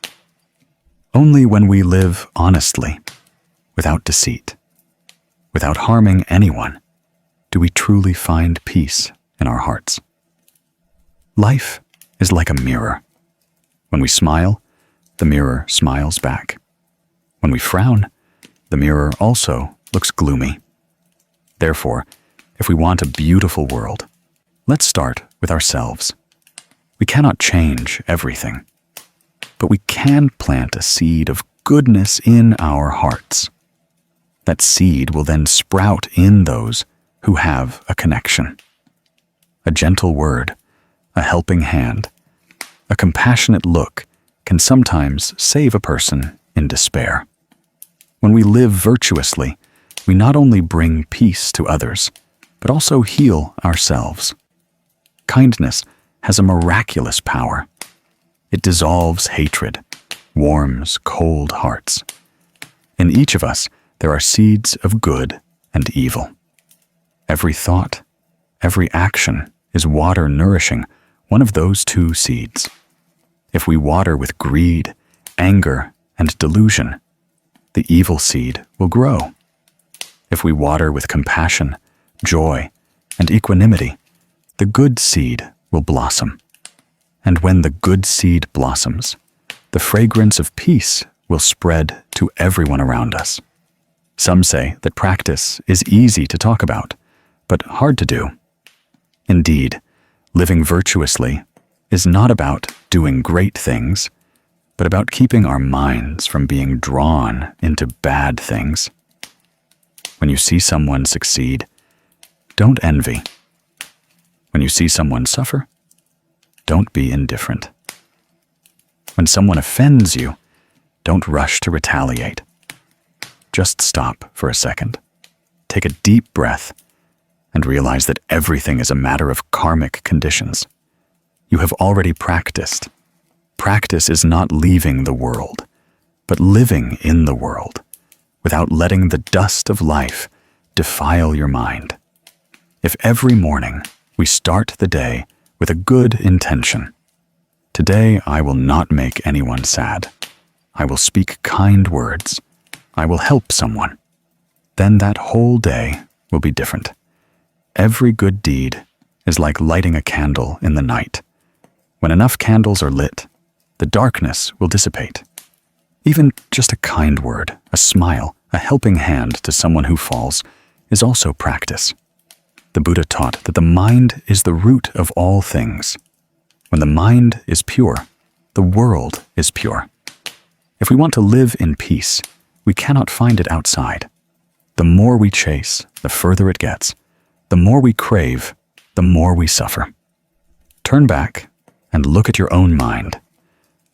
Only when we live honestly, without deceit, without harming anyone, do we truly find peace in our hearts. Life is like a mirror. When we smile, the mirror smiles back. When we frown, the mirror also looks gloomy. Therefore, if we want a beautiful world, let's start with ourselves. We cannot change everything, but we can plant a seed of goodness in our hearts. That seed will then sprout in those who have a connection. A gentle word, a helping hand, a compassionate look can sometimes save a person in despair. When we live virtuously, we not only bring peace to others, but also heal ourselves. Kindness has a miraculous power. It dissolves hatred, warms cold hearts. In each of us, there are seeds of good and evil. Every thought, every action is water nourishing one of those two seeds. If we water with greed, anger, and delusion, the evil seed will grow. If we water with compassion, joy, and equanimity, the good seed will blossom. And when the good seed blossoms, the fragrance of peace will spread to everyone around us. Some say that practice is easy to talk about, but hard to do. Indeed, living virtuously is not about doing great things, but about keeping our minds from being drawn into bad things. When you see someone succeed, don't envy. When you see someone suffer, don't be indifferent. When someone offends you, don't rush to retaliate. Just stop for a second, take a deep breath, and realize that everything is a matter of karmic conditions. You have already practiced. Practice is not leaving the world, but living in the world, without letting the dust of life defile your mind. If every morning we start the day with a good intention, today I will not make anyone sad. I will speak kind words. I will help someone. Then that whole day will be different. Every good deed is like lighting a candle in the night. When enough candles are lit, the darkness will dissipate. Even just a kind word, a smile, a helping hand to someone who falls is also practice. The Buddha taught that the mind is the root of all things. When the mind is pure, the world is pure. If we want to live in peace, we cannot find it outside. The more we chase, the further it gets. The more we crave, the more we suffer. Turn back and look at your own mind.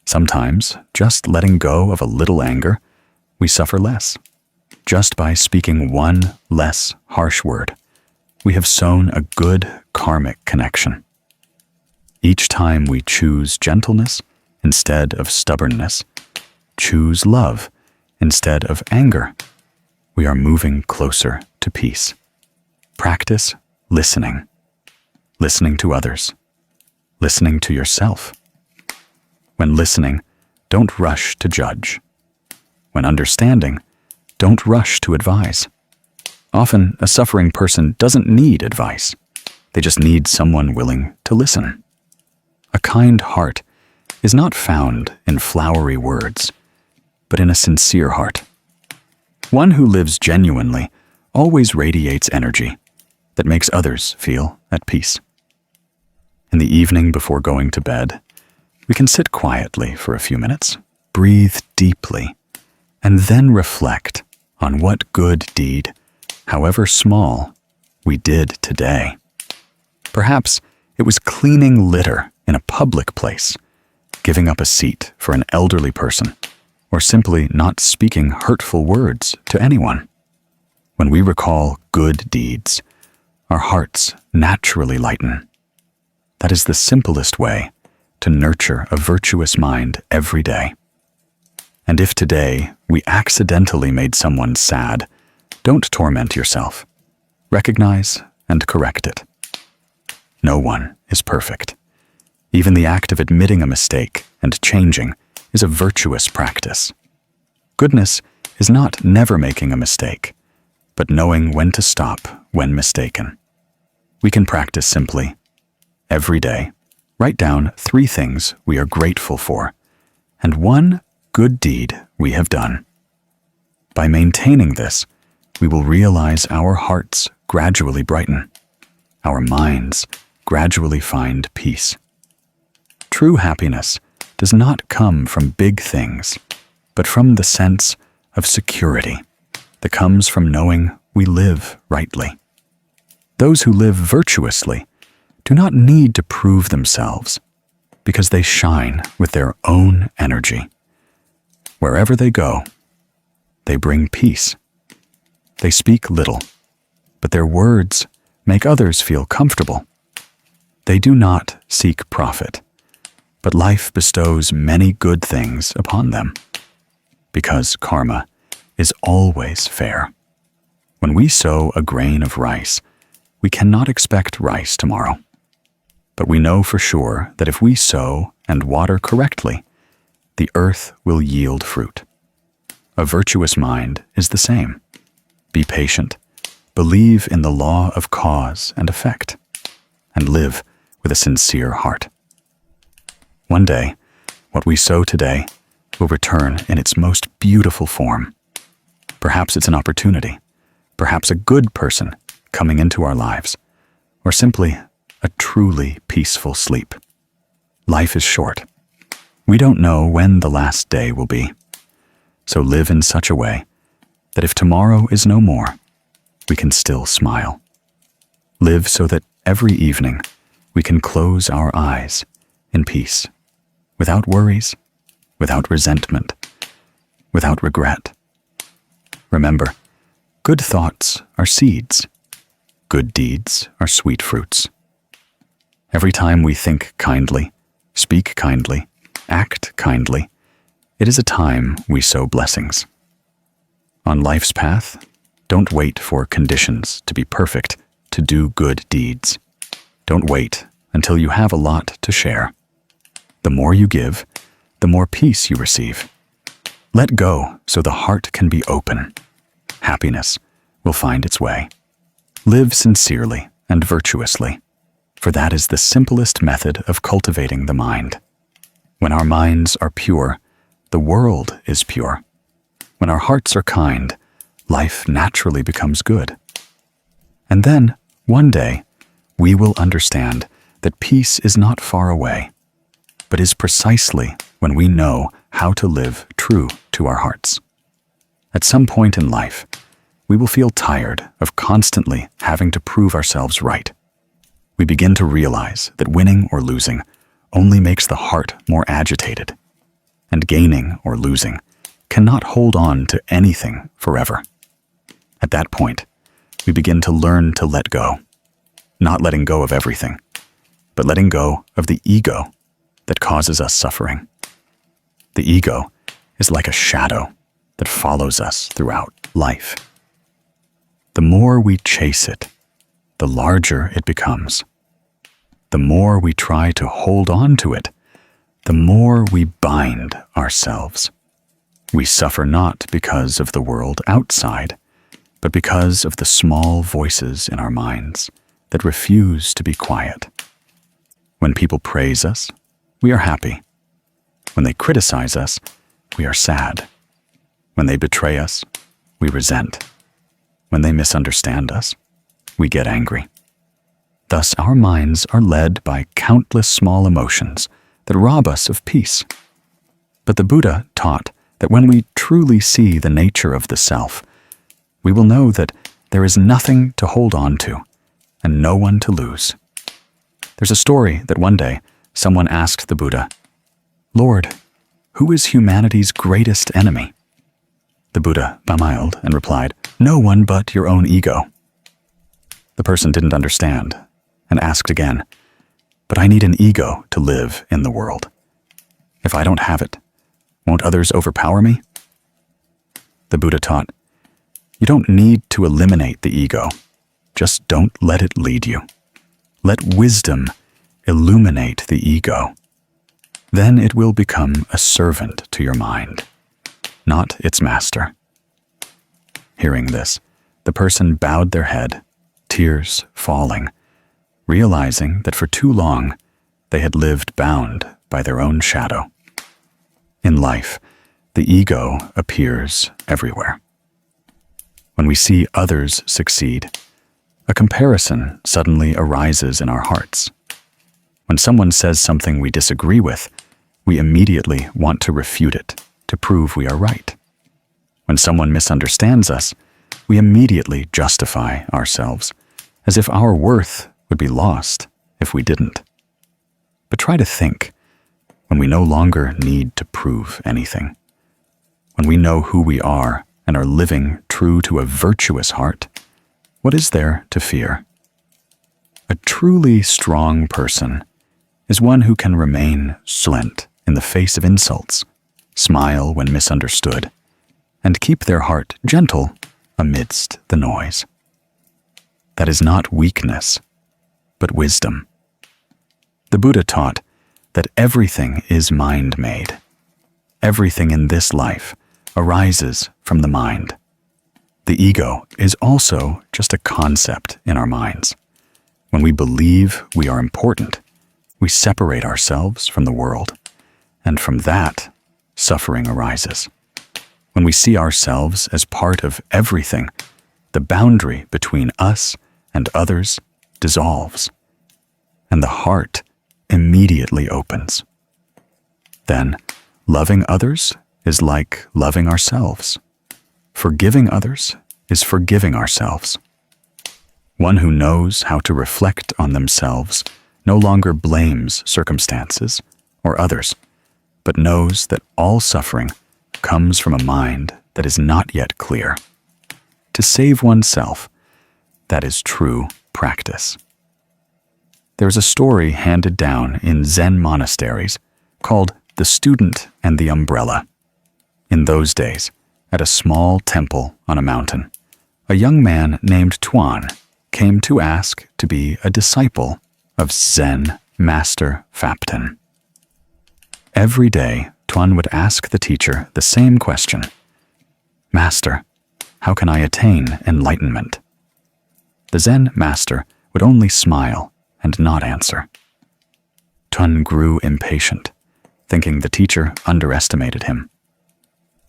Sometimes, just letting go of a little anger, we suffer less. Just by speaking one less harsh word, we have sown a good karmic connection. Each time we choose gentleness instead of stubbornness, choose love instead of anger, we are moving closer to peace. Practice listening. Listening to others. Listening to yourself. When listening, don't rush to judge. When understanding, don't rush to advise. Often, a suffering person doesn't need advice. They just need someone willing to listen. A kind heart is not found in flowery words, but in a sincere heart. One who lives genuinely always radiates energy that makes others feel at peace. In the evening before going to bed, we can sit quietly for a few minutes, breathe deeply, and then reflect on what good deed, however small, we did today. Perhaps it was cleaning litter in a public place, giving up a seat for an elderly person, or simply not speaking hurtful words to anyone. When we recall good deeds, our hearts naturally lighten. That is the simplest way to nurture a virtuous mind every day. And if today we accidentally made someone sad, don't torment yourself. Recognize and correct it. No one is perfect. Even the act of admitting a mistake and changing is a virtuous practice. Goodness is not never making a mistake, but knowing when to stop when mistaken. We can practice simply. Every day, write down 3 things we are grateful for, and 1 good deed we have done. By maintaining this, we will realize our hearts gradually brighten. Our minds gradually find peace. True happiness does not come from big things, but from the sense of security that comes from knowing we live rightly. Those who live virtuously do not need to prove themselves because they shine with their own energy. Wherever they go, they bring peace. They speak little, but their words make others feel comfortable. They do not seek profit, but life bestows many good things upon them, because karma is always fair. When we sow a grain of rice, we cannot expect rice tomorrow. But we know for sure that if we sow and water correctly, the earth will yield fruit. A virtuous mind is the same. Be patient, believe in the law of cause and effect, and live with a sincere heart. One day, what we sow today will return in its most beautiful form. Perhaps it's an opportunity, perhaps a good person coming into our lives, or simply a truly peaceful sleep. Life is short. We don't know when the last day will be. So live in such a way that if tomorrow is no more, we can still smile. Live so that every evening we can close our eyes in peace, without worries, without resentment, without regret. Remember, good thoughts are seeds. Good deeds are sweet fruits. Every time we think kindly, speak kindly, act kindly, it is a time we sow blessings. On life's path, don't wait for conditions to be perfect to do good deeds. Don't wait until you have a lot to share. The more you give, the more peace you receive. Let go so the heart can be open. Happiness will find its way. Live sincerely and virtuously. for that is the simplest method of cultivating the mind. When our minds are pure, the world is pure. When our hearts are kind, life naturally becomes good. And then, one day, we will understand that peace is not far away, but is precisely when we know how to live true to our hearts. At some point in life, we will feel tired of constantly having to prove ourselves right. We begin to realize that winning or losing only makes the heart more agitated, and gaining or losing cannot hold on to anything forever. At that point, we begin to learn to let go, not letting go of everything, but letting go of the ego that causes us suffering. The ego is like a shadow that follows us throughout life. The more we chase it, the larger it becomes. The more we try to hold on to it, the more we bind ourselves. We suffer not because of the world outside, but because of the small voices in our minds that refuse to be quiet. When people praise us, we are happy. When they criticize us, we are sad. When they betray us, we resent. When they misunderstand us, we get angry. Thus, our minds are led by countless small emotions that rob us of peace. But the Buddha taught that when we truly see the nature of the self, we will know that there is nothing to hold on to and no one to lose. There's a story that one day someone asked the Buddha, "Lord, who is humanity's greatest enemy?" The Buddha smiled and replied, "No one but your own ego." The person didn't understand and asked again, "But I need an ego to live in the world. If I don't have it, won't others overpower me?" The Buddha taught, "You don't need to eliminate the ego. Just don't let it lead you. Let wisdom illuminate the ego. Then it will become a servant to your mind, not its master." Hearing this, the person bowed their head, tears falling, realizing that for too long they had lived bound by their own shadow. In life, the ego appears everywhere. When we see others succeed, a comparison suddenly arises in our hearts. When someone says something we disagree with, we immediately want to refute it to prove we are right. When someone misunderstands us, we immediately justify ourselves, as if our worth would be lost if we didn't. But try to think, when we no longer need to prove anything, when we know who we are and are living true to a virtuous heart, what is there to fear? A truly strong person is one who can remain silent in the face of insults, smile when misunderstood, and keep their heart gentle amidst the noise. That is not weakness, but wisdom. The Buddha taught that everything is mind-made. Everything in this life arises from the mind. The ego is also just a concept in our minds. When we believe we are important, we separate ourselves from the world, and from that, suffering arises. When we see ourselves as part of everything, the boundary between us and others dissolves, and the heart immediately opens. Then, loving others is like loving ourselves. Forgiving others is forgiving ourselves. One who knows how to reflect on themselves no longer blames circumstances or others, but knows that all suffering comes from a mind that is not yet clear. To save oneself, that is true practice. There's a story handed down in Zen monasteries called The Student and the Umbrella. In those days, at a small temple on a mountain, a young man named Tuan came to ask to be a disciple of Zen Master Phapten. Every day, Tuan would ask the teacher the same question: "Master, how can I attain enlightenment?" The Zen master would only smile and not answer. Tuan grew impatient, thinking the teacher underestimated him.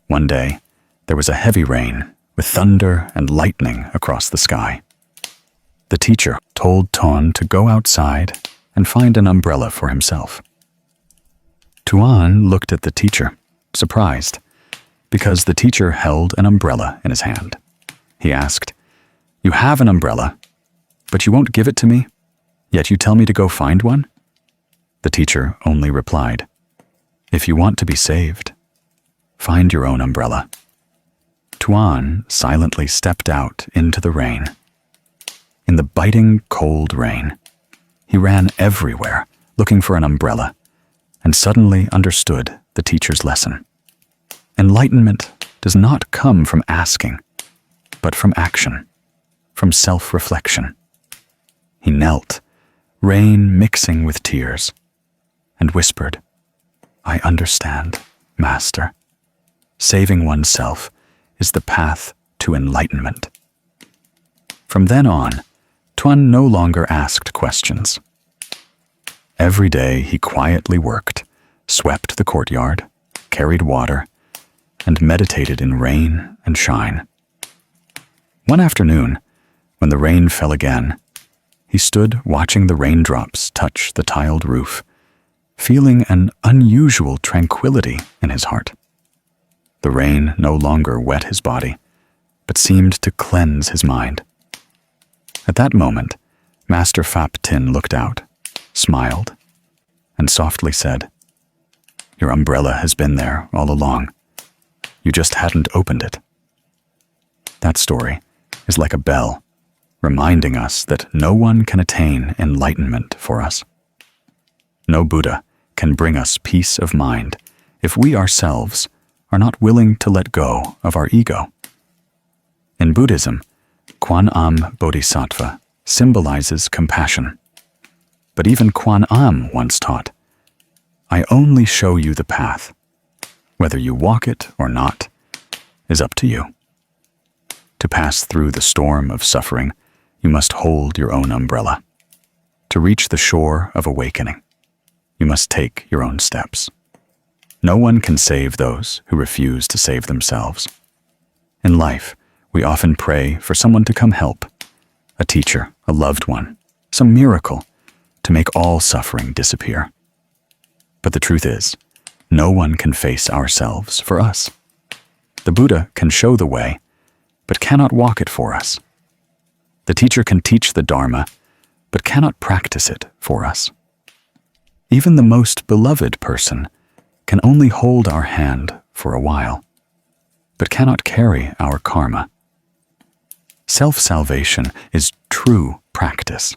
One day, there was a heavy rain with thunder and lightning across the sky. The teacher told Tuan to go outside and find an umbrella for himself. Tuan looked at the teacher, surprised, because the teacher held an umbrella in his hand. He asked, "You have an umbrella, but you won't give it to me, yet you tell me to go find one?" The teacher only replied, "If you want to be saved, find your own umbrella." Tuan silently stepped out into the rain. In the biting cold rain, he ran everywhere looking for an umbrella and suddenly understood the teacher's lesson. Enlightenment does not come from asking, but from action, from self-reflection. He knelt, rain mixing with tears, and whispered, "I understand, Master. Saving oneself is the path to enlightenment." From then on, Tuan no longer asked questions. Every day he quietly worked, swept the courtyard, carried water, and meditated in rain and shine. One afternoon, when the rain fell again, he stood watching the raindrops touch the tiled roof, feeling an unusual tranquility in his heart. The rain no longer wet his body, but seemed to cleanse his mind. At that moment, Master Phap Tin looked out, smiled, and softly said, "Your umbrella has been there all along. You just hadn't opened it." That story is like a bell, reminding us that no one can attain enlightenment for us. No Buddha can bring us peace of mind if we ourselves are not willing to let go of our ego. In Buddhism, Kwan Am Bodhisattva symbolizes compassion. But even Kwan Am once taught, "I only show you the path. Whether you walk it or not is up to you." To pass through the storm of suffering, you must hold your own umbrella. To reach the shore of awakening, you must take your own steps. No one can save those who refuse to save themselves. In life, we often pray for someone to come help, a teacher, a loved one, some miracle, to make all suffering disappear. But the truth is, no one can face ourselves for us. The Buddha can show the way, but cannot walk it for us. The teacher can teach the Dharma, but cannot practice it for us. Even the most beloved person can only hold our hand for a while, but cannot carry our karma. Self-salvation is true practice.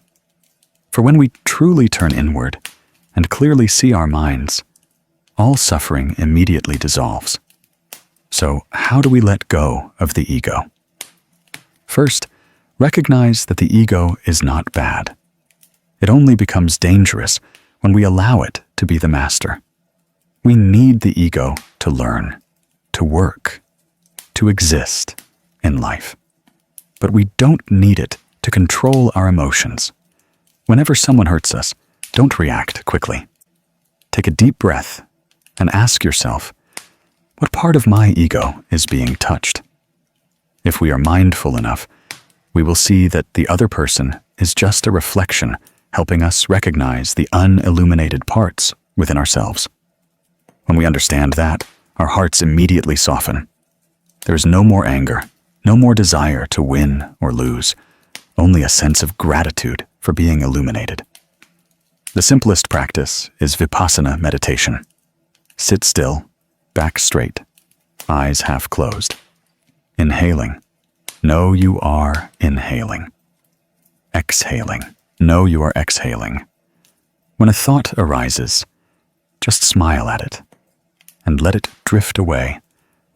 For when we truly turn inward and clearly see our minds, all suffering immediately dissolves. So how do we let go of the ego? First, recognize that the ego is not bad. It only becomes dangerous when we allow it to be the master. We need the ego to learn, to work, to exist in life. But we don't need it to control our emotions. Whenever someone hurts us, don't react quickly. Take a deep breath and ask yourself, what part of my ego is being touched? If we are mindful enough, we will see that the other person is just a reflection helping us recognize the unilluminated parts within ourselves. When we understand that, our hearts immediately soften. There is no more anger, no more desire to win or lose, only a sense of gratitude for being illuminated. The simplest practice is vipassana meditation. Sit still, back straight, eyes half closed. Inhaling, know you are inhaling. Exhaling, know you are exhaling. When a thought arises, just smile at it and let it drift away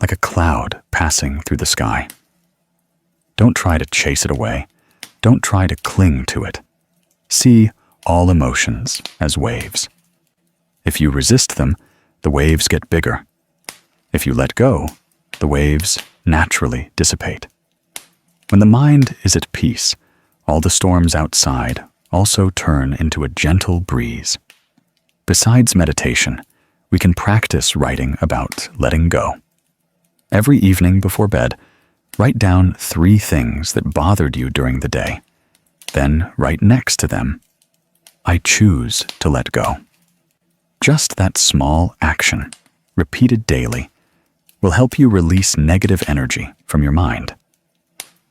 like a cloud passing through the sky. Don't try to chase it away. Don't try to cling to it. See all emotions as waves. If you resist them, the waves get bigger. If you let go, the waves naturally dissipate. When the mind is at peace, all the storms outside also turn into a gentle breeze. Besides meditation, we can practice writing about letting go. Every evening before bed, write down 3 things that bothered you during the day. Then write next to them, "I choose to let go." Just that small action, repeated daily, will help you release negative energy from your mind.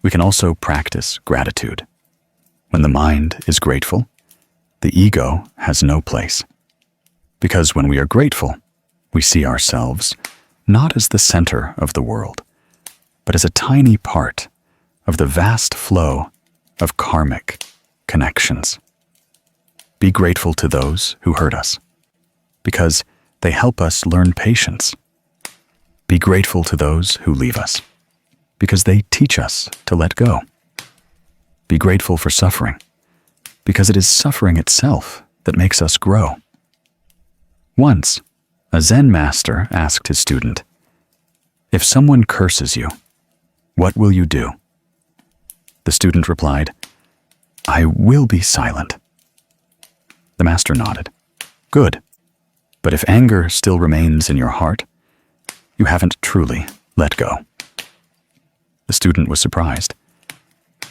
We can also practice gratitude. When the mind is grateful, the ego has no place. Because when we are grateful, we see ourselves not as the center of the world, but as a tiny part of the vast flow of karmic connections. Be grateful to those who hurt us, because they help us learn patience. Be grateful to those who leave us, because they teach us to let go. Be grateful for suffering, because it is suffering itself that makes us grow. Once, a Zen master asked his student, "If someone curses you, what will you do?" The student replied, "I will be silent." The master nodded. "Good. But if anger still remains in your heart, you haven't truly let go." The student was surprised.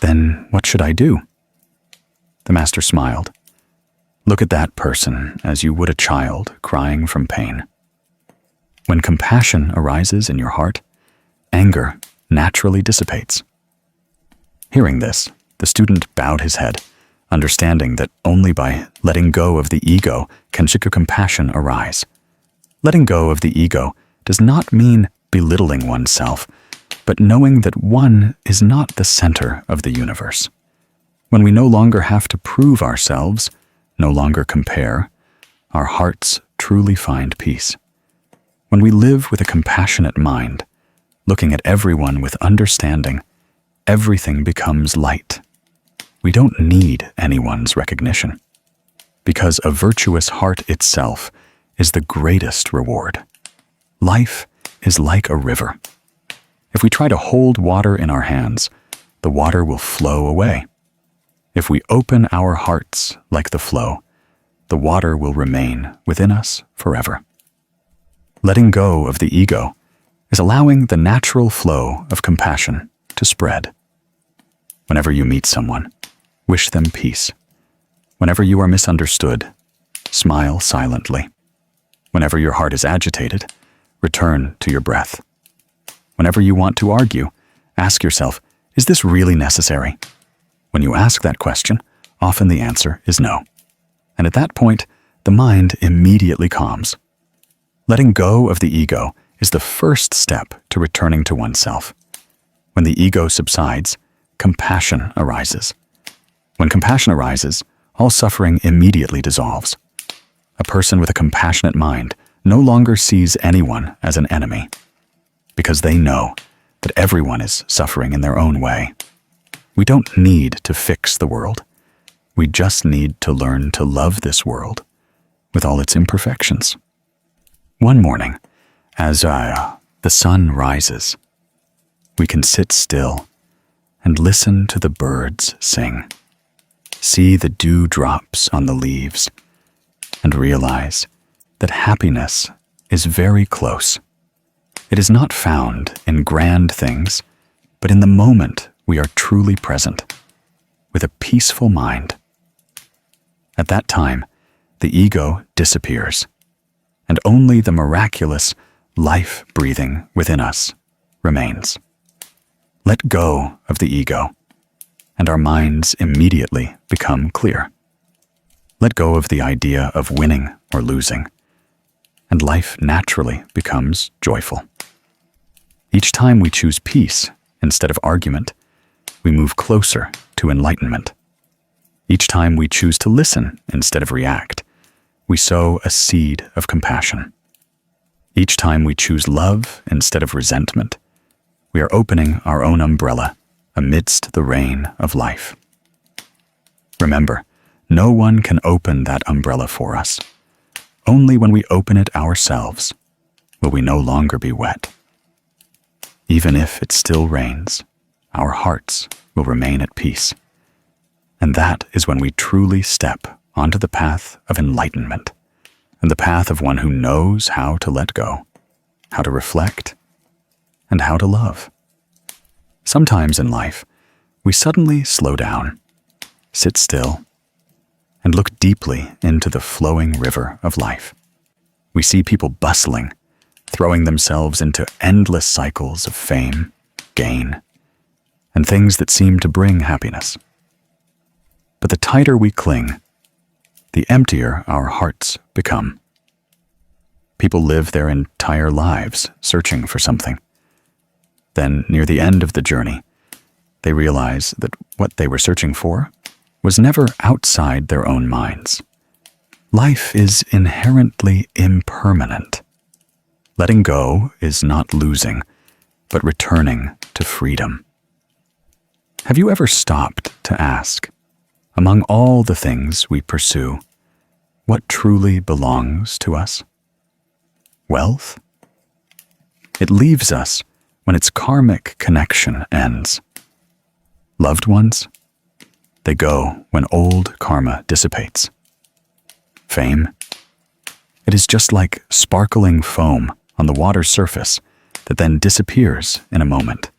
"Then what should I do?" The master smiled. "Look at that person as you would a child crying from pain. When compassion arises in your heart, anger naturally dissipates." Hearing this, the student bowed his head, understanding that only by letting go of the ego can compassion arise. Letting go of the ego does not mean belittling oneself, but knowing that one is not the center of the universe. When we no longer have to prove ourselves, no longer compare, our hearts truly find peace. When we live with a compassionate mind, looking at everyone with understanding, everything becomes light. We don't need anyone's recognition, because a virtuous heart itself is the greatest reward. Life is like a river. If we try to hold water in our hands, the water will flow away. If we open our hearts like the flow, the water will remain within us forever. Letting go of the ego is allowing the natural flow of compassion to spread. Whenever you meet someone, wish them peace. Whenever you are misunderstood, smile silently. Whenever your heart is agitated, return to your breath. Whenever you want to argue, ask yourself, is this really necessary? When you ask that question, often the answer is no. And at that point, the mind immediately calms. Letting go of the ego is the first step to returning to oneself. When the ego subsides, compassion arises. When compassion arises, all suffering immediately dissolves. A person with a compassionate mind no longer sees anyone as an enemy, because they know that everyone is suffering in their own way. We don't need to fix the world. We just need to learn to love this world with all its imperfections. One morning, as the sun rises, we can sit still and listen to the birds sing, see the dewdrops on the leaves, and realize that happiness is very close. It is not found in grand things, but in the moment we are truly present, with a peaceful mind. At that time, the ego disappears, and only the miraculous life breathing within us remains. Let go of the ego, and our minds immediately become clear. Let go of the idea of winning or losing, and life naturally becomes joyful. Each time we choose peace instead of argument, we move closer to enlightenment. Each time we choose to listen instead of react, we sow a seed of compassion. Each time we choose love instead of resentment, we are opening our own umbrella amidst the rain of life. Remember, no one can open that umbrella for us. Only when we open it ourselves will we no longer be wet. Even if it still rains, our hearts will remain at peace. And that is when we truly step onto the path of enlightenment, and the path of one who knows how to let go, how to reflect, and how to love. Sometimes in life, we suddenly slow down, sit still, and look deeply into the flowing river of life. We see people bustling, throwing themselves into endless cycles of fame, gain, and things that seem to bring happiness. But the tighter we cling, the emptier our hearts become. People live their entire lives searching for something. Then, near the end of the journey, they realize that what they were searching for was never outside their own minds. Life is inherently impermanent. Letting go is not losing, but returning to freedom. Have you ever stopped to ask, among all the things we pursue, what truly belongs to us? Wealth? It leaves us when its karmic connection ends. Loved ones? They go when old karma dissipates. Fame? It is just like sparkling foam on the water's surface that then disappears in a moment.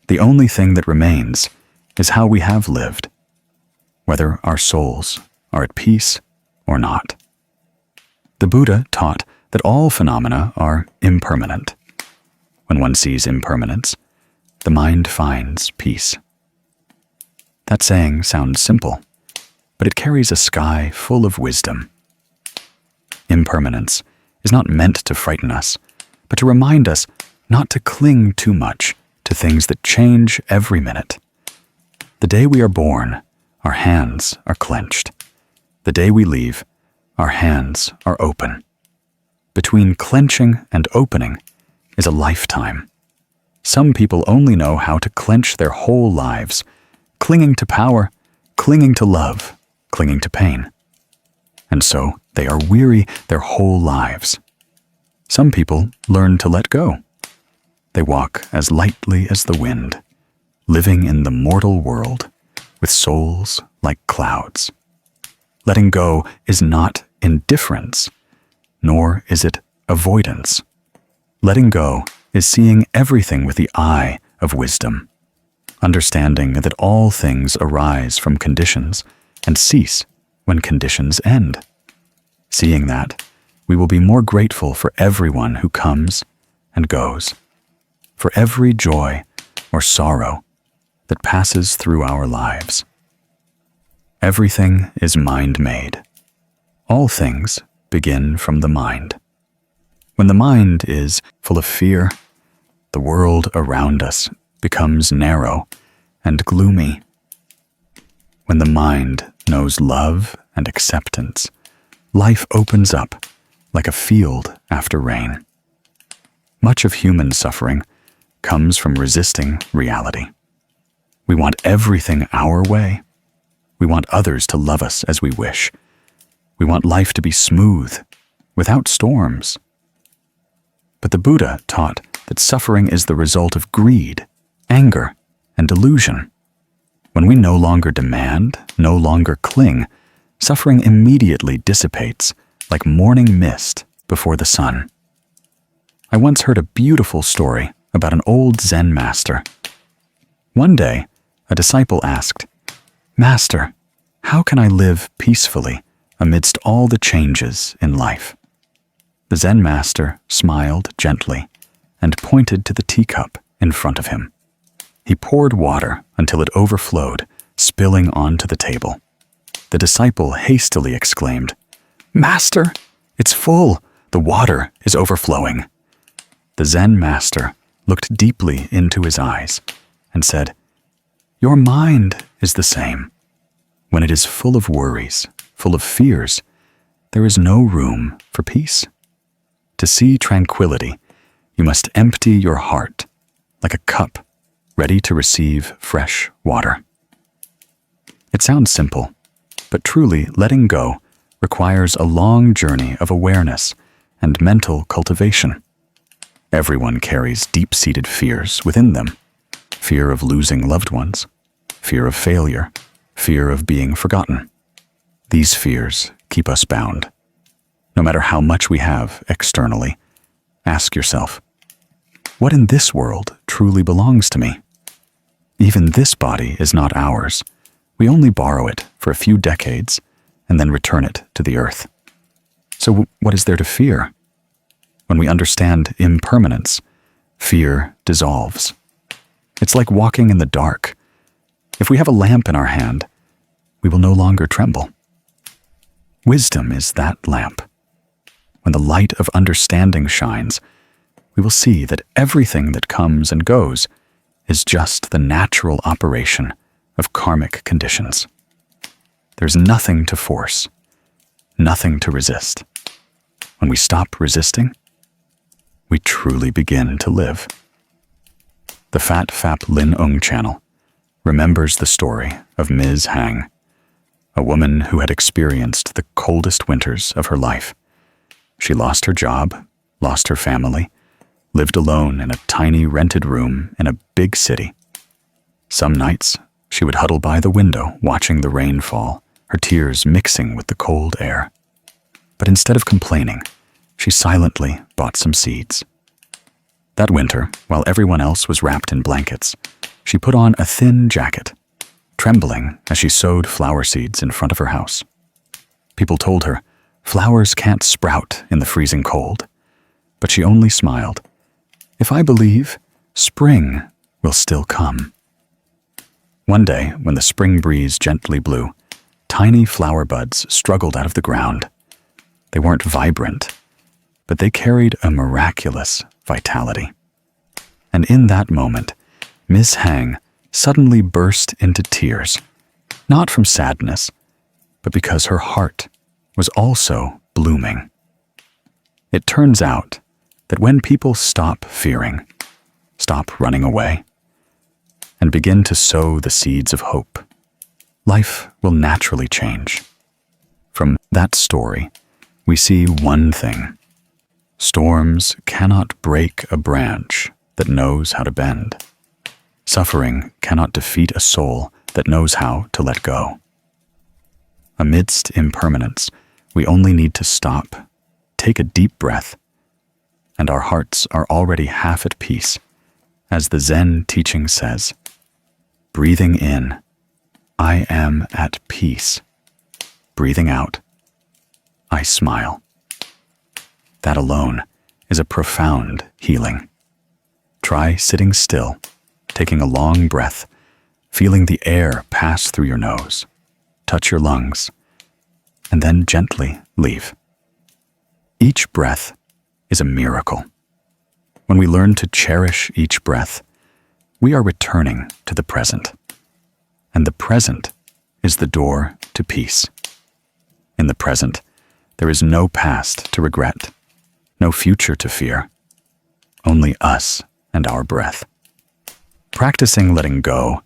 The only thing that remains is how we have lived, whether our souls are at peace or not. The Buddha taught that all phenomena are impermanent. When one sees impermanence, the mind finds peace. That saying sounds simple, but it carries a sky full of wisdom. Impermanence is not meant to frighten us, but to remind us not to cling too much to things that change every minute. The day we are born, our hands are clenched. The day we leave, our hands are open. Between clenching and opening is a lifetime. Some people only know how to clench their whole lives, clinging to power, clinging to love, clinging to pain. And so they are weary their whole lives. Some people learn to let go. They walk as lightly as the wind, living in the mortal world with souls like clouds. Letting go is not indifference, nor is it avoidance. Letting go is seeing everything with the eye of wisdom, understanding that all things arise from conditions and cease when conditions end. Seeing that, we will be more grateful for everyone who comes and goes, for every joy or sorrow that passes through our lives. Everything is mind-made. All things begin from the mind. When the mind is full of fear, the world around us becomes narrow and gloomy. When the mind knows love and acceptance, life opens up like a field after rain. Much of human suffering comes from resisting reality. We want everything our way. We want others to love us as we wish. We want life to be smooth, without storms. But the Buddha taught that suffering is the result of greed, anger, and delusion. When we no longer demand, no longer cling, suffering immediately dissipates like morning mist before the sun. I once heard a beautiful story about an old Zen master. One day, a disciple asked, "Master, how can I live peacefully amidst all the changes in life?" The Zen master smiled gently and pointed to the teacup in front of him. He poured water until it overflowed, spilling onto the table. The disciple hastily exclaimed, "Master, it's full! The water is overflowing." The Zen master looked deeply into his eyes and said, "Your mind is the same. When it is full of worries, full of fears, there is no room for peace. To see tranquility, you must empty your heart like a cup ready to receive fresh water." It sounds simple, but truly letting go requires a long journey of awareness and mental cultivation. Everyone carries deep-seated fears within them: fear of losing loved ones, fear of failure, fear of being forgotten. These fears keep us bound. No matter how much we have externally, ask yourself, what in this world truly belongs to me? Even this body is not ours. We only borrow it for a few decades and then return it to the earth. So what is there to fear? When we understand impermanence, fear dissolves. It's like walking in the dark. If we have a lamp in our hand, we will no longer tremble. Wisdom is that lamp. When the light of understanding shines, we will see that everything that comes and goes is just the natural operation of karmic conditions. There's nothing to force, nothing to resist. When we stop resisting, we truly begin to live. The Fat Phap Lin Ung channel remembers the story of Ms. Hang, a woman who had experienced the coldest winters of her life. She lost her job, lost her family, lived alone in a tiny rented room in a big city. Some nights, she would huddle by the window watching the rain fall, her tears mixing with the cold air. But instead of complaining, she silently bought some seeds. That winter, while everyone else was wrapped in blankets, she put on a thin jacket, trembling as she sowed flower seeds in front of her house. People told her, flowers can't sprout in the freezing cold. But she only smiled. If I believe, spring will still come. One day, when the spring breeze gently blew, tiny flower buds struggled out of the ground. They weren't vibrant, but they carried a miraculous vitality. And in that moment, Ms. Hang suddenly burst into tears, not from sadness, but because her heart was also blooming. It turns out that when people stop fearing, stop running away, and begin to sow the seeds of hope, life will naturally change. From that story, we see one thing. Storms cannot break a branch that knows how to bend. Suffering cannot defeat a soul that knows how to let go. Amidst impermanence, we only need to stop, take a deep breath, and our hearts are already half at peace, as the Zen teaching says, breathing in, I am at peace. Breathing out, I smile. That alone is a profound healing. Try sitting still, taking a long breath, feeling the air pass through your nose, touch your lungs, and then gently leave. Each breath is a miracle. When we learn to cherish each breath, we are returning to the present. And the present is the door to peace. In the present, there is no past to regret, no future to fear, only us and our breath. Practicing letting go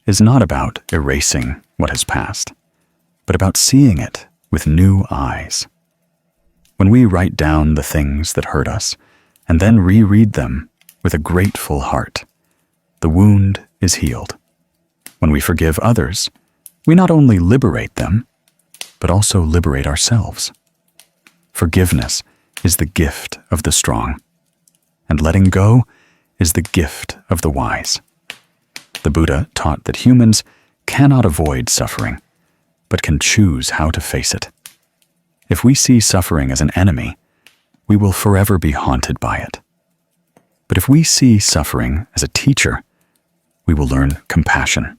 is not about erasing what has passed, but about seeing it with new eyes. When we write down the things that hurt us and then reread them with a grateful heart, the wound is healed. When we forgive others, we not only liberate them, but also liberate ourselves. Forgiveness is the gift of the strong, and letting go is the gift of the wise. The Buddha taught that humans cannot avoid suffering, but can choose how to face it. If we see suffering as an enemy, we will forever be haunted by it. But if we see suffering as a teacher, we will learn compassion,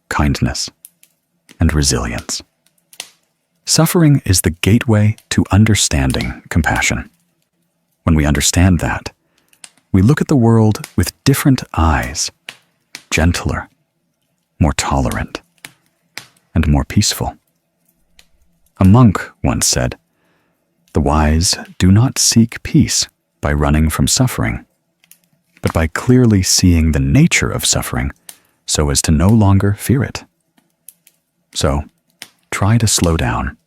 kindness, and resilience. Suffering is the gateway to understanding compassion. When we understand that, we look at the world with different eyes, gentler, more tolerant, and more peaceful. A monk once said, "The wise do not seek peace by running from suffering, but by clearly seeing the nature of suffering so as to no longer fear it." So, try to slow down.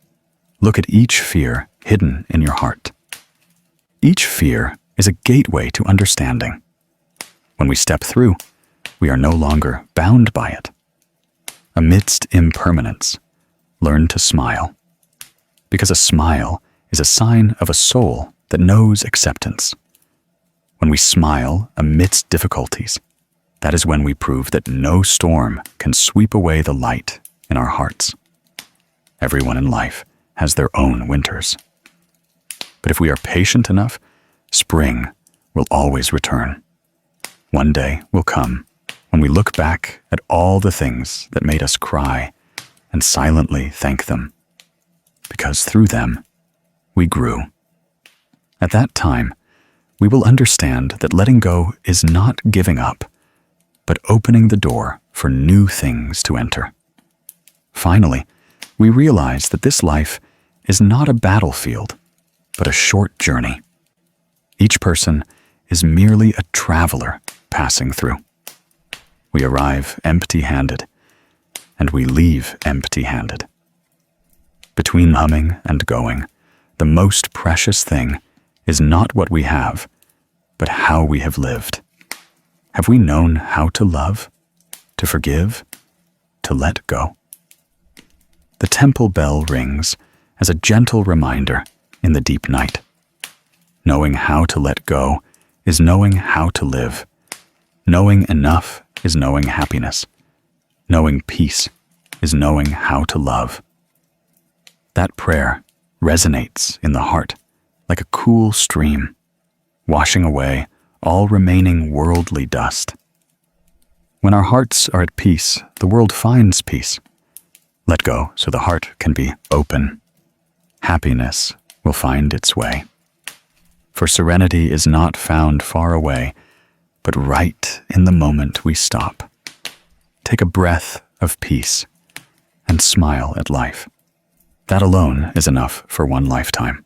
Look at each fear hidden in your heart. Each fear is a gateway to understanding. When we step through, we are no longer bound by it. Amidst impermanence, learn to smile. Because a smile is a sign of a soul that knows acceptance. When we smile amidst difficulties, that is when we prove that no storm can sweep away the light in our hearts. Everyone in life has their own winters. But if we are patient enough, spring will always return. One day will come when we look back at all the things that made us cry and silently thank them, because through them we grew. At that time, we will understand that letting go is not giving up, but opening the door for new things to enter. Finally, we realize that this life is not a battlefield, but a short journey. Each person is merely a traveler passing through. We arrive empty-handed, and we leave empty-handed. Between coming and going, the most precious thing is not what we have, but how we have lived. Have we known how to love, to forgive, to let go? The temple bell rings as a gentle reminder in the deep night. Knowing how to let go is knowing how to live. Knowing enough is knowing happiness. Knowing peace is knowing how to love. That prayer resonates in the heart like a cool stream, washing away all remaining worldly dust. When our hearts are at peace, the world finds peace. Let go so the heart can be open. Happiness will find its way. For serenity is not found far away, but right in the moment we stop. Take a breath of peace and smile at life. That alone is enough for one lifetime.